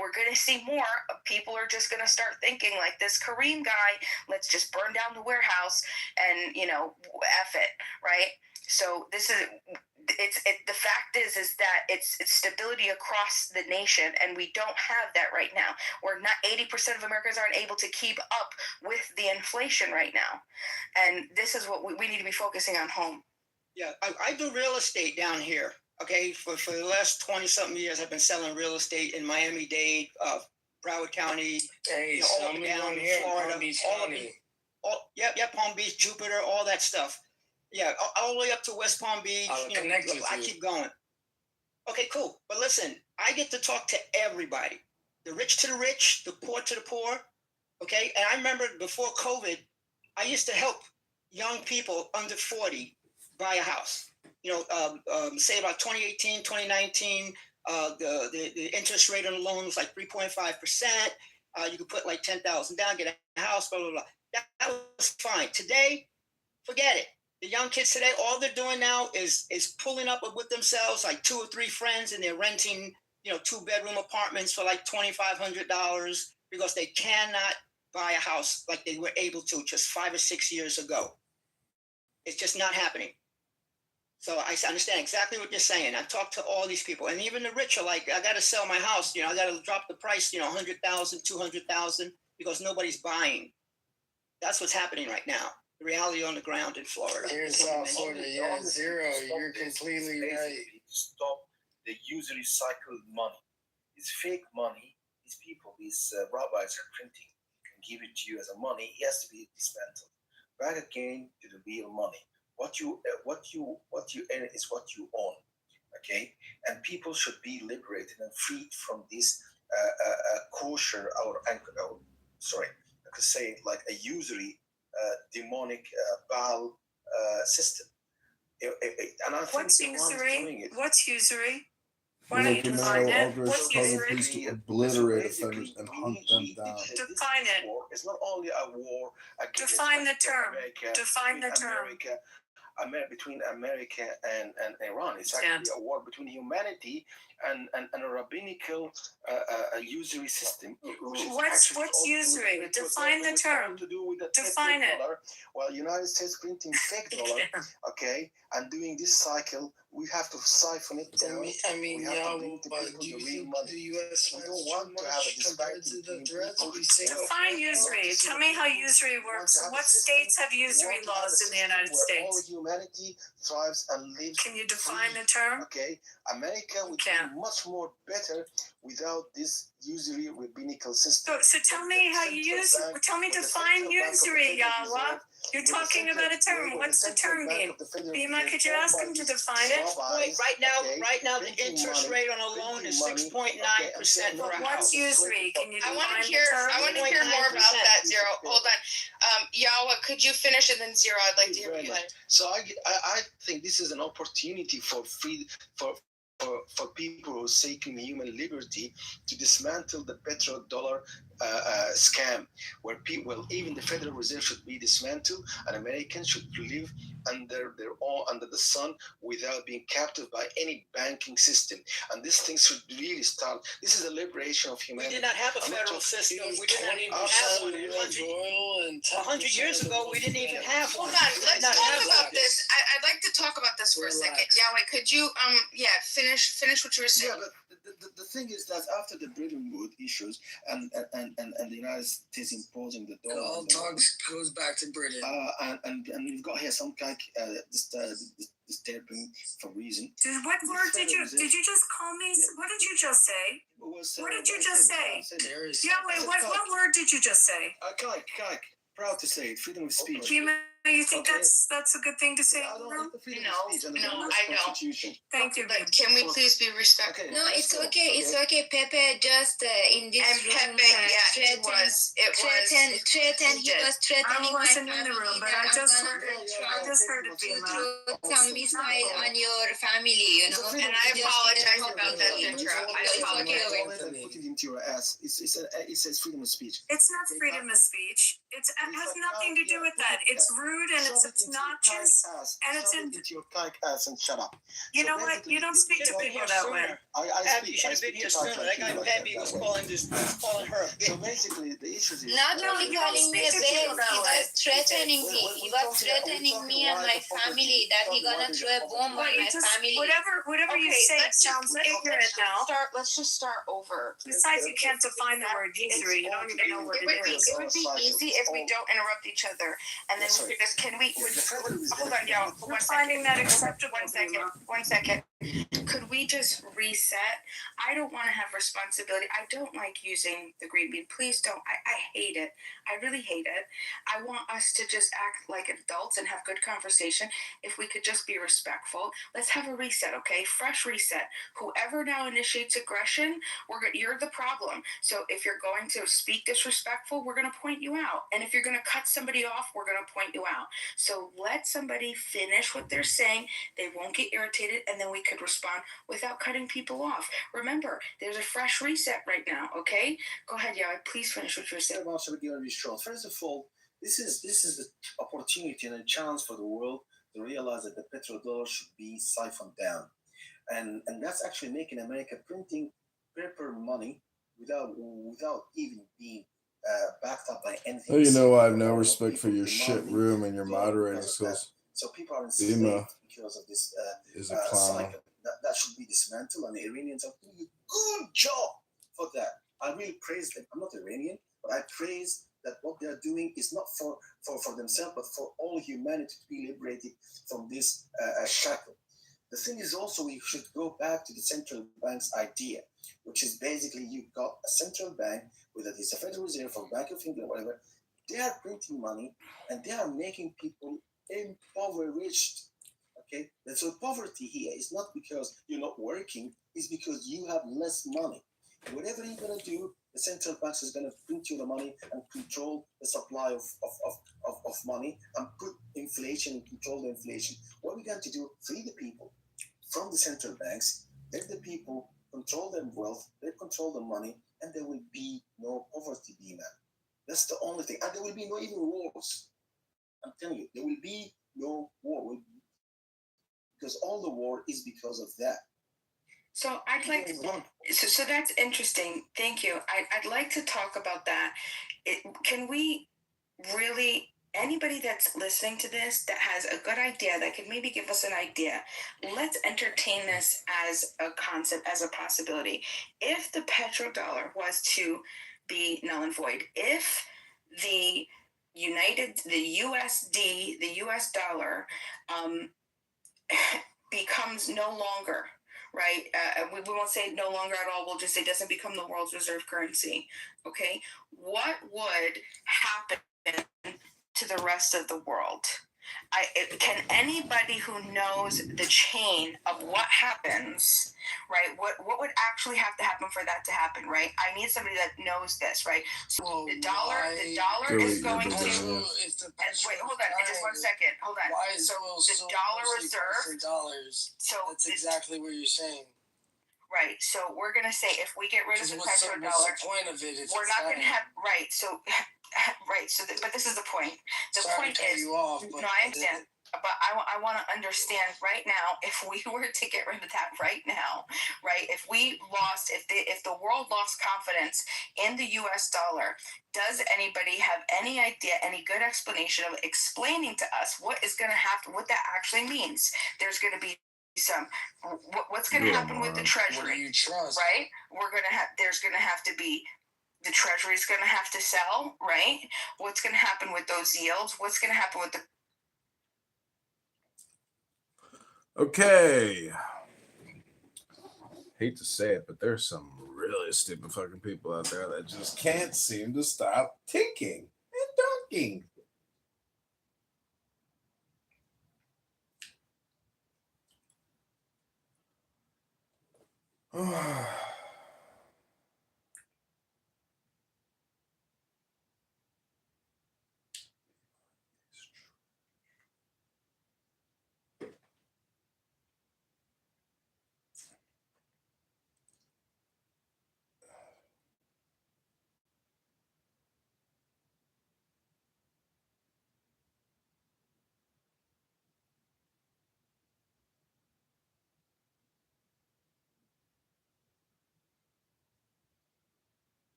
we're going to see more. People are just going to start thinking like this Kareem guy. Let's just burn down the warehouse and F it, right? So this is the fact is that it's stability across the nation, and we don't have that right now. We're not 80% of Americans aren't able to keep up with the inflation right now, and this is what we need to be focusing on home. Yeah, I do real estate down here. Okay, for the last 20-something years, I've been selling real estate in Miami-Dade, Broward County, all up and down Florida, Palm Beach, Jupiter, all that stuff. Yeah, all the way up to West Palm Beach. I keep going. Okay, cool. But listen, I get to talk to everybody, the rich to the rich, the poor to the poor. Okay, and I remember before COVID, I used to help young people under 40 buy a house. Say about 2018, 2019, the interest rate on the loan was like 3.5%. You could put like $10,000 down, get a house, blah, blah, blah. That was fine. Today, forget it. The young kids today, all they're doing now is pulling up with themselves, like 2 or 3 friends, and they're renting, 2-bedroom apartments for like $2,500 because they cannot buy a house like they were able to just 5 or 6 years ago. It's just not happening. So I understand exactly what you're saying. I've talked to all these people, and even the rich are like, I got to sell my house. I got to drop the price, 100,000, 200,000, because nobody's buying. That's what's happening right now. The reality on the ground in Florida. Here's South Florida, yeah, zero. You're completely right. Stop the usury cycle money. It's fake money. These people, these rabbis are printing and give it to you as a money. It has to be dismantled. Back again to the real money. What you earn is what you own. Okay, and people should be liberated and freed from this kosher I could say like a usury demonic Baal system. And I What's think usury? What's usury? Why don't you define it? What's usury? To obliterate offenders and hunt them down. Define it. It's not only a war against Define the term. America, Define the term. Between America and Iran. It's actually a war between humanity and a rabbinical usury system. What's usury? Define the term. Define it. Well, United States printing fake dollar, okay, and doing this cycle, we have to siphon it down. Do you think the U.S. don't want to have a disparity to the threat? Define usury. Tell me how usury works. What states have usury laws in the United States? All humanity thrives and lives. Can you define the term? Okay, America would be much more better without this usury rabbinical system. So tell me how you use. Tell me define usury, Yahweh. You're talking about a term. What's the term mean? Bima, could you ask him to define it? Right now, the interest rate on a loan is 6.9% for a house. What's usury? Can you define I the want to hear more about that, Zero. Hold on. Yahweh, could you finish and then Zero? I'd like to hear you. So I think this is an opportunity for people who are seeking human liberty to dismantle the petrodollar scam, where people, even the Federal Reserve should be dismantled, and Americans should live under the sun without being captive by any banking system. And this thing should really start. This is a liberation of humanity. We did not have a federal system. We did not even have one. 100 years ago, we didn't even have one. Hold on, let's talk about this. I'd like to talk about this for a second. Yahweh, could you finish what you were saying? Yeah, but the thing is that after the Bretton Woods issues and the United States imposing the dollar, all talks goes back to Britain. And we've got here some kind disturbing for reason. What word did you just call me? What did you just say? What did you just say? Yahweh, what word did you just say? Kike. Proud to say it, freedom of speech. You think that's a good thing to say? No, I don't. Thank you. Can we please be respectful? No, it's okay. It's okay. Pepe just in this room threatened. He was threatening I wasn't in the room, but I just heard it being some missile on your family, And I apologize about that, Ginger. I apologize. Put it into your ass. It says freedom of speech. It's not freedom of speech. It has nothing to do with that. It's rude and it's obnoxious and it's in. Into your kike ass and shut up. You know what? You don't speak to people that way. You should have been here sooner. That guy Pepe was calling her. So basically, the issue is not only calling me a bitch, he was threatening me. He was threatening me and my family that he gonna throw a bomb on my family. Whatever you say sounds ignorant now. Let's just start over. Besides, you can't define the word usury. You don't even know what it is. It would be easy if we don't interrupt each other, and then we could just. Hold on, y'all. We're finding that acceptable. 1 second. Could we just reset? I don't want to have responsibility. I don't like using the green bean. Please don't. I hate it. I really hate it. I want us to just act like adults and have good conversation. If we could just be respectful. Let's have a reset, okay? Fresh reset. Whoever now initiates aggression, you're the problem. So if you're going to speak disrespectful, we're going to point you out. And if you're going to cut somebody off, we're going to point you out. So let somebody finish what they're saying. They won't get irritated, and then we could respond without cutting people off. Remember, there's a fresh reset right now, okay? Go ahead, Yahweh. Please finish what you're saying. First of all, this is the opportunity and a chance for the world to realize that the petrodollar should be siphoned down. And that's actually making America printing paper money without even being backed up by anything. Oh, you know I have no respect for your shit room and your moderating skills. So people are enslaved because of this is a clown. cycle. That should be dismantled, and the Iranians are doing a good job for that. I really praise them. I'm not Iranian, but I praise that what they are doing is not for themselves, but for all humanity to be liberated from this shackle. The thing is also we should go back to the central bank's idea, which is basically you've got a central bank, whether it's a Federal Reserve or Bank of England, whatever, they are printing money and they are making people impoverished. Okay, and so poverty here is not because you're not working, it's because you have less money. Whatever you're going to do, the central bank is going to print you the money and control the supply of money and put inflation and control the inflation. What we're going to do, free the people from the central banks, let the people control their wealth, they control the money, and there will be no poverty, Dina. That's the only thing. And there will be no even wars. I'm telling you, there will be no war. Because all the war is because of that. So I'd like to, so that's interesting. Thank you. I'd like to talk about that. Can we really, anybody that's listening to this that has a good idea that could maybe give us an idea, let's entertain this as a concept, as a possibility. If the petrodollar was to be null and void, if the USD, the US dollar, becomes no longer, right? We won't say no longer at all. We'll just say it doesn't become the world's reserve currency. Okay. What would happen to the rest of the world? Can anybody who knows the chain of what happens, right? What would actually have to happen for that to happen, right? I need somebody that knows this, right? So the dollar is going to. Wait, hold on, just 1 second. Hold on. Why is so the dollar reserve dollars? So that's exactly what you're saying. Right. So we're gonna say if we get rid of the what's petrodollar, the point of it? we're not gonna have right. So right. So but this is the point. The Sorry point to cut is you off, but no, I understand. But I want to understand right now, if we were to get rid of that right now, right? If we lost, if the world lost confidence in the U.S. dollar, does anybody have any idea, any good explanation of explaining to us what is going to happen, what that actually means? There's going to be some what's going to happen with the treasury, what do you trust? right? There's going to have to be the treasury's going to have to sell, right? What's going to happen with those yields? What's going to happen with the Okay. Hate to say it, but there's some really stupid fucking people out there that just can't seem to stop thinking and talking.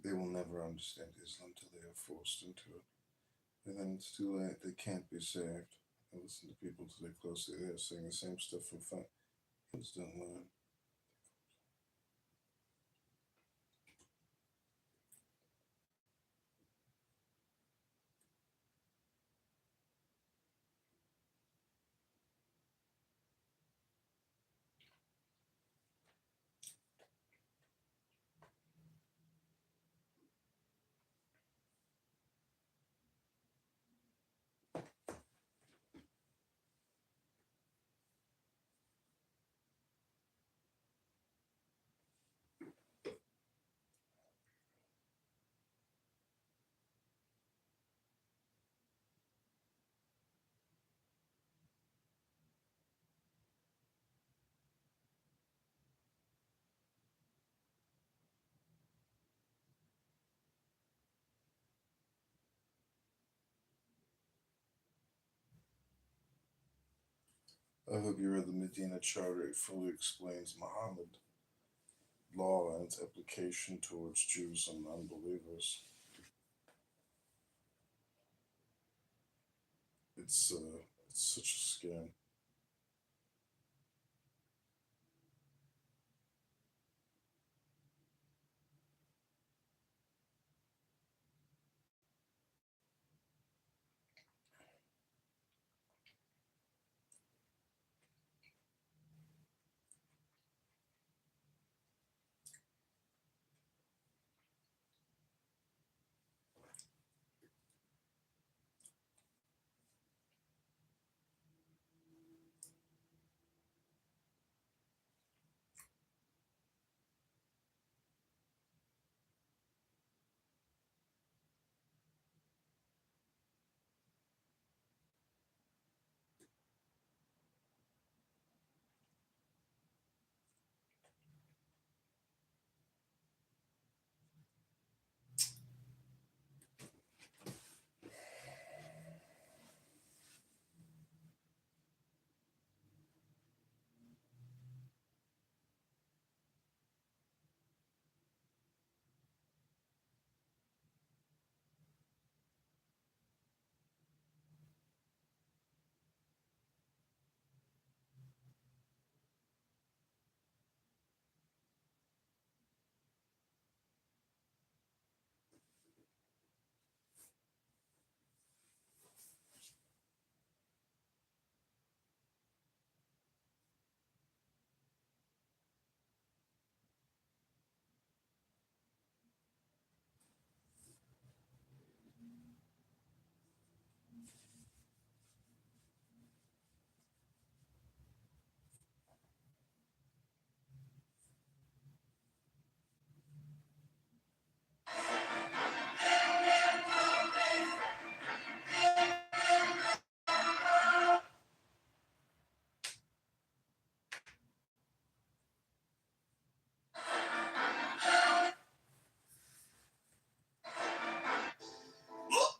They will never understand Islam till they are forced into it. And then it's too late. They can't be saved. I listen to people till they're close to there saying the same stuff from fun. Kids don't learn. I hope you read the Medina Charter. It fully explains Muhammad law and its application towards Jews and unbelievers. It's such a scam.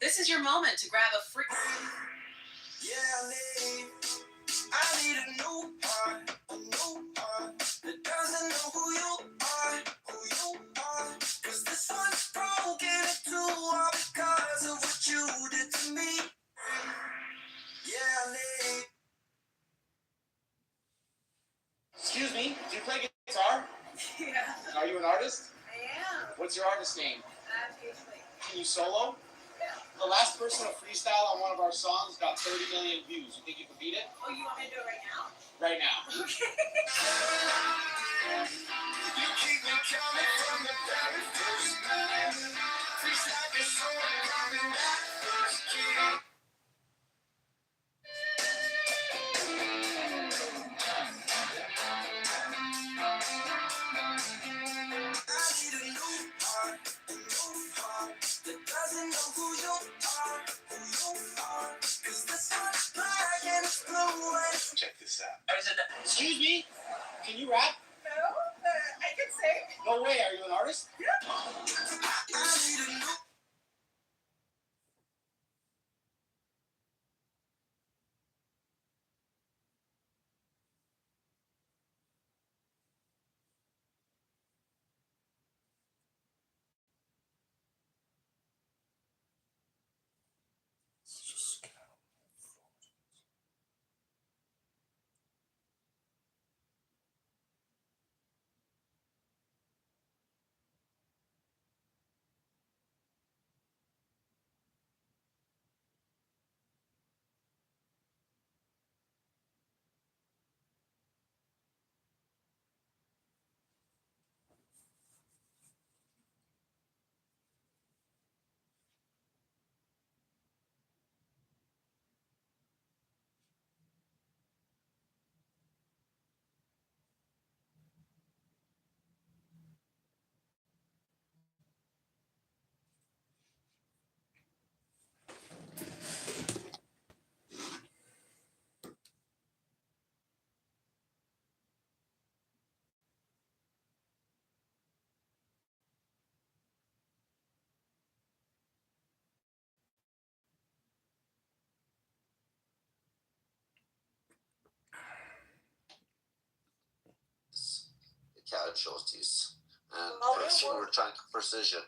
This is your moment to grab a free. Yeah, I need a new heart that doesn't know who you are. 'Cause this one's broken into all because of what you did to me. Yeah, I need. Excuse me, do you play guitar? Yeah. Are you an artist? I am. What's your artist name? Usually. Can you solo? Yeah. The last person to freestyle on one of our songs got 30 million views. You think you can beat it? Oh, you want me to do it right now? Right now. Okay. You keep me coming from the very first time. Feels like a soul coming back first kill. I need a new heart that doesn't know who you are. 'Cause this one's black and it's blue and it's. Check this out. Excuse me, can you rap? No, I can sing. No way, are you an artist? Yeah. I need a new. Such a scam. casualties and Well, precision.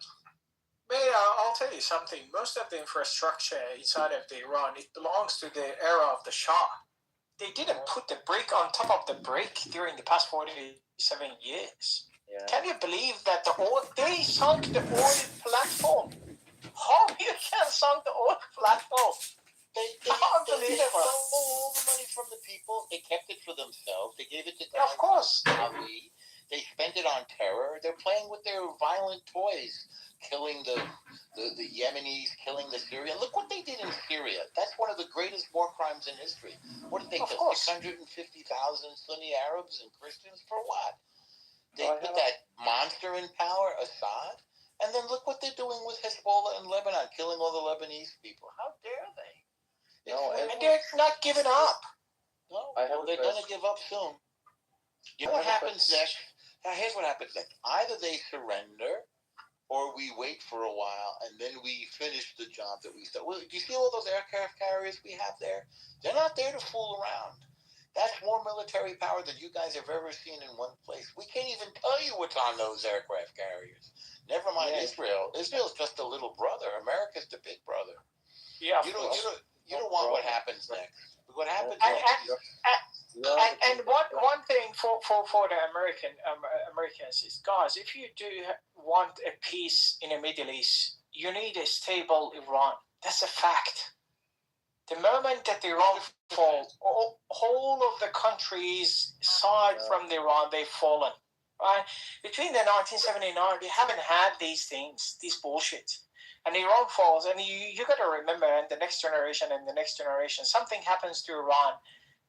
May I'll tell you something. Most of the infrastructure inside of Iran, it belongs to the era of the Shah. They didn't put the brick on top of the brick during the past 47 years. Yeah. Can you believe that they sunk the oil platform? How you can sunk the oil platform? They Unbelievable. stole all the money from the people. They kept it for themselves. They gave it to Of course. Ali. They spent it on terror. They're playing with their violent toys, killing the Yemenis, killing the Syrians. Look what they did in Syria. That's one of the greatest war crimes in history. What did they kill? 650,000 Sunni Arabs and Christians for what? They put that monster in power, Assad. And then look what they're doing with Hezbollah in Lebanon, killing all the Lebanese people. How dare they? And they're not giving up. No, they're going to give up soon. You know what happens next? Now, here's what happens next. Either they surrender, or we wait for a while, and then we finish the job that we started. Well, do you see all those aircraft carriers we have there? They're not there to fool around. That's more military power than you guys have ever seen in one place. We can't even tell you what's on those aircraft carriers. Never mind Israel. Israel's just a little brother. America's the big brother. Yeah. You don't want what happens next. What happens next? And one thing for the Americans is, guys, if you do want a peace in the Middle East, you need a stable Iran. That's a fact. The moment that Iran falls, all of the countries aside from Iran, they've fallen. Right? Between the 1979, we haven't had these things, these bullshit. And Iran falls, and you got to remember, and the next generation, something happens to Iran.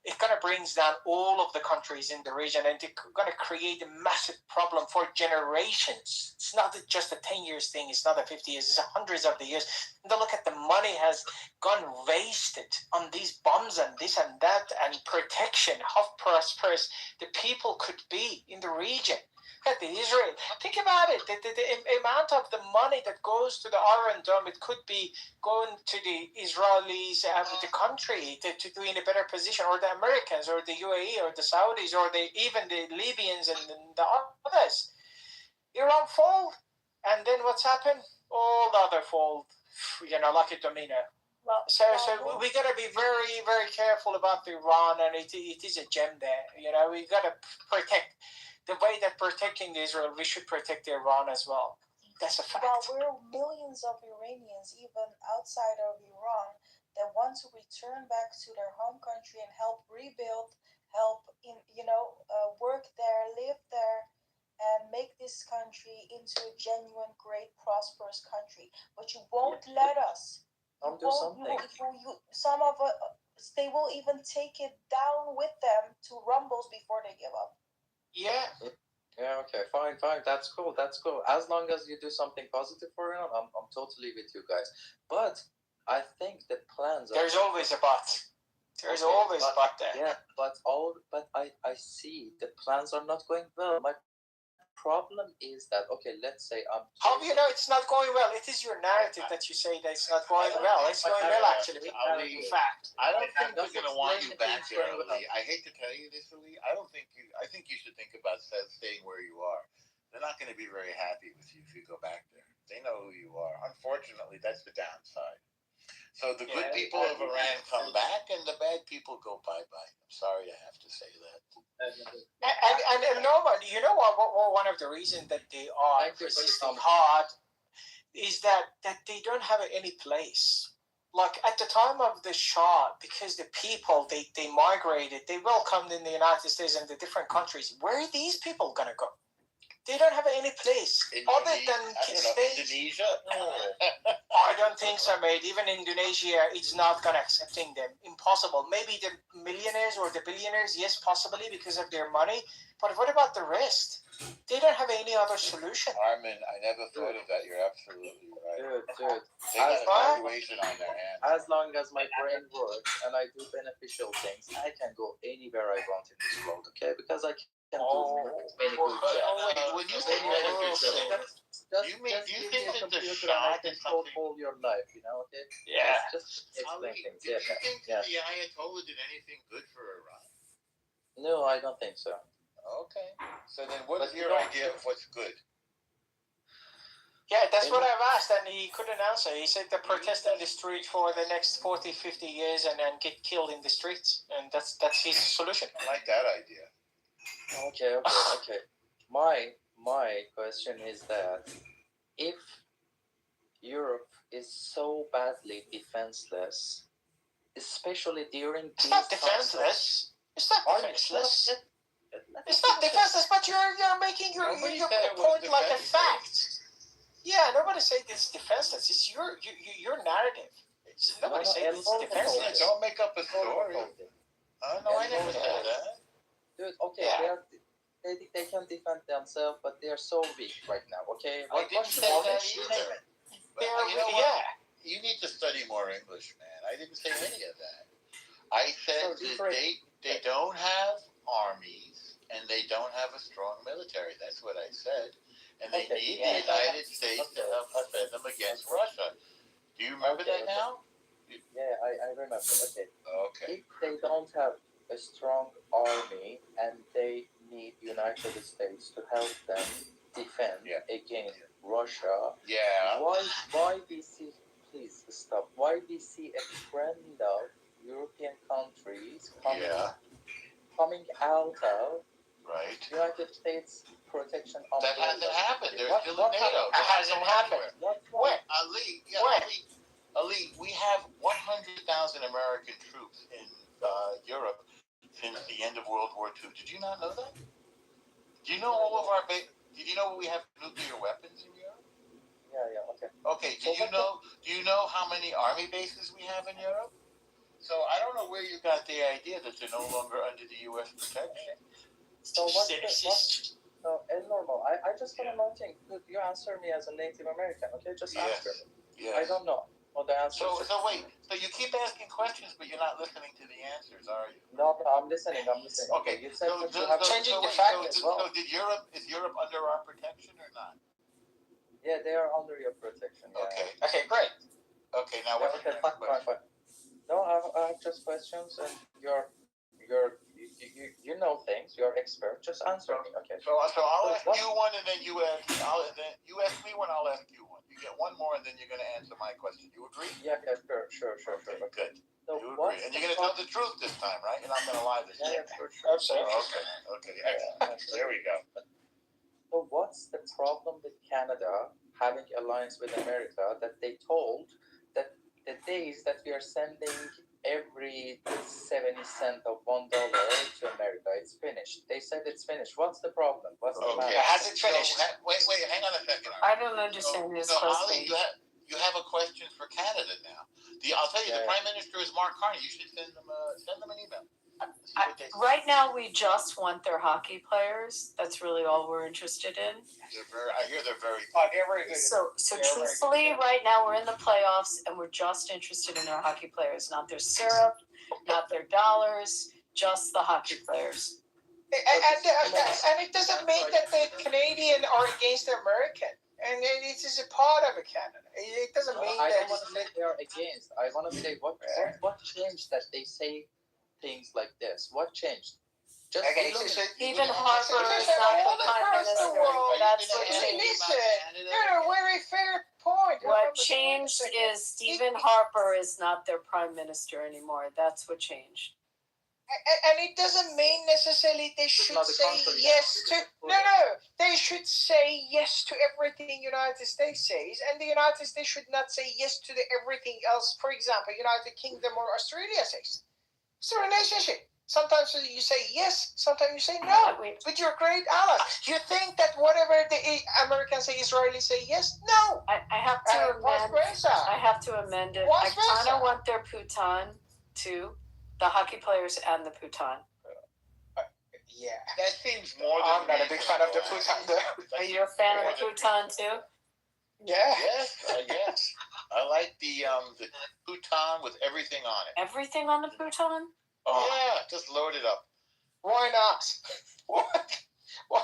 It kind of brings down all of the countries in the region, and it's going to create a massive problem for generations. It's not just a 10 years thing. It's not a 50 years. It's hundreds of the years. And look at the money has gone wasted on these bombs and this and that and protection. How prosperous the people could be in the region. At the Israel, think about it. The amount of the money that goes to the Iron Dome, it could be going to the Israelis, the country, to be in a better position, or the Americans, or the UAE, or the Saudis, or even the Libyans and the others. Iran fall, and then what's happened? All the other fall, like a domino. So we got to be very, very careful about Iran, and it is a gem there. We got to protect. The way that protecting Israel, we should protect Iran as well. That's a fact. Well, we're millions of Iranians, even outside of Iran, that want to return back to their home country and help rebuild, work there, live there, and make this country into a genuine, great, prosperous country. But you won't let us. Some of us, they will even take it down with them to rumbles before they give up. Yeah. Yeah, okay, fine. That's cool. As long as you do something positive for him, I'm totally with you guys. But I think the plans There's always a but. There's always a but there. Yeah, but I see the plans are not going well. My problem is that, okay, let's say how do you know it's not going well? It is your narrative that you say that it's not going well. It's going well, actually. In fact, I don't think we're going to want you back there, Ali. I hate to tell you this, Ali. I think you should think about staying where you are. They're not going to be very happy with you if you go back there. They know who you are. Unfortunately, that's the downside. So the good people of Iran come back, and the bad people go bye-bye. I'm sorry I have to say that. And nobody, you know what? One of the reasons that they are resisting hard is that they don't have any place. Like at the time of the Shah, because the people they migrated, they welcomed in the United States and the different countries. Where are these people gonna go? They don't have any place other than Indonesia. I don't think so, mate. Even Indonesia, it's not gonna accepting them. Impossible. Maybe the millionaires or the billionaires, yes, possibly because of their money. But what about the rest? They don't have any other solution. Armin, I never thought of that. You're absolutely right. Dude. They got a situation on their hands. As long as my brain works and I do beneficial things, I can go anywhere I want in this world, okay? Because I can do many good jobs. When you say beneficial, you think that the Shah can control your life, okay? Yeah. Just explain things. Do you think the Ayatollah did anything good for Iran? No, I don't think so. Okay. So then what is your idea of what's good? Yeah, that's what I've asked, and he couldn't answer. He said they protest in the street for the next 40, 50 years and then get killed in the streets. And that's his solution. I like that idea. Okay. My question is that if Europe is so badly defenseless, especially during it's not defenseless. It's not defenseless. It's not defenseless, but you're making your point like a fact. Yeah, nobody said it's defenseless. It's your narrative. Nobody said it's defenseless. Don't make up a story. No, I never said that. Dude, okay, they can defend themselves, but they are so weak right now. Okay, I didn't say that either. But you know what? You need to study more English, man. I didn't say any of that. I said that they don't have armies and they don't have a strong military. That's what I said. And they need the United States to help defend them against Russia. Do you remember that now? Yeah, I remember. Okay. Okay. If they don't have a strong army and they need United States to help them defend against Russia, why we see, please stop, why we see a trend of European countries coming out of United States protection umbrella. That hasn't happened. They're still in NATO. It hasn't happened. When? Ali, we have 100,000 American troops in Europe since the end of World War II. Did you not know that? Do you know all of our did you know we have nuclear weapons in Europe? Yeah, okay. Okay, do you know how many army bases we have in Europe? So I don't know where you got the idea that they're no longer under the U.S. protection. So normal. I just want to know thing. Could you answer me as a Native American? Okay, just answer me. Yes. I don't know. Well, the answer. So wait. So you keep asking questions, but you're not listening to the answers, are you? No, I'm listening. Okay. You said changing the fact as well. So is Europe under our protection or not? Yeah, they are under your protection. Yeah. Okay, great. Okay, now what's your next question? No, I have just questions, and you know things. You're expert. Just answer me, okay? So I'll ask you one, and then you ask. Then you ask me one. I'll ask you one. You get one more, and then you're going to answer my question. You agree? Yeah, sure. Okay, good. So you agree, and you're going to tell the truth this time, right? You're not going to lie this time. Yeah, sure. Okay. Excellent. There we go. So what's the problem with Canada having alliance with America that they told that the days that we are sending every 70 cents of $1 to America, it's finished. They said it's finished. What's the problem? What's the matter? Has it finished? So, wait, hang on a second. I don't understand this question. Ali, you have a question for Canada now. I'll tell you, the Prime Minister is Mark Carney. You should send them an email. Right now, we just want their hockey players. That's really all we're interested in. I hear they're very good. So truthfully, right now we're in the playoffs, and we're just interested in their hockey players, not their syrup, not their dollars, just the hockey players. And it doesn't mean that the Canadian are against the American. And it is a part of Canada. It doesn't mean I that. don't want to say they are against. I want to say what changed that they say things like this? What changed? Just even Harper is not the prime minister. That's what changed. Listen, you're a very fair point. What changed is Stephen Harper is not their prime minister anymore. That's what changed. And it doesn't mean necessarily they should say yes to. No. They should say yes to everything United States says, and the United States should not say yes to everything else. For example, United Kingdom or Australia says. It's a relationship. Sometimes you say yes, sometimes you say no. But you're great allies. You think that whatever the Americans say, Israelis say yes? No. I have to amend it. I kind of want their Putin too. The hockey players and the Putin. Yeah. That seems more I'm not a big fan of the Putin. Are you a fan of the Putin too? Yeah. Yes. I like the Putin with everything on it. Everything on the Putin? Oh. Yeah, just load it up. Why not? What?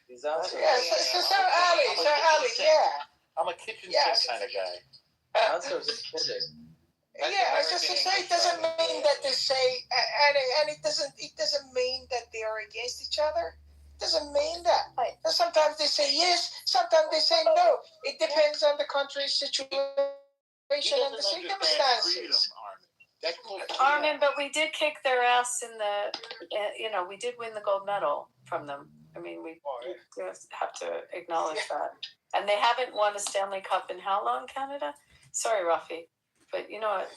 His answer. Yeah, so Ali, yeah. I'm a kitchen sink kind of guy. Answer is kidding. Yeah, as just to say, it doesn't mean that they say, and it doesn't mean that they are against each other. doesn't mean that. Right. And sometimes they say yes, sometimes they say no. It depends on the country's situation and the circumstances. Armin, but we did kick their ass in the, we did win the gold medal from them. I mean, we just have to acknowledge that. And they haven't won a Stanley Cup in how long, Canada? Sorry, Rafi, but you know what?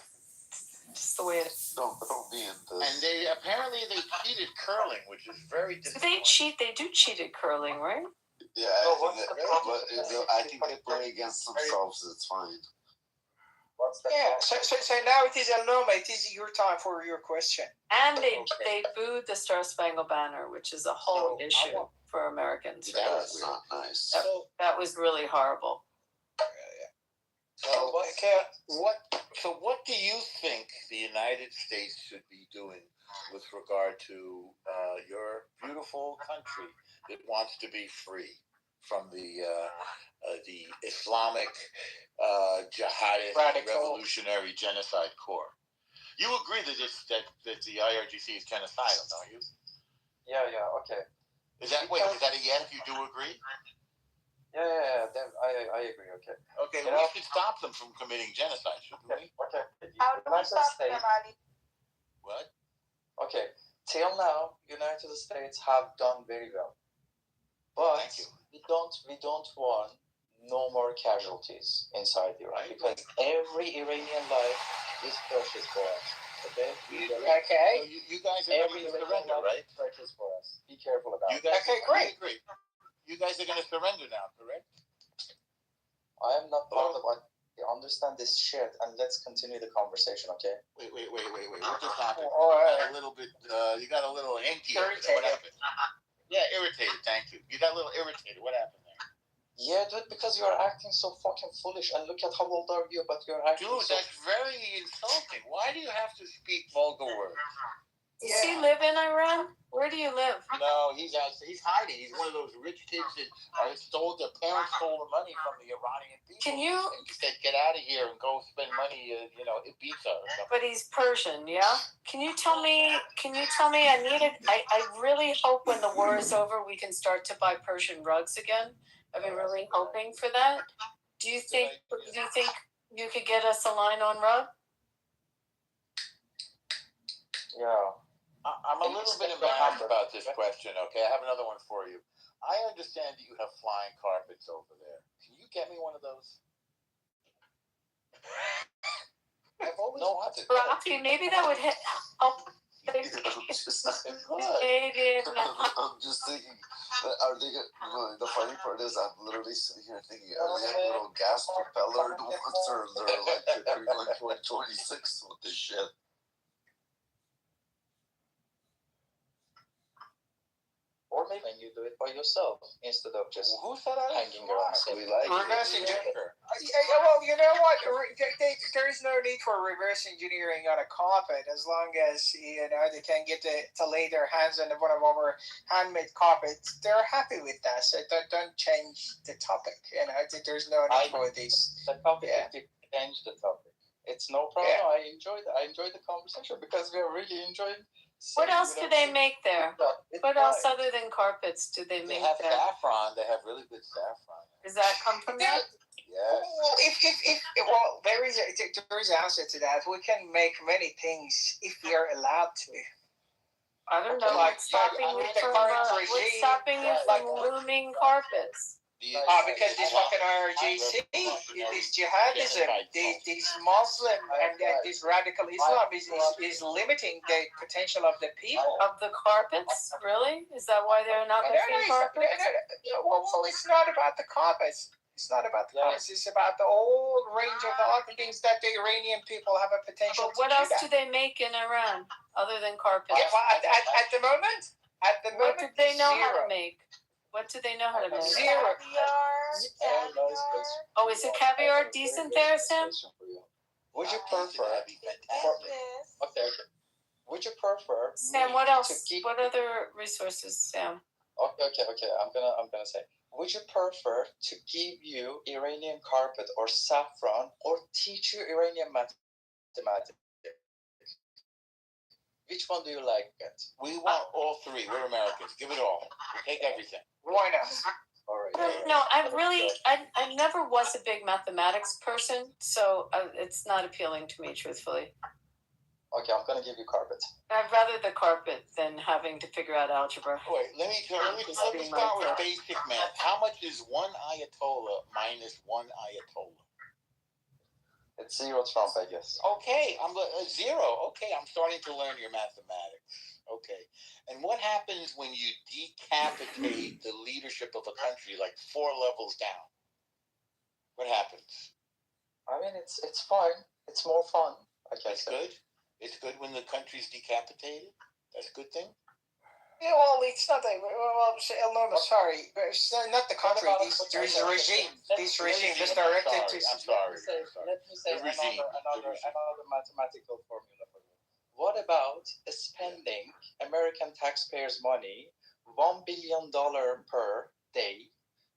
It's the way it is. Don't be in this. And they cheated curling, which is very disappointing. They do cheat at curling, right? Yeah, I think they play against themselves. It's fine. So now it is Alnoma. It is your time for your question. And they booed the Star Spangled Banner, which is a whole issue for Americans. That was not nice. That was really horrible. So what do you think the United States should be doing with regard to your beautiful country that wants to be free from the Islamic jihadist revolutionary genocide corps? You agree that the IRGC is genocidal, don't you? Yeah, okay. Is that a yes? You do agree? Yeah, I agree, okay. Okay, we should stop them from committing genocide, shouldn't we? Okay. How do we stop them, Ali? What? Okay, till now, United States have done very well. But we don't want no more casualties inside Iran because every Iranian life is precious for us. Okay? Okay. So you guys are going to surrender, right? Precious for us. Be careful about it. Okay, great. Agree. You guys are going to surrender now, correct? I am not part of it. Understand this shit and let's continue the conversation, okay? Wait. What just happened? You got a little hinky. What happened? Yeah, irritated. Thank you. You got a little irritated. What happened there? Yeah, dude, because you're acting so fucking foolish. And look at how old are you, but you're acting that's very insulting. Why do you have to speak vulgar words? Does he live in Iran? Where do you live? No, he's hiding. He's one of those rich kids that their parents stole the money from the Iranian people. Can you? And said, get out of here and go spend money, Ibiza or something. But he's Persian, yeah? Can you tell me, I really hope when the war is over, we can start to buy Persian rugs again. I've been really hoping for that. Do you think you could get us a line on rug? Yeah. I'm a little bit embarrassed about this question, okay? I have another one for you. I understand that you have flying carpets over there. Can you get me one of those? I've always wanted. Rocky, maybe that would help. I'm just thinking, are they the funny part is I'm literally sitting here thinking, are they like little gas propeller ones or they're like 26 with this shit? Or maybe you do it by yourself instead of just hanging around. Reverse engineering. Well, you know what? There is no need for reverse engineering on a carpet as long as they can get to lay their hands on one of our handmade carpets. They're happy with that, so don't change the topic. There's no need for this. The topic. Change the topic. It's no problem. Yeah. I enjoyed the conversation because we are really enjoying. What else do they make there? What else other than carpets do they make there? They have saffron. They have really good saffron. Does that come from there? Yes. Well, there is an answer to that. We can make many things if we are allowed to. I don't know. What's stopping you from looming carpets? Because this fucking IRGC, this jihadism, this Muslim and this radical Islam is limiting the potential of the people. Of the carpets? Really? Is that why they're not making carpets? Well, it's not about the carpets. It's not about the carpets. It's about the whole range of the other things that the Iranian people have a potential to do. But what else do they make in Iran other than carpets? Yeah, well, at the moment, what do they know how to make? What do they know how to make? Zero. Oh, is the caviar decent there, Sam? Would you prefer? Okay. Would you prefer? Sam, what else? What other resources, Sam? Okay. I'm gonna say. Would you prefer to give you Iranian carpet or saffron, or teach you Iranian mathematics? Which one do you like, Kat? We want all three. We're Americans. Give it all. Take everything. Why not? All right. No, I never was a big mathematics person, so it's not appealing to me, truthfully. Okay, I'm gonna give you carpet. I'd rather the carpet than having to figure out algebra. Wait, let me start with basic math. How much is 1 Ayatollah minus 1 Ayatollah? It's 0 Trump, I guess. Okay, I'm 0. Okay, I'm starting to learn your mathematics. Okay, and what happens when you decapitate the leadership of a country like 4 levels down? What happens? I mean, it's fine. It's more fun. It's good. It's good when the country's decapitated. That's a good thing. Yeah, well, it's not a. Well, no, sorry, it's not the country. This regime. This regime is directed to. I'm sorry. Let me say another mathematical formula for you. What about spending American taxpayers' money, $1 billion per day?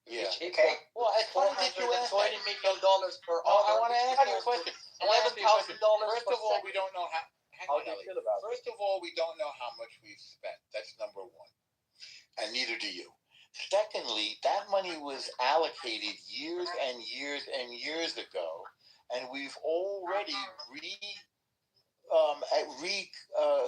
Yeah. Okay. Well, it's funny that you asked $20 million per hour. I want to ask you a question. $11,000. First of all, we don't know how. How do you feel about it? First of all, we don't know how much we've spent. That's number one. And neither do you. Secondly, that money was allocated years and years and years ago, and we've already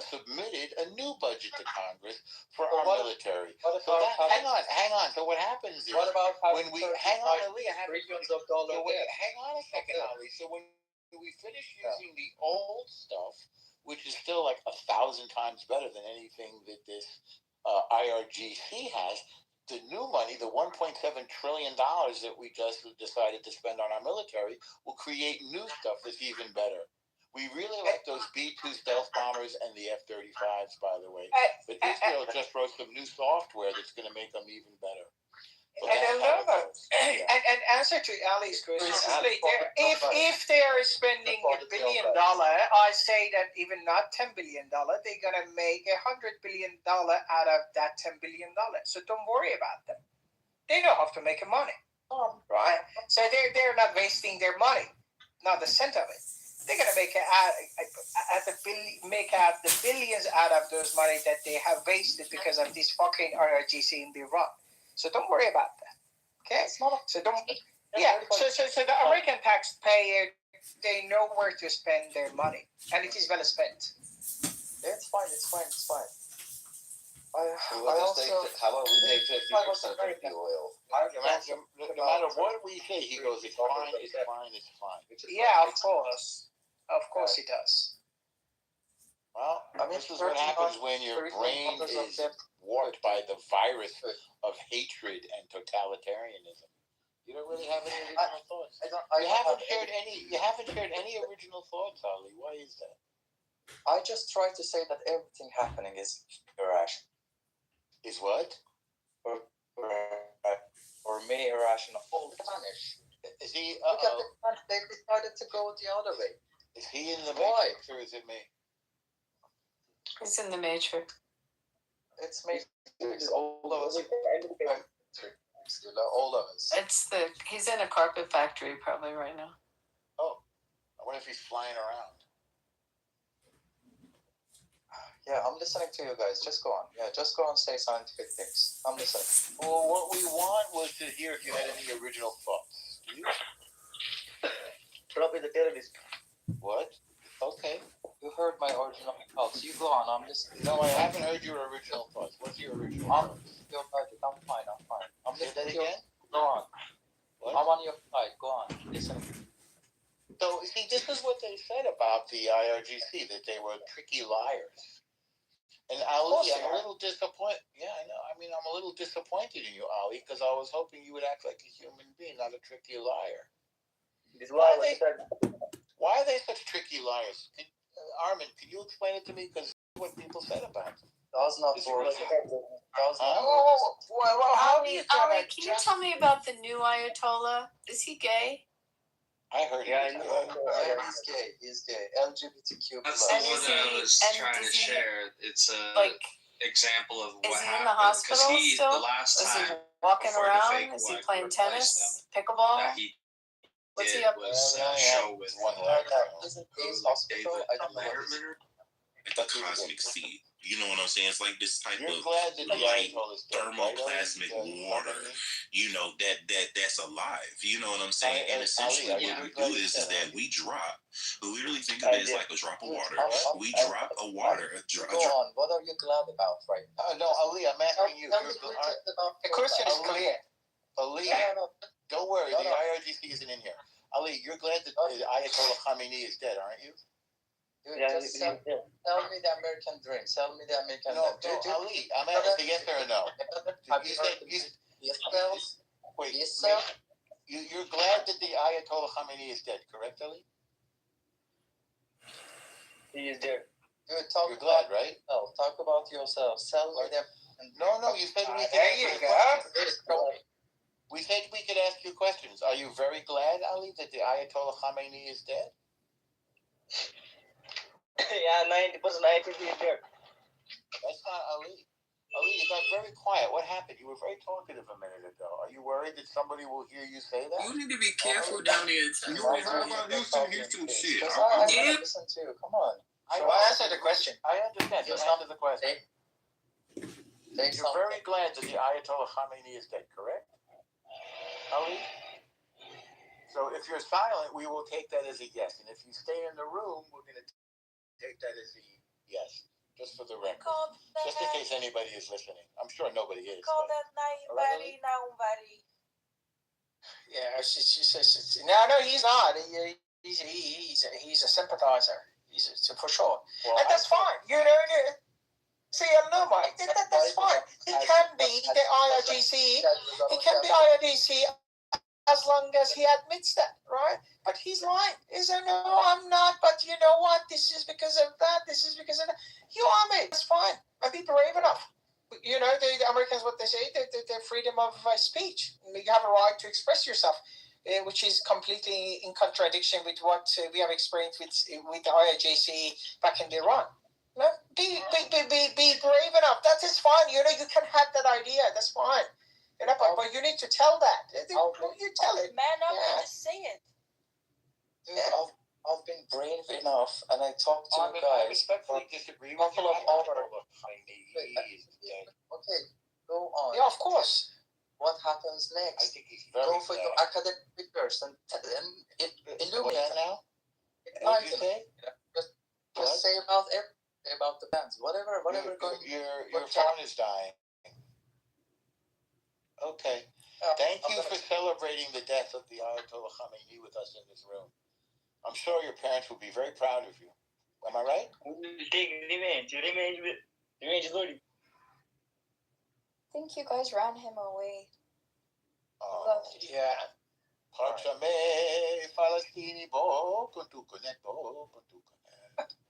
submitted a new budget to Congress for our military. Hang on. So what happens is when we hang on, Aaliyah, billions of dollars. Hang on a second, Ali. So when we finish using the old stuff, which is still like 1,000 times better than anything that this IRGC has, the new money, the $1.7 trillion that we just decided to spend on our military, will create new stuff that's even better. We really like those B-2 stealth bombers and the F-35s, by the way. But Israel just wrote some new software that's going to make them even better. And answer to Ali's question, Ali, if they are spending $1 billion, I say that even not $10 billion, they're gonna make $100 billion out of that $10 billion. So don't worry about them. They know how to make money, right? So they're not wasting their money, not a cent of it. They're gonna make out the billions out of those money that they have wasted because of this fucking IRGC in Iran. So don't worry about that. Okay? So don't. Yeah. So the American taxpayer, they know where to spend their money, and it is well spent. It's fine. How about we take 50% of the oil? No matter what we say, he goes, it's fine. Yeah, of course it does. Well, this is what happens when your brain is warped by the virus of hatred and totalitarianism. You don't really have any original thoughts. You haven't shared any original thoughts, Ali. Why is that? I just try to say that everything happening is irrational. Is what? For me, irrational. Spanish. Is he? Look at the French. They decided to go the other way. Is he in the Matrix or is it me? He's in the Matrix. It's Matrix. All of us. All of us. He's in a carpet factory probably right now. Oh, I wonder if he's flying around. Yeah, I'm listening to you guys. Just go on. Yeah, just go on and say scientific things. I'm listening. Well, what we want was to hear if you had any original thoughts. Do you? Probably the terrorist. What? Okay. You heard my original thoughts. You go on. I'm listening. No, I haven't heard your original thoughts. What's your original thoughts? I'm fine. I'm Say that listening to you. again? Go on. What? I'm on your side. Go on. Listen. So, see, this is what they said about the IRGC, that they were tricky liars. And Ali, I'm a little disappointed. Yeah, I know. I mean, I'm a little disappointed in you, Ali, because I was hoping you would act like a human being, not a tricky liar. Why are they such tricky liars? Armin, can you explain it to me? Because what people said about them. That's not work. Ali, can you tell me about the new Ayatollah? Is he gay? I heard he's gay. LGBTQ+. That's the one that I was trying to share. It's a example of what happened. Is he in the hospital still? The last is time he walking around? Is he playing tennis? Pickleball? What's he up to? Was a show with Isn't his hospital? I don't know. the cosmic seed. You know what I'm saying? It's like this type You're of glad that the light Ayatollah is dead, thermoplasmic right? water. You know that's alive. You know what I'm saying? And essentially, Ali, what we do is that we drop. But we really think of it as like a drop of water. We drop a water. Go on. What are you glad about, right? No, Ali, I'm asking you. The question is clear. Ali, don't worry. The IRGC isn't in here. Ali, you're glad that Ayatollah Khamenei is dead, aren't you? Dude, just tell me the American dream. Tell me the American dream. Ali, I'm asking yes or no. You said yes. Wait, you're glad that the Ayatollah Khamenei is dead, correct, Ali? He is dead. Dude, you're glad, right? No, talk about yourself. Tell me them. No, you said we could there you go. We said we could ask you questions. Are you very glad, Ali, that the Ayatollah Khamenei is dead? Yeah, 90%, 90% there. That's not Ali. Ali, you got very quiet. What happened? You were very talkative a minute ago. Are you worried that somebody will hear you say that? You need to be careful down there. You heard about Houston shit. I listen to you. Come on. So answer the question. I understand. Just answer the question. You're very glad that the Ayatollah Khamenei is dead, correct? Ali? So if you're silent, we will take that as a yes. And if you stay in the room, we're going to take that as a yes. Just for the record. Just in case anybody is listening. I'm sure nobody is. Call that Naum Bari. Yeah, she says no, he's not. He's a sympathizer. For sure, and that's fine. You know. See, no, Mike. That's fine. He can be the IRGC. He can be IRGC as long as he admits that, right? But he's lying. He said, no, I'm not. But you know what? This is because of that. This is because of that. You are, mate. It's fine. And be brave enough. You know, the Americans, what they say, the freedom of speech. You have a right to express yourself, which is completely in contradiction with what we have experienced with the IRGC back in Iran. No, be brave enough. That is fine. You know, you can have that idea. That's fine. You know, but you need to tell that. You tell it. Man up and just say it. Dude, I've been brave enough, and I talked to a guy. I respectfully disagree with couple of hours. Okay, go on. Yeah, of course. What happens next? I think he's very go for your academic figures and illuminate now. What you say? Just say about everything, about the bands, whatever going. Your phone is dying. Okay. Thank you for celebrating the death of the Ayatollah Khamenei with us in this room. I'm sure your parents will be very proud of you. Am I right? I think you guys ran him away. Oh, yeah.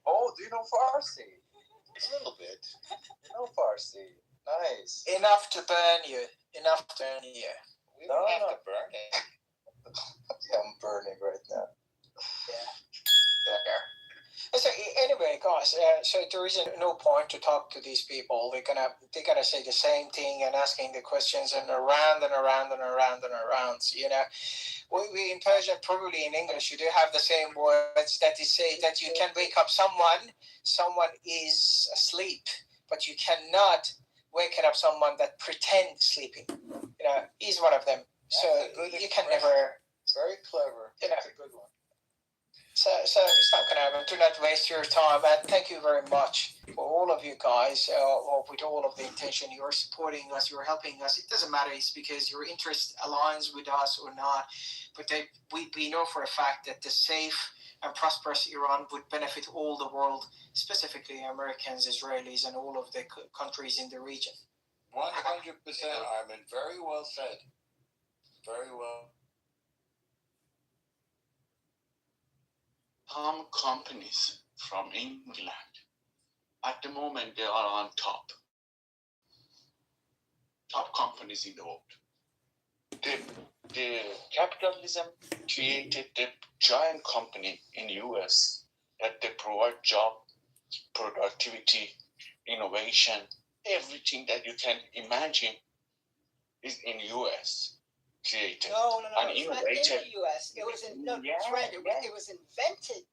Oh, do you know Farsi? A little bit. You know Farsi. Nice. Enough to burn you. We don't have to burn it. Yeah, I'm burning right now. Yeah. So anyway, guys, so there is no point to talk to these people. They're gonna say the same thing and asking the questions and around and around and around and around. You know, we in Persian, probably in English, you do have the same words that you say that you can wake up someone. Someone is asleep, but you cannot waking up someone that pretends sleeping. You know, he's one of them. So you can never. Very clever. That's a good one. So it's not going to happen. Do not waste your time. And thank you very much for all of you guys. With all of the intention, you're supporting us, you're helping us. It doesn't matter. It's because your interest aligns with us or not. But we know for a fact that the safe and prosperous Iran would benefit all the world, specifically Americans, Israelis, and all of the countries in the region. 100%, Armin. Very well said. Very well. Some companies from England, at the moment, they are on top. Top companies in the world. The capitalism created the giant company in US that they provide job, productivity, innovation, everything that you can imagine is in US. Created. No. And It's not in the U.S. It was it was invented.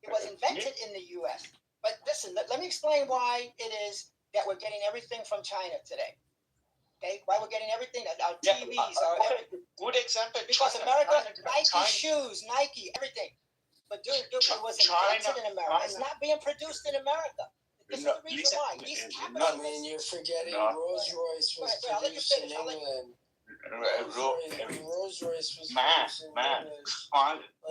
It was invented in the U.S. But listen, let me explain why it is that we're getting everything from China today. Okay, why we're getting everything, our TVs, everything. Good example. Because China, America, Nike China. shoes, Nike, everything. But dude, it was invented in America. It's not being produced in America. This is the reason why. These capitalists. I mean, you're forgetting Rolls Royce was produced in England. Rolls Royce was produced in England.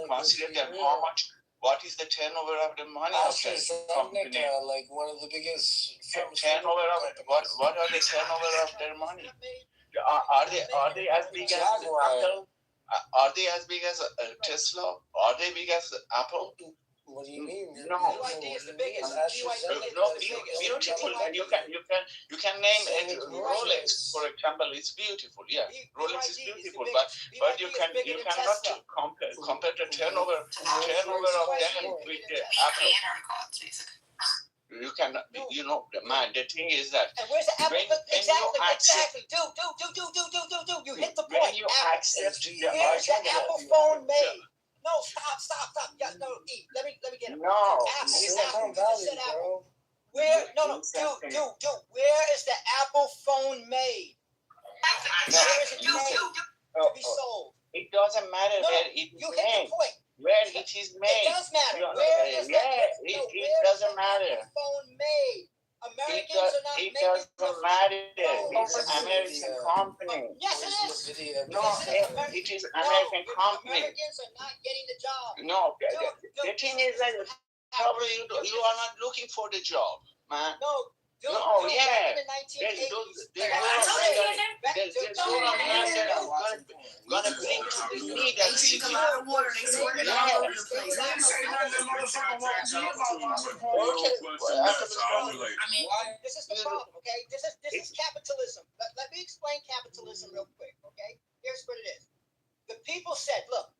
Consider them how much. What is the turnover of the money of the company? Like one of the biggest turnover of what are the turnover of their money? Are they as big as Apple? Are they as big as Tesla? Are they big as Apple? What do you mean? No. BYD is the biggest. No, beautiful. And you can name it Rolex, for example. It's beautiful. Yeah, Rolex is beautiful, but you cannot compare the turnover of them with the Apple. You cannot. You know, man. The thing is that. And where's the Apple? Exactly. Do. You hit the point. When you accept where's the Apple phone made? No, stop. No, E. Let me get it. No. Apple. Apple. Where? No. Do. Where is the Apple phone made? Where is it made to be sold? It doesn't matter where it is made. You hit the point. Where it is made. It does matter. Where is it doesn't matter. The phone made. Americans are not making it doesn't matter. It's an American company. Yes, it is. No, it is American company. Americans are not getting the job. No, the thing is that probably you are not looking for the job, man. In the 1980s. Gonna bring to the need and drink a lot of water. They sort it all over the place. This is the problem, okay? This is capitalism. Let me explain capitalism real quick, okay? Here's what it is. The people said, look,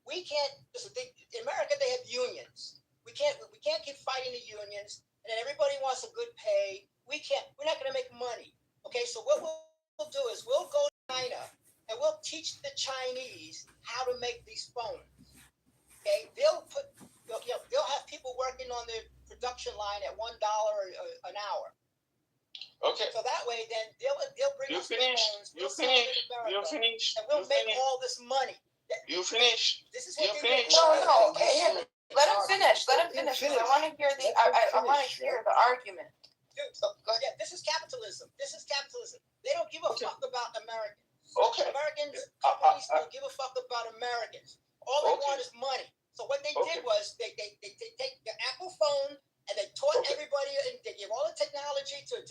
we can't. Listen, in America they have unions. We can't keep fighting the unions, and then everybody wants a good pay. We're not going to make money. Okay, so what we'll do is we'll go to China and we'll teach the Chinese how to make these phones. Okay, they'll have people working on the production line at $1 an hour. Okay. So that way, then they'll bring us the phones. You finish. And we'll make all this money. You finish. This is what you finish. No. Okay, let him finish. Let him finish. I want to hear the. I want to hear the argument. Dude, yeah, this is capitalism. They don't give a fuck about Americans. Okay. Companies don't give a fuck about Americans. All they want is money. So what they did was they take the Apple phone and they taught everybody, and they give all the technology to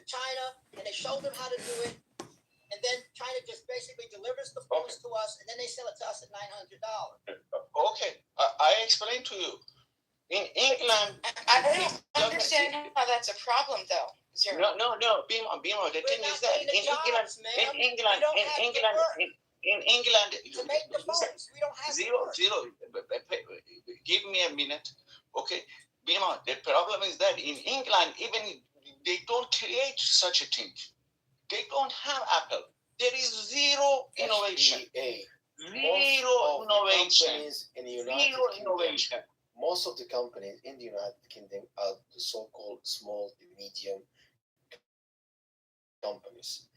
China, and they showed them how to do it. And then China just basically delivers the phones to us, and then they sell it to us at $900. Okay, I explained to you. In England, I don't understand how that's a problem, though. No. Bimo. The thing is that in England, to make the phones, we don't have zero. Give me a minute, okay? Bimo. The problem is that in England, even they don't create such a thing. They don't have Apple. There is zero innovation. Zero innovation. In the United Kingdom, most of the companies in the United Kingdom are the so-called small to medium companies.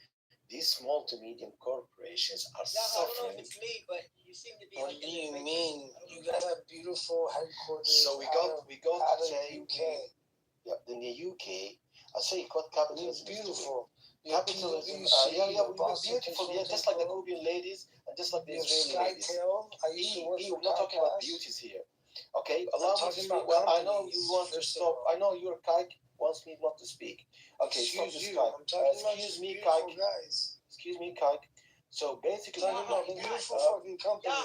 These small to medium corporations are suffering. I don't know if it's me, but you seem to be. What do you mean? You guys have beautiful headquarters. So we go to the UK. Yeah, in the UK, I say what capitalism is beautiful. Capitalism, beautiful, just like the Cuban ladies and just like the Israeli ladies. We're not talking about beauties here. Okay, allow me to speak. Well, I know you want to stop. I know your kike wants me not to speak. Okay, excuse me, kike. Excuse me, kike. So basically, beautiful fucking companies.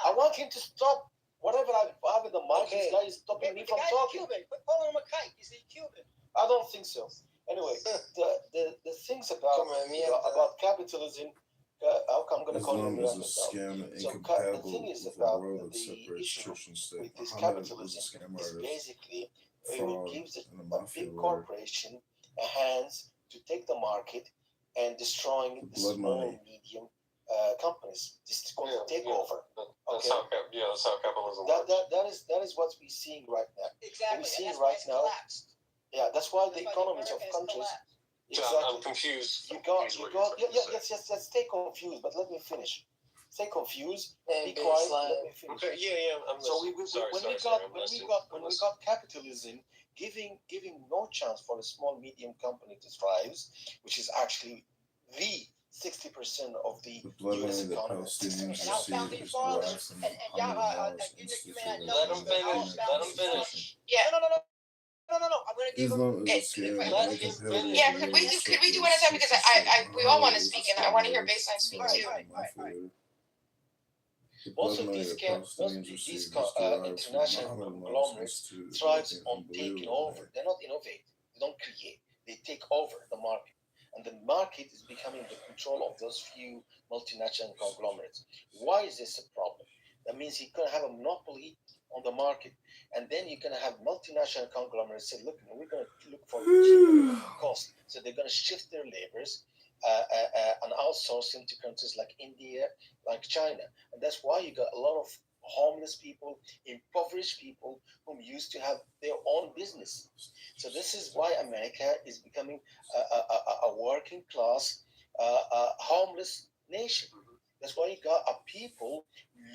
I want him to stop. Whatever I have in the mic, this guy is stopping me from talking. Cuban. Quit calling him a kike. Is he Cuban? I don't think so. Anyway, the things about capitalism. How come I'm going to call him? Islam is a scam and incompatible with a world that separates church and state. This Muhammad was a capitalism scam is artist, basically fraud, it gives and a a mafia big lord. corporation a hands to take the market and destroying the Blood small money. medium companies. This is called takeover. That's how capitalism That, works. that is what we're seeing right now. Exactly. We're seeing That's why right it's now. collapsed. Yeah, that's why the That's why economies of America has countries. collapsed. Exactly. I'm confused. You got. Yes. Stay confused, but let me finish. Stay confused. Be quiet. Let me finish. Okay. Yeah. I'm So listening. when we got capitalism giving no chance for a small medium company to thrive, which is actually the 60% of the U.S. economy. Palestinians And our founding fathers and you may not know. Let him finish. Yeah. No. I'm going to give Islam him. is a scam. Let him finish. Yeah, could we do one at a time, because we all want to speak, and I want to hear Baseline speak too. Most of these international conglomerates thrives on taking over. They're not innovate. They don't create. They take over the market. And the market is becoming the control of those few multinational conglomerates. Why is this a problem? That means you're going to have a monopoly on the market. And then you're going to have multinational conglomerates say, look, we're going to look for cheaper cost. So they're going to shift their labors and outsource them to countries like India, like China. And that's why you got a lot of homeless people, impoverished people who used to have their own business. So this is why America is becoming a working class, homeless nation. That's why you got people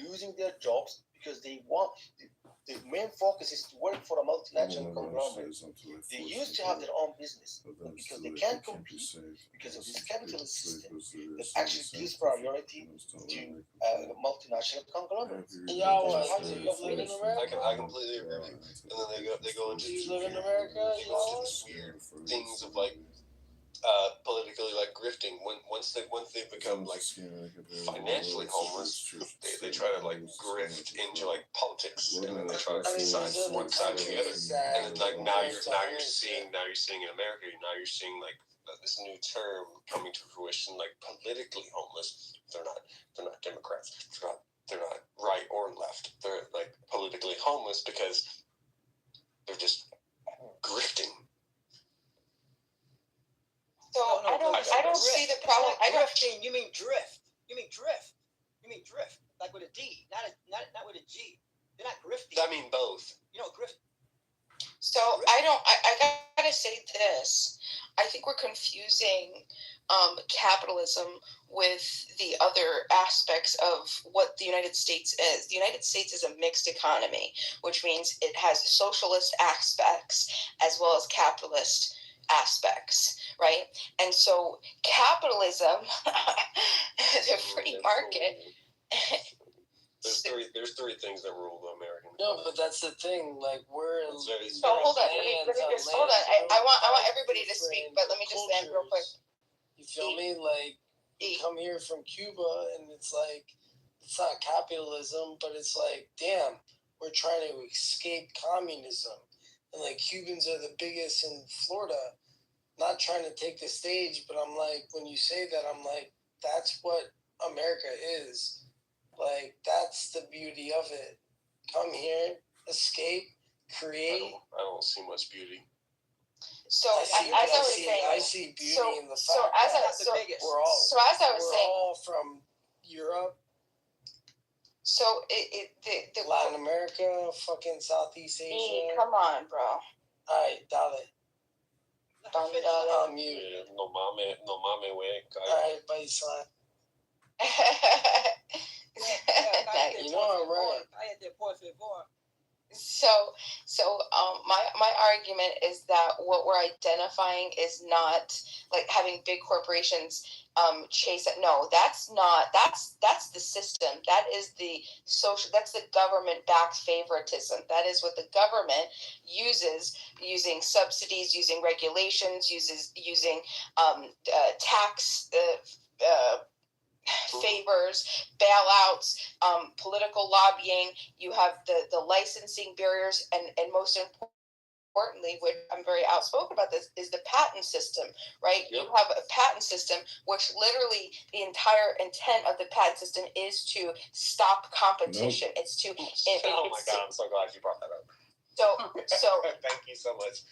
losing their jobs because they want. The main focus is to work for a multinational conglomerate. They used to have their own business, but because they can't compete because of this capitalist system that actually gives priority to multinational conglomerates. I completely agree with you. And then they go into these weird things of like politically like grifting. Once they become like financially homeless, they try to like grift into like politics, and then they try to decide one side or the other. And then like now you're seeing in America, now you're seeing like this new term coming to fruition, like politically homeless. They're not Democrats. They're not right or left. They're like politically homeless because they're just grifting. So I don't see the problem. Drifting. You mean drift. You mean drift. Like with a D, not with a G. They're not grifting. I mean both. You know, grift. So I gotta say this. I think we're confusing capitalism with the other aspects of what the United States is. The United States is a mixed economy, which means it has socialist aspects as well as capitalist aspects, right? And so capitalism, the free market. There's three things that rule the American. No, but that's the thing. Like we're. So hold on. Let me just hold on. I want everybody to speak, but let me just end real quick. You feel me? Like you come here from Cuba, and it's like it's not capitalism, but it's like, damn, we're trying to escape communism, and like Cubans are the biggest in Florida. Not trying to take the stage, but I'm like, when you say that, I'm like, that's what America is. Like, that's the beauty of it. Come here, escape, create. I don't see much beauty. So I see beauty in the fact that we're all from Europe. So the Latin America, fucking Southeast Asia. Come on, bro. All right, dale. No mame, way. All right, baseline. You know I'm right. So my argument is that what we're identifying is not like having big corporations chase it. No, that's the system. That is the social. That's the government-backed favoritism. That is what the government uses, using subsidies, using regulations, using tax. Favors, bailouts, political lobbying. You have the licensing barriers, and most importantly, which I'm very outspoken about this, is the patent system, right? Yep. You have a patent system, which literally the entire intent of the patent system is to stop competition. Nope. It's to. Oh my God! I'm so glad you brought that up. So thank you so much.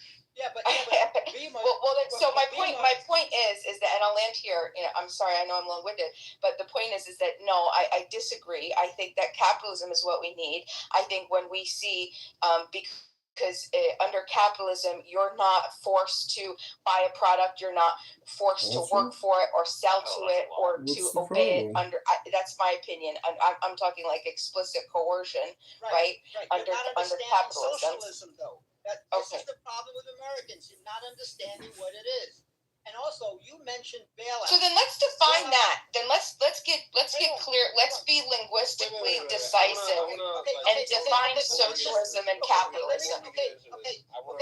So my point is that, and I'll land here. I'm sorry, I know I'm long-winded, but the point is that no, I disagree. I think that capitalism is what we need. I think when we see because under capitalism, you're not forced to buy a product. You're not forced to work for it or sell to it or to obey it. That's my opinion. I'm talking like explicit coercion, right? Under capitalism. Socialism, though. This is the problem with Americans. You're not understanding what it is. And also, you mentioned bailout. So then let's define that. Then let's get clear. Let's be linguistically decisive and define socialism and capitalism. Okay.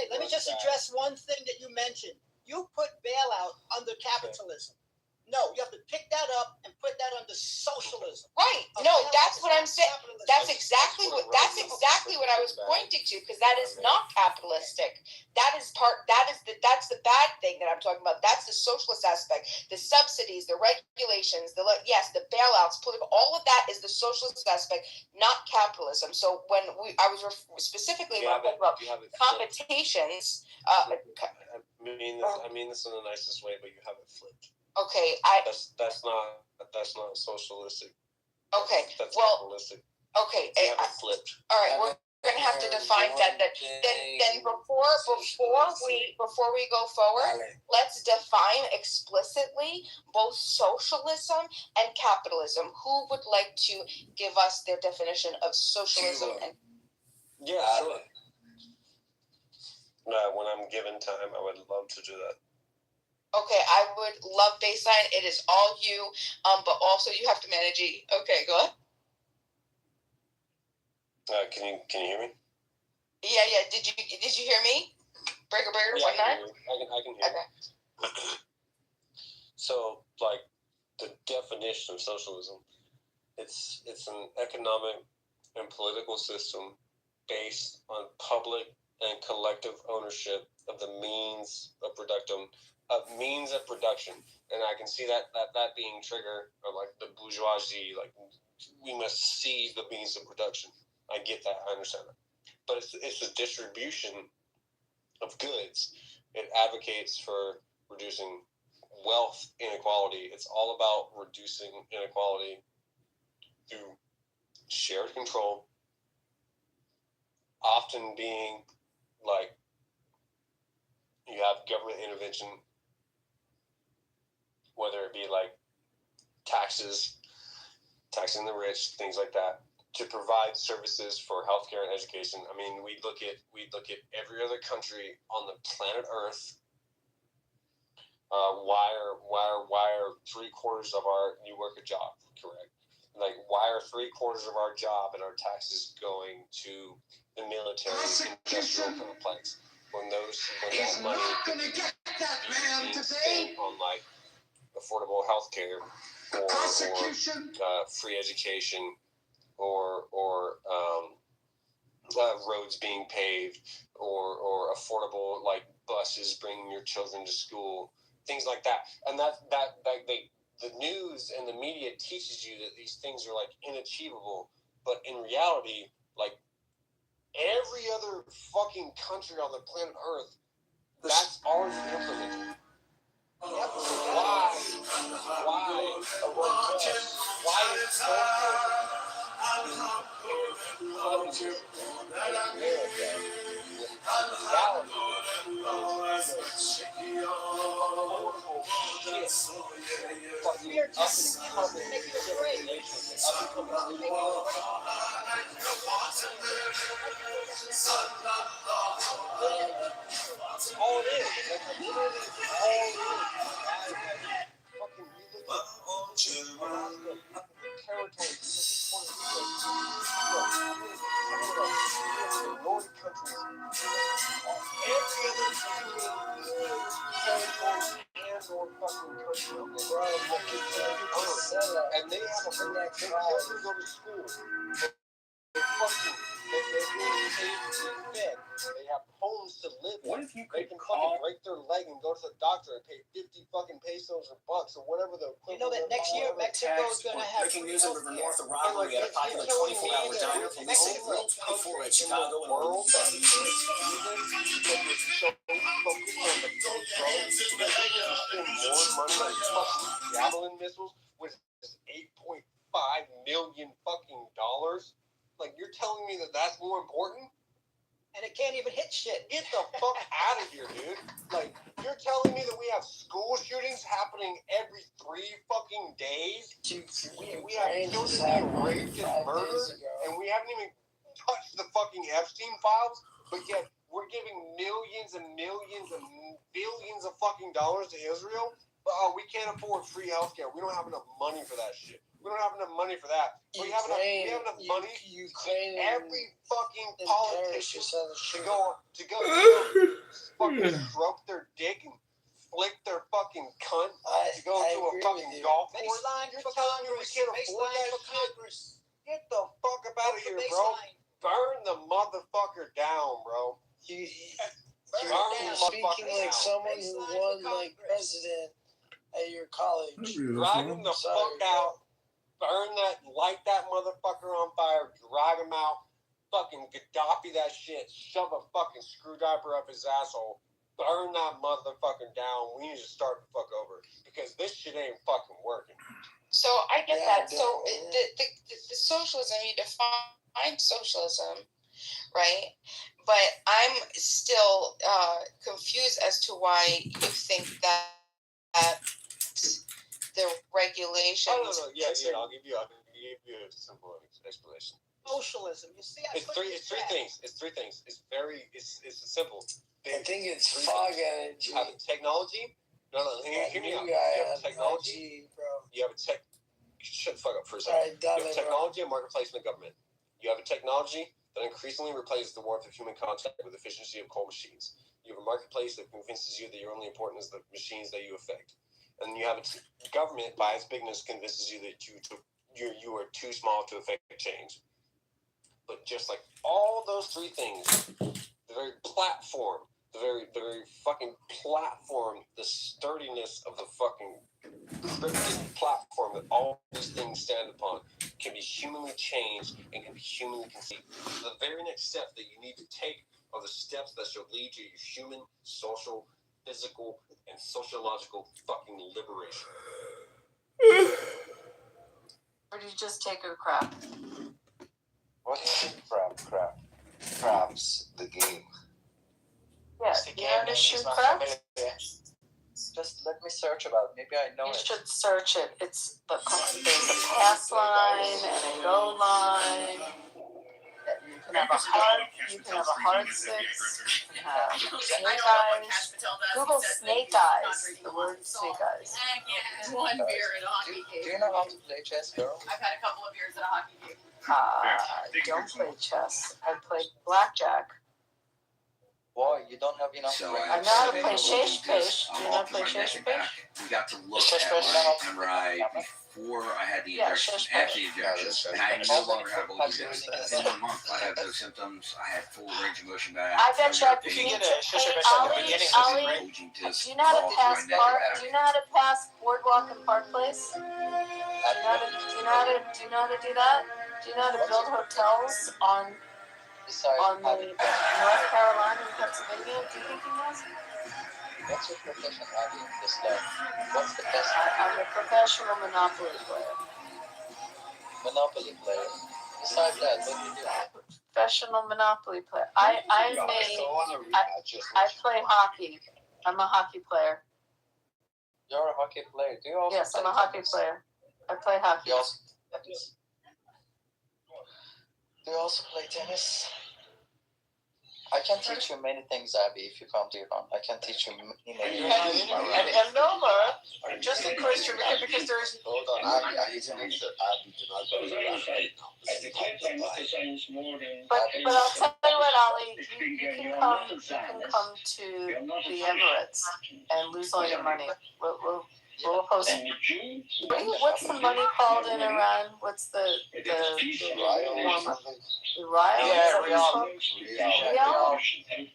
Let me just address one thing that you mentioned. You put bailout under capitalism. No, you have to pick that up and put that under socialism. Right. No, that's what I'm saying. That's exactly what I was pointing to, because that is not capitalistic. That's the bad thing that I'm talking about. That's the socialist aspect. The subsidies, the regulations, the bailouts, political, all of that is the socialist aspect, not capitalism. So when I was specifically talking about competitions, I mean this in the nicest way, but you have it flipped. Okay, that's not socialistic. Okay, that's capitalistic. Okay, you have it flipped. All right, we're gonna have to define that. Then before we go forward, let's define explicitly both socialism and capitalism. Who would like to give us their definition of socialism? Yeah, sure. When I'm given time, I would love to do that. Okay, I would love baseline. It is all you, but also you have to manage E. Okay, go ahead. Can you hear me? Yeah. Did you hear me? Breaker, yeah, whatnot? I can hear you. Okay. So, like, the definition of socialism, it's an economic and political system based on public and collective ownership of the means of production, and I can see that being trigger of like the bourgeoisie, like we must seize the means of production. I get that, I understand that, but it's the distribution of goods. It advocates for reducing wealth inequality. It's all about reducing inequality through shared control, often being like you have government intervention, whether it be like taxing the rich, things like that, to provide services for healthcare and education. I mean, we look at every other country on the planet Earth. Why are 3/4 of our you work a job, correct? Like, why are 3/4 of our job and our taxes going to the military industrial complex when that money could be spent on like affordable health care or free education or roads being paved or affordable like buses bringing your children to school, things like that. And the news and the media teaches you that these things are like inachievable, but in reality, like every other fucking country on the planet Earth, that's already implemented. Why all it is. That's literally all it is. And they have a whole go to school. fucking, they have homes to live in. What if you They could can fucking break their leg and go to the doctor and pay 50 fucking pesos or bucks or whatever the. You know that next year Mexico's going to have breaking news in River North, a robbery at a popular 24-hour diner. Police say Grill 24 at Chicago and world that is more money on fucking javelin missiles with 8.5 million fucking dollars. Like, you're telling me that that's more important? And it can't even hit shit. Get the fuck out of here, dude. Like, you're telling me that we have school shootings happening every 3 fucking days? We have children being raped and murdered, and we haven't even touched the fucking Epstein files, but yet we're giving millions and millions and billions of fucking dollars to Israel? But we can't afford free healthcare. We don't have enough money for that shit. We don't have enough money for that. We have enough money. Ukraine. Every fucking politician to go fucking stroke their dick and flick their fucking cunt to go to a fucking golf course. You're telling me we can't afford that shit? Get the fuck up out of here, bro. Burn the motherfucker down, bro. Speaking like someone who won like president at your college. Drag him the fuck out. Burn that, light that motherfucker on fire, drag him out, fucking Gaddafi that shit, shove a fucking screwdriver up his asshole, burn that motherfucker down. We need to start the fuck over because this shit ain't fucking working. So I get that. So the socialism, you define socialism, right? But I'm still confused as to why you think that the regulations. Oh, no. Yeah, I'll give you a simple explanation. Socialism. You see, it's three things. It's simple. I think it's fog energy. You have a technology. No, hear me out. You have a technology. You have a tech. Shut the fuck up for a second. You have a technology, a marketplace, and a government. You have a technology that increasingly replaces the warmth of human contact with efficiency of coal machines. You have a marketplace that convinces you that you're only important as the machines that you affect. And you have a government, by its bigness, convinces you that you are too small to affect change. But just like all those three things, the very platform, the very fucking platform, the sturdiness of the fucking cryptic platform that all these things stand upon can be humanly changed and can be humanly conceived. The very next step that you need to take are the steps that shall lead to your human, social, physical, and sociological fucking liberation. Or did you just take a crap? What's crap? Crap's the game. Yeah, you know how to shoot craps? Just let me search about it. Maybe I know You it. should search it. There's a pass line and a go line. You can have a hard six. You can have snake eyes. Google snake eyes. The word snake eyes. One beer at a hockey game. Do you know how to play chess, girl? I've had a couple of beers at a hockey game. I don't play chess. I play blackjack. Why? You don't have enough. I know how to play Shesh Pish. Do you know how to play Shesh Pish? We got to look at my MRI before I had the injection, after the injection, and I no longer have all these symptoms. In 1 month, I have no symptoms. I had full range of motion back. I bet you if you get Ollie, do you know how to pass Do you know how to pass Boardwalk and Park Place? Do you know how to do that? Do you know how to build hotels on the North Carolina and Pennsylvania? Do you think he knows? What's your profession, Abby, in this life? What's the best? I'm a professional Monopoly player. Monopoly player. Besides that, what do you do? Professional Monopoly player. I play hockey. I'm a hockey player. You're a hockey player. Do you also Yes, play I'm a hockey tennis? player. I play hockey. Do you also play tennis? I can teach you many things, Abby, if you come to Iran. I can teach you many things. And Noma, just in case you're looking, because there's... Hold on, I need to make sure Abby did not go to But I'll tell you what, Ollie, you can come to the Emirates and lose all your money. We'll post. What's the money called in Iran? What's the rial? Yeah, real. Real?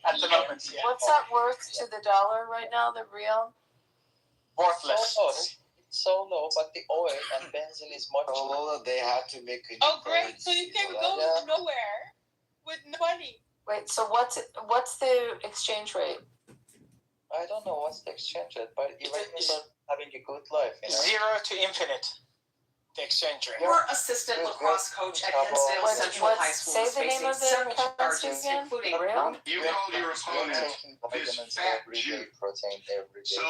At the moment, yeah. What's that worth to the dollar right now? The real? Worthless. It's so low, but the oil and benzene is much low that they had to make a new Oh, great! currency. So you can go nowhere with no money. Wait, so what's the exchange rate? I don't know what's the exchange rate, but Iranians are having a good life. 0 to infinite. The exchange rate. Former assistant lacrosse coach at Hinsdale Central High School is facing several charges, including You call your opponent this fat Jew. So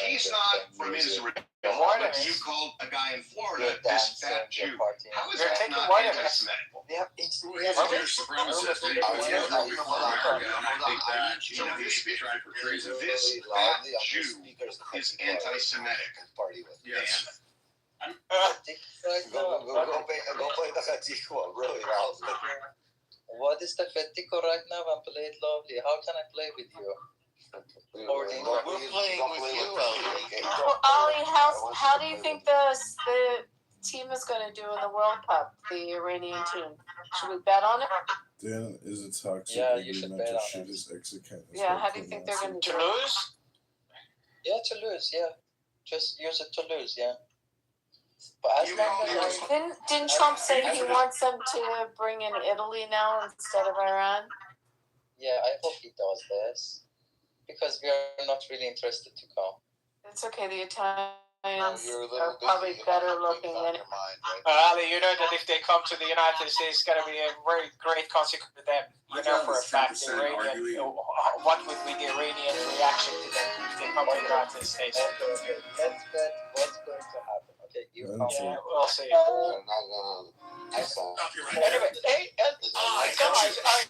he's not from Israel, but you called a guy in Florida this fat Jew. How is that not anti-Semitic? He's a white supremacist, and he was Israel before America, and I think that he should be tried for treason. This fat Jew is anti-Semitic. Yes. Go play the Khatiko really loudly. What is the Fetico right now? I'm playing lovely. How can I play with you? We're playing with you, Ali. Ali, how do you think the team is going to do in the World Cup? The Iranian team. Should we bet on it? Dan is a toxic you should agreement bet to on shoot it. his ex-account. Yeah, how do you think they're going to do? Toulouse? Yeah, to lose. Yeah, just use it to lose. Yeah. But as long as Didn't Trump say he wants them to bring in Italy now instead of Iran? Yeah, I hope he does this because we are not really interested to come. It's okay. The Italians are probably better looking than. Ali, you know that if they come to the United States, it's going to be a very great consequence for them. You know for a fact, the Iranian. What would be the Iranian reaction to them if they come to the United States? Okay, let's bet what's going to happen. Okay, you come. Yeah, we'll see. They're not gonna. Anyway, hey, guys, I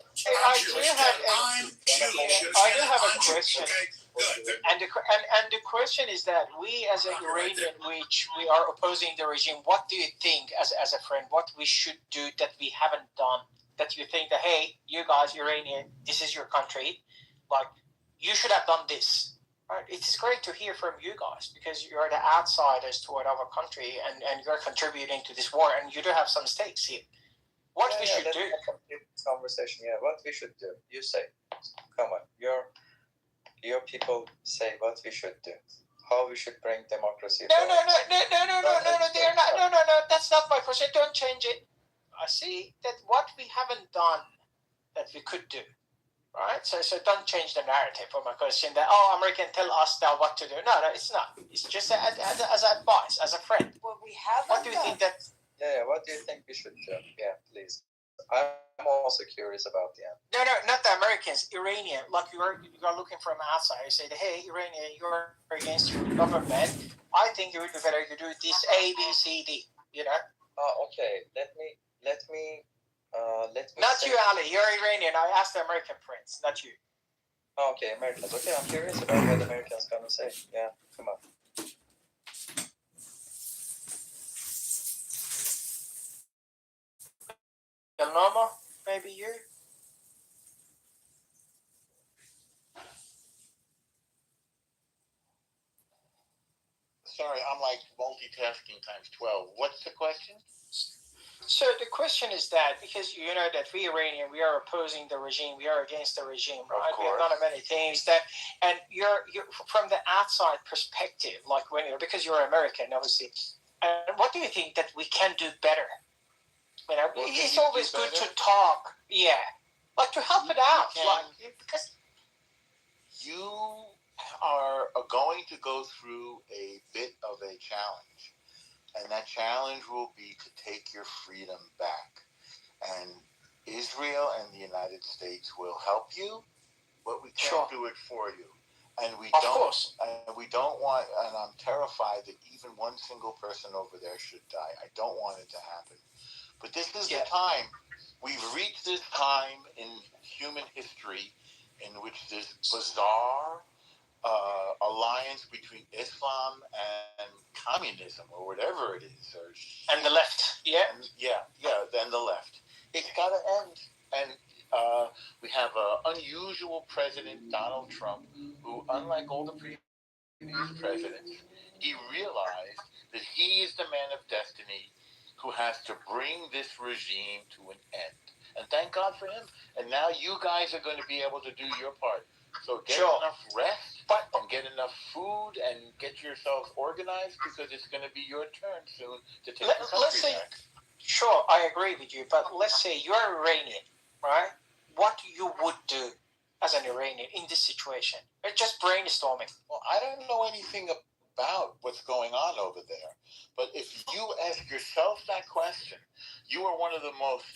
do have a question. And the question is that we as an Iranian, which we are opposing the regime, what do you think as a friend, what we should do that we haven't done, that you think that, hey, you guys, Iranian, this is your country, like, you should have done this. Right? It is great to hear from you guys because you're the outsiders to another country and you're contributing to this war and you do have some stakes here. What we should do? This conversation, yeah. What we should do? You say, come on, your people say what we should do. How we should bring democracy. No. They're not. No. That's not my question. Don't change it. I see that what we haven't done that we could do. Right, so don't change the narrative for my question that American tell us now what to do. No, it's not. It's just as advice, as a friend. Well, we have. What do you think that? Yeah. What do you think we should do? Yeah, please. I'm also curious about the end. No, not the Americans. Iranian, like you're looking from outside. You say, hey, Iranian, you're against your government. I think it would be better to do this A, B, C, D. You know. Okay. Let me. Not you, Ali. You're Iranian. I asked the American friends, not you. Okay, Americans. Okay, I'm curious about what the Americans gonna say. Yeah, come on. El Nomo, maybe you. Sorry, I'm like multitasking times 12. What's the question? So the question is that because you know that we Iranian, we are opposing the regime, we are against the regime, right? We have done many things that, and you're from the outside perspective, like when because you're American, obviously. And what do you think that we can do better? You know, it's always good to talk, like to help it out, because you are going to go through a bit of a challenge. And that challenge will be to take your freedom back. And Israel and the United States will help you, but we can't do it for you. And we don't want, and I'm terrified that even one single person over there should die. I don't want it to happen. But this is the time. We've reached this time in human history in which this bizarre alliance between Islam and communism or whatever it is, and the left, then the left. It's got to end. And we have an unusual president, Donald Trump, who, unlike all the previous these presidents, he realized that he is the man of destiny who has to bring this regime to an end. And thank God for him. And now you guys are going to be able to do your part. So get enough rest and get enough food and get yourselves organized, because it's going to be your turn soon to take the country back. Sure, I agree with you, but let's say you're Iranian, right? What you would do as an Iranian in this situation? Just brainstorming. Well, I don't know anything about what's going on over there, but if you ask yourself that question, you are one of the most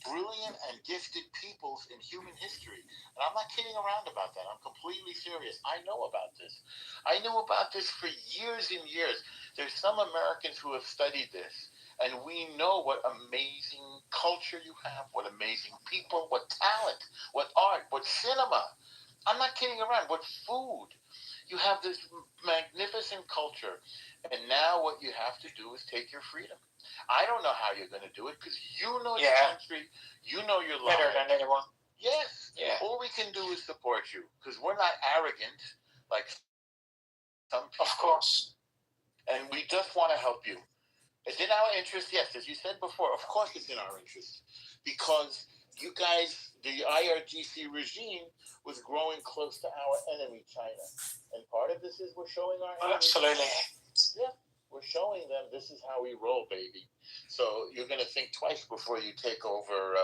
brilliant and gifted peoples in human history. And I'm not kidding around about that. I'm completely serious. I know about this. I knew about this for years and years. There's some Americans who have studied this, and we know what amazing culture you have, what amazing people, what talent, what art, what cinema. I'm not kidding around. What food. You have this magnificent culture, and now what you have to do is take your freedom. I don't know how you're going to do it, because you know your country, you know your life. Better than anyone. Yes. Yeah. All we can do is support you, because we're not arrogant like some people. Of course. And we just want to help you. It's in our interest, yes, as you said before, of course it's in our interest, because you guys, the IRGC regime was growing close to our enemy, China. And part of this is we're showing our enemy. Absolutely. Yeah, we're showing them this is how we roll, baby. So you're going to think twice before you take over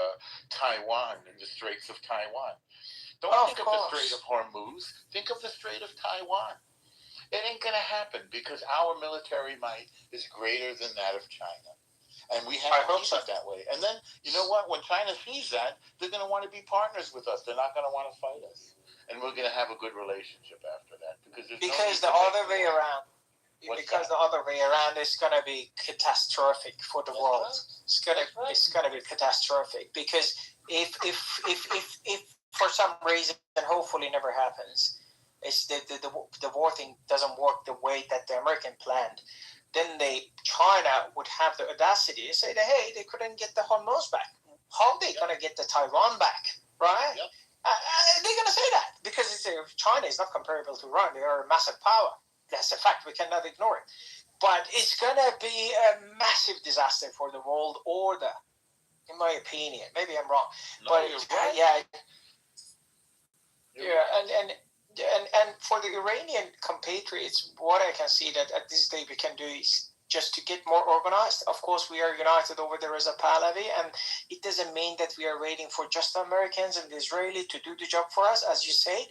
Taiwan and the Straits of Taiwan. Don't think of the Strait of Hormuz. Think of the Strait of Taiwan. It ain't going to happen, because our military might is greater than that of China. And we have to keep it that way. And then, you know what? When China sees that, they're going to want to be partners with us. They're not going to want to fight us. And we're going to have a good relationship after that. Because the other way around. Because the other way around is going to be catastrophic for the world. It's going to be catastrophic. Because if for some reason, and hopefully never happens, it's the war thing doesn't work the way that the American planned, then China would have the audacity to say that, hey, they couldn't get the Hormuz back. How are they going to get the Taiwan back, right? Yep. They're going to say that, because China is not comparable to Iran. They are a massive power. That's a fact. We cannot ignore it. But it's going to be a massive disaster for the world order, in my opinion. Maybe I'm wrong. No, but you're right. And for the Iranian compatriots, what I can see that at this day we can do is just to get more organized. Of course, we are united over the Reza Pahlavi, and it doesn't mean that we are waiting for just the Americans and the Israeli to do the job for us, as you said.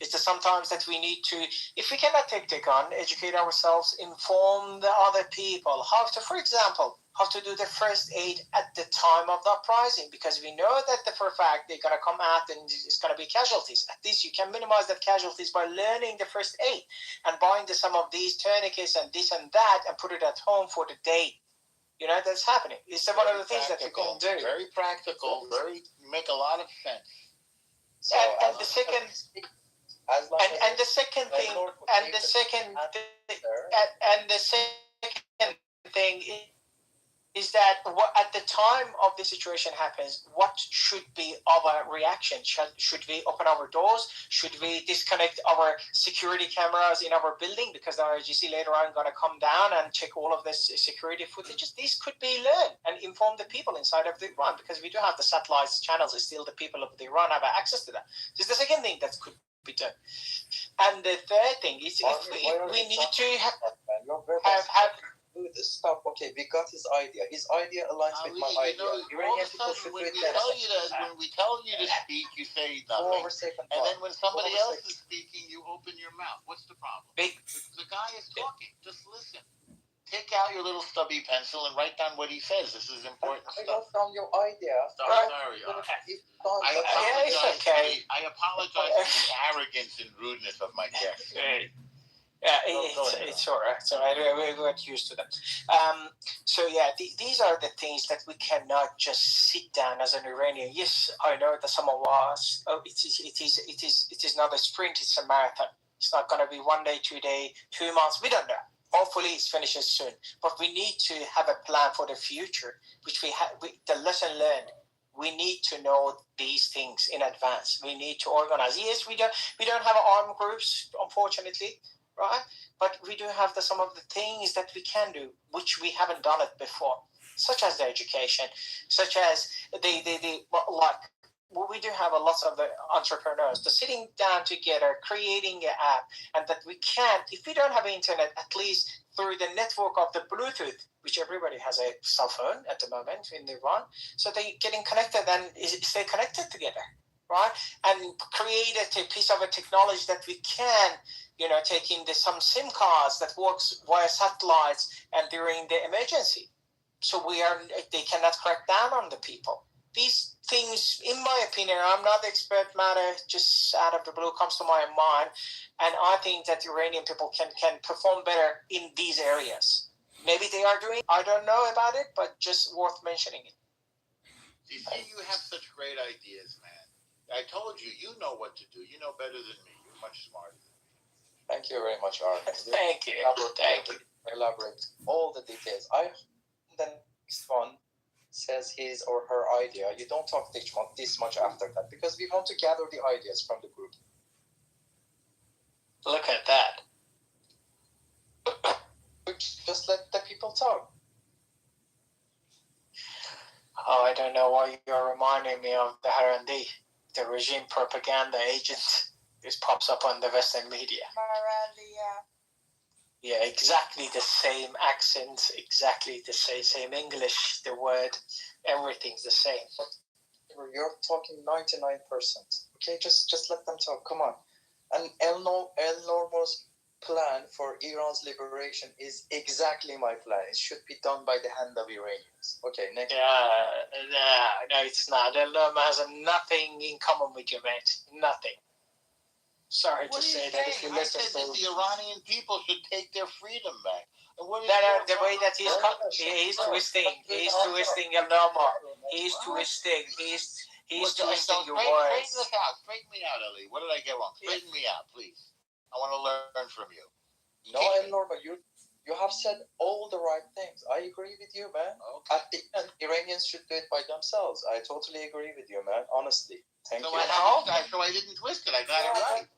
It's that sometimes that we need to, if we cannot take the gun, educate ourselves, inform the other people how to, for example, how to do the first aid at the time of the uprising, because we know that for a fact they're going to come out and it's going to be casualties. At least you can minimize that casualties by learning the first aid and buying some of these tourniquets and this and that and put it at home for the day. You know, that's happening. It's one of the things that you can do. Very practical, make a lot of sense. So, and the second thing is that at the time of the situation happens, what should be our reaction? Should we open our doors? Should we disconnect our security cameras in our building, because the RGC later on going to come down and check all of this security footage? These could be learned and inform the people inside of Iran, because we do have the satellites channels. Still, the people of Iran have access to that. This is the second thing that could be done. And the third thing is we need to have stop. Okay, we got his idea. His idea aligns with my idea. Iranian people should when we tell you to speak, you say nothing. And then when somebody else is speaking, you open your mouth. What's the problem? The guy is talking. Just listen. Take out your little stubby pencil and write down what he says. This is important stuff. I got from your idea. Sorry. I apologize for the arrogance and rudeness of my guests. Yeah, it's all right. So we got used to them. These are the things that we cannot just sit down as an Iranian. Yes, I know that some of us. It is not a sprint. It's a marathon. It's not going to be 1 day, 2 days, 2 months. We don't know. Hopefully, it finishes soon. But we need to have a plan for the future, which the lesson learned. We need to know these things in advance. We need to organize. Yes, we don't have armed groups, unfortunately. right? But we do have some of the things that we can do, which we haven't done it before, such as the education, such as the like. We do have a lot of the entrepreneurs, the sitting down together, creating an app, and that we can, if we don't have internet, at least through the network of the Bluetooth, which everybody has a cell phone at the moment in Iran, so they getting connected and stay connected together, right? And create a piece of a technology that we can, take in some SIM cards that works via satellites and during the emergency. So they cannot crack down on the people. These things, in my opinion, I'm not the expert matter, just out of the blue comes to my mind. And I think that Iranian people can perform better in these areas. Maybe they are doing, I don't know about it, but just worth mentioning it. You see, you have such great ideas, man. I told you, you know what to do. You know better than me. You're much smarter than me. Thank you very much, Art. Thank you. Elaborate all the details. The next one says his or her idea. You don't talk this much after that because we want to gather the ideas from the group. Look at that. Just let the people talk. Oh, I don't know why you're reminding me of the Harandi, the regime propaganda agent. This pops up on the Western media. Harandi, yeah. Yeah, exactly the same accent, exactly the same English, the word, everything's the same. You're talking 99%. Okay, just let them talk. Come on. And El Normo's plan for Iran's liberation is exactly my plan. It should be done by the hand of Iranians. Okay, next. No, it's not. El Normo has nothing in common with you, mate. Nothing. Sorry to say that if you listen to that the Iranian people should take their freedom back. The way that he's twisting El Normo. He's twisting your words. Straighten me out, Ellie. What did I get wrong? Straighten me out, please. I want to learn from you. No, El Normo, you have said all the right things. I agree with you, man. Okay. At the end, Iranians should do it by themselves. I totally agree with you, man. Honestly. Thank you. So I didn't twist it. I got it right.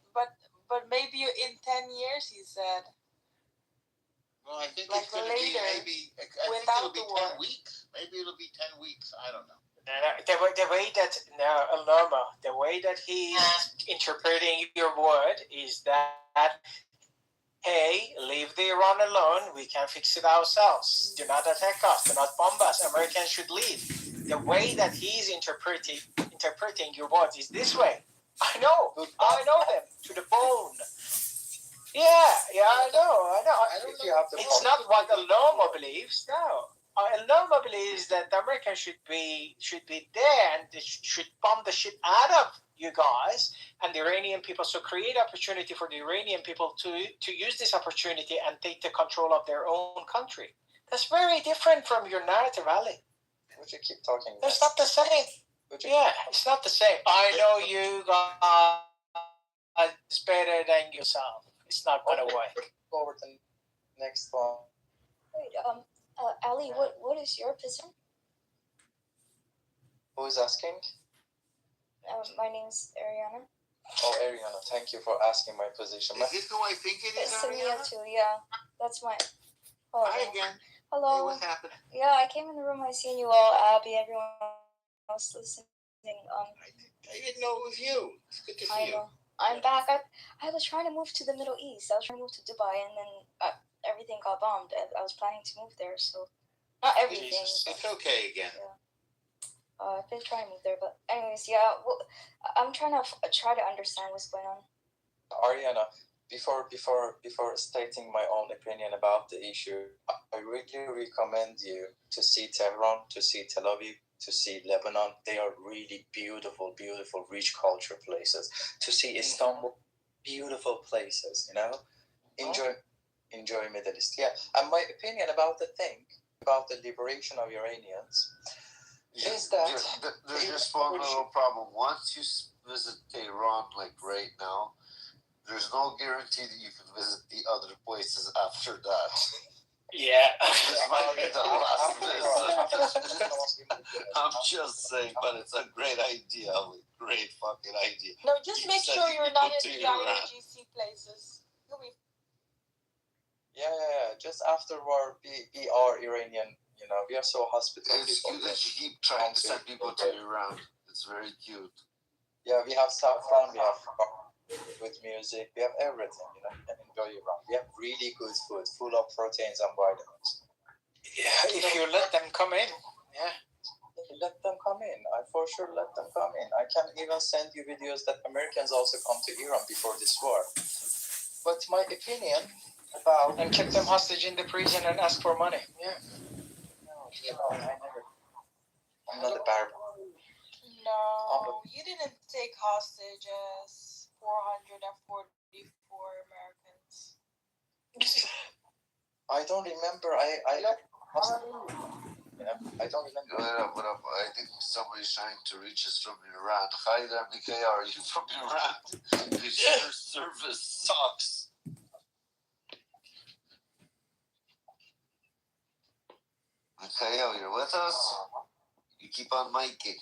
But maybe in 10 years, he said. Well, I think it's going to be maybe. I think it'll be 10 weeks. Maybe it'll be 10 weeks. I don't know. The way that El Normo, the way that he's interpreting your word is that, hey, leave the Iran alone. We can fix it ourselves. Do not attack us. Do not bomb us. Americans should leave. The way that he's interpreting your words is this way. I know them to the bone. Yeah, I know. It's not what El Normo believes. No. El Normo believes that the Americans should be there and they should bomb the shit out of you guys and the Iranian people. So create opportunity for the Iranian people to use this opportunity and take the control of their own country. That's very different from your narrative, Ali. Would you keep talking? It's not the same. Yeah, it's not the same. I know you guys better than yourself. It's not going to work. Forward to the next one. Wait, Ali, what is your position? Who is asking? My name's Ariana. Oh, Ariana, thank you for asking my position. Is this who I think it is, Ariana? Too, yeah. That's my... Hello. Hi again. Hello. Hey, what's happening? Yeah, I came in the room, I seen you all, Abby, everyone else listening. I didn't know it was you. It's good to see you. I'm back. I was trying to move to the Middle East. I was trying to move to Dubai, and then everything got bombed. I was planning to move there, so... Not everything. It's okay again. Yeah. I've been trying to move there, but anyways, yeah. Well, I'm trying to understand what's going on. Ariana, before stating my own opinion about the issue, I really recommend you to see Tehran, to see Tel Aviv, to see Lebanon. They are really beautiful, rich culture places. To see Istanbul, beautiful places. Enjoy Middle East. Yeah, and my opinion about the liberation of Iranians. Is that there's just one little problem. Once you visit Tehran, like right now, there's no guarantee that you can visit the other places after that. Yeah. This might be the last visit. I'm just saying, but it's a great idea. Great fucking idea. No, just make sure you're not in the IRGC places. You'll be Yeah. Just after war, we are Iranian. You know, we are so hospitable. It's cute that you keep trying to send people to Iran. It's very cute. Yeah, we have saffron, we have good music, we have everything, you know, you can enjoy Iran. We have really good food, full of proteins and vitamins. Yeah, if you let them come in. Yeah. Let them come in. I for sure let them come in. I can even send you videos that Americans also come to Iran before this war. But my opinion about... And keep them hostage in the prison and ask for money. Yeah. No, I never... I'm not a barber. No, you didn't take hostages 444 Americans. I don't remember. I don't remember. What up? I think somebody's trying to reach us from Iran. Hi there, Mikhail. Are you from Iran? Because your service sucks. Mikhail, you're with us? You keep on miking.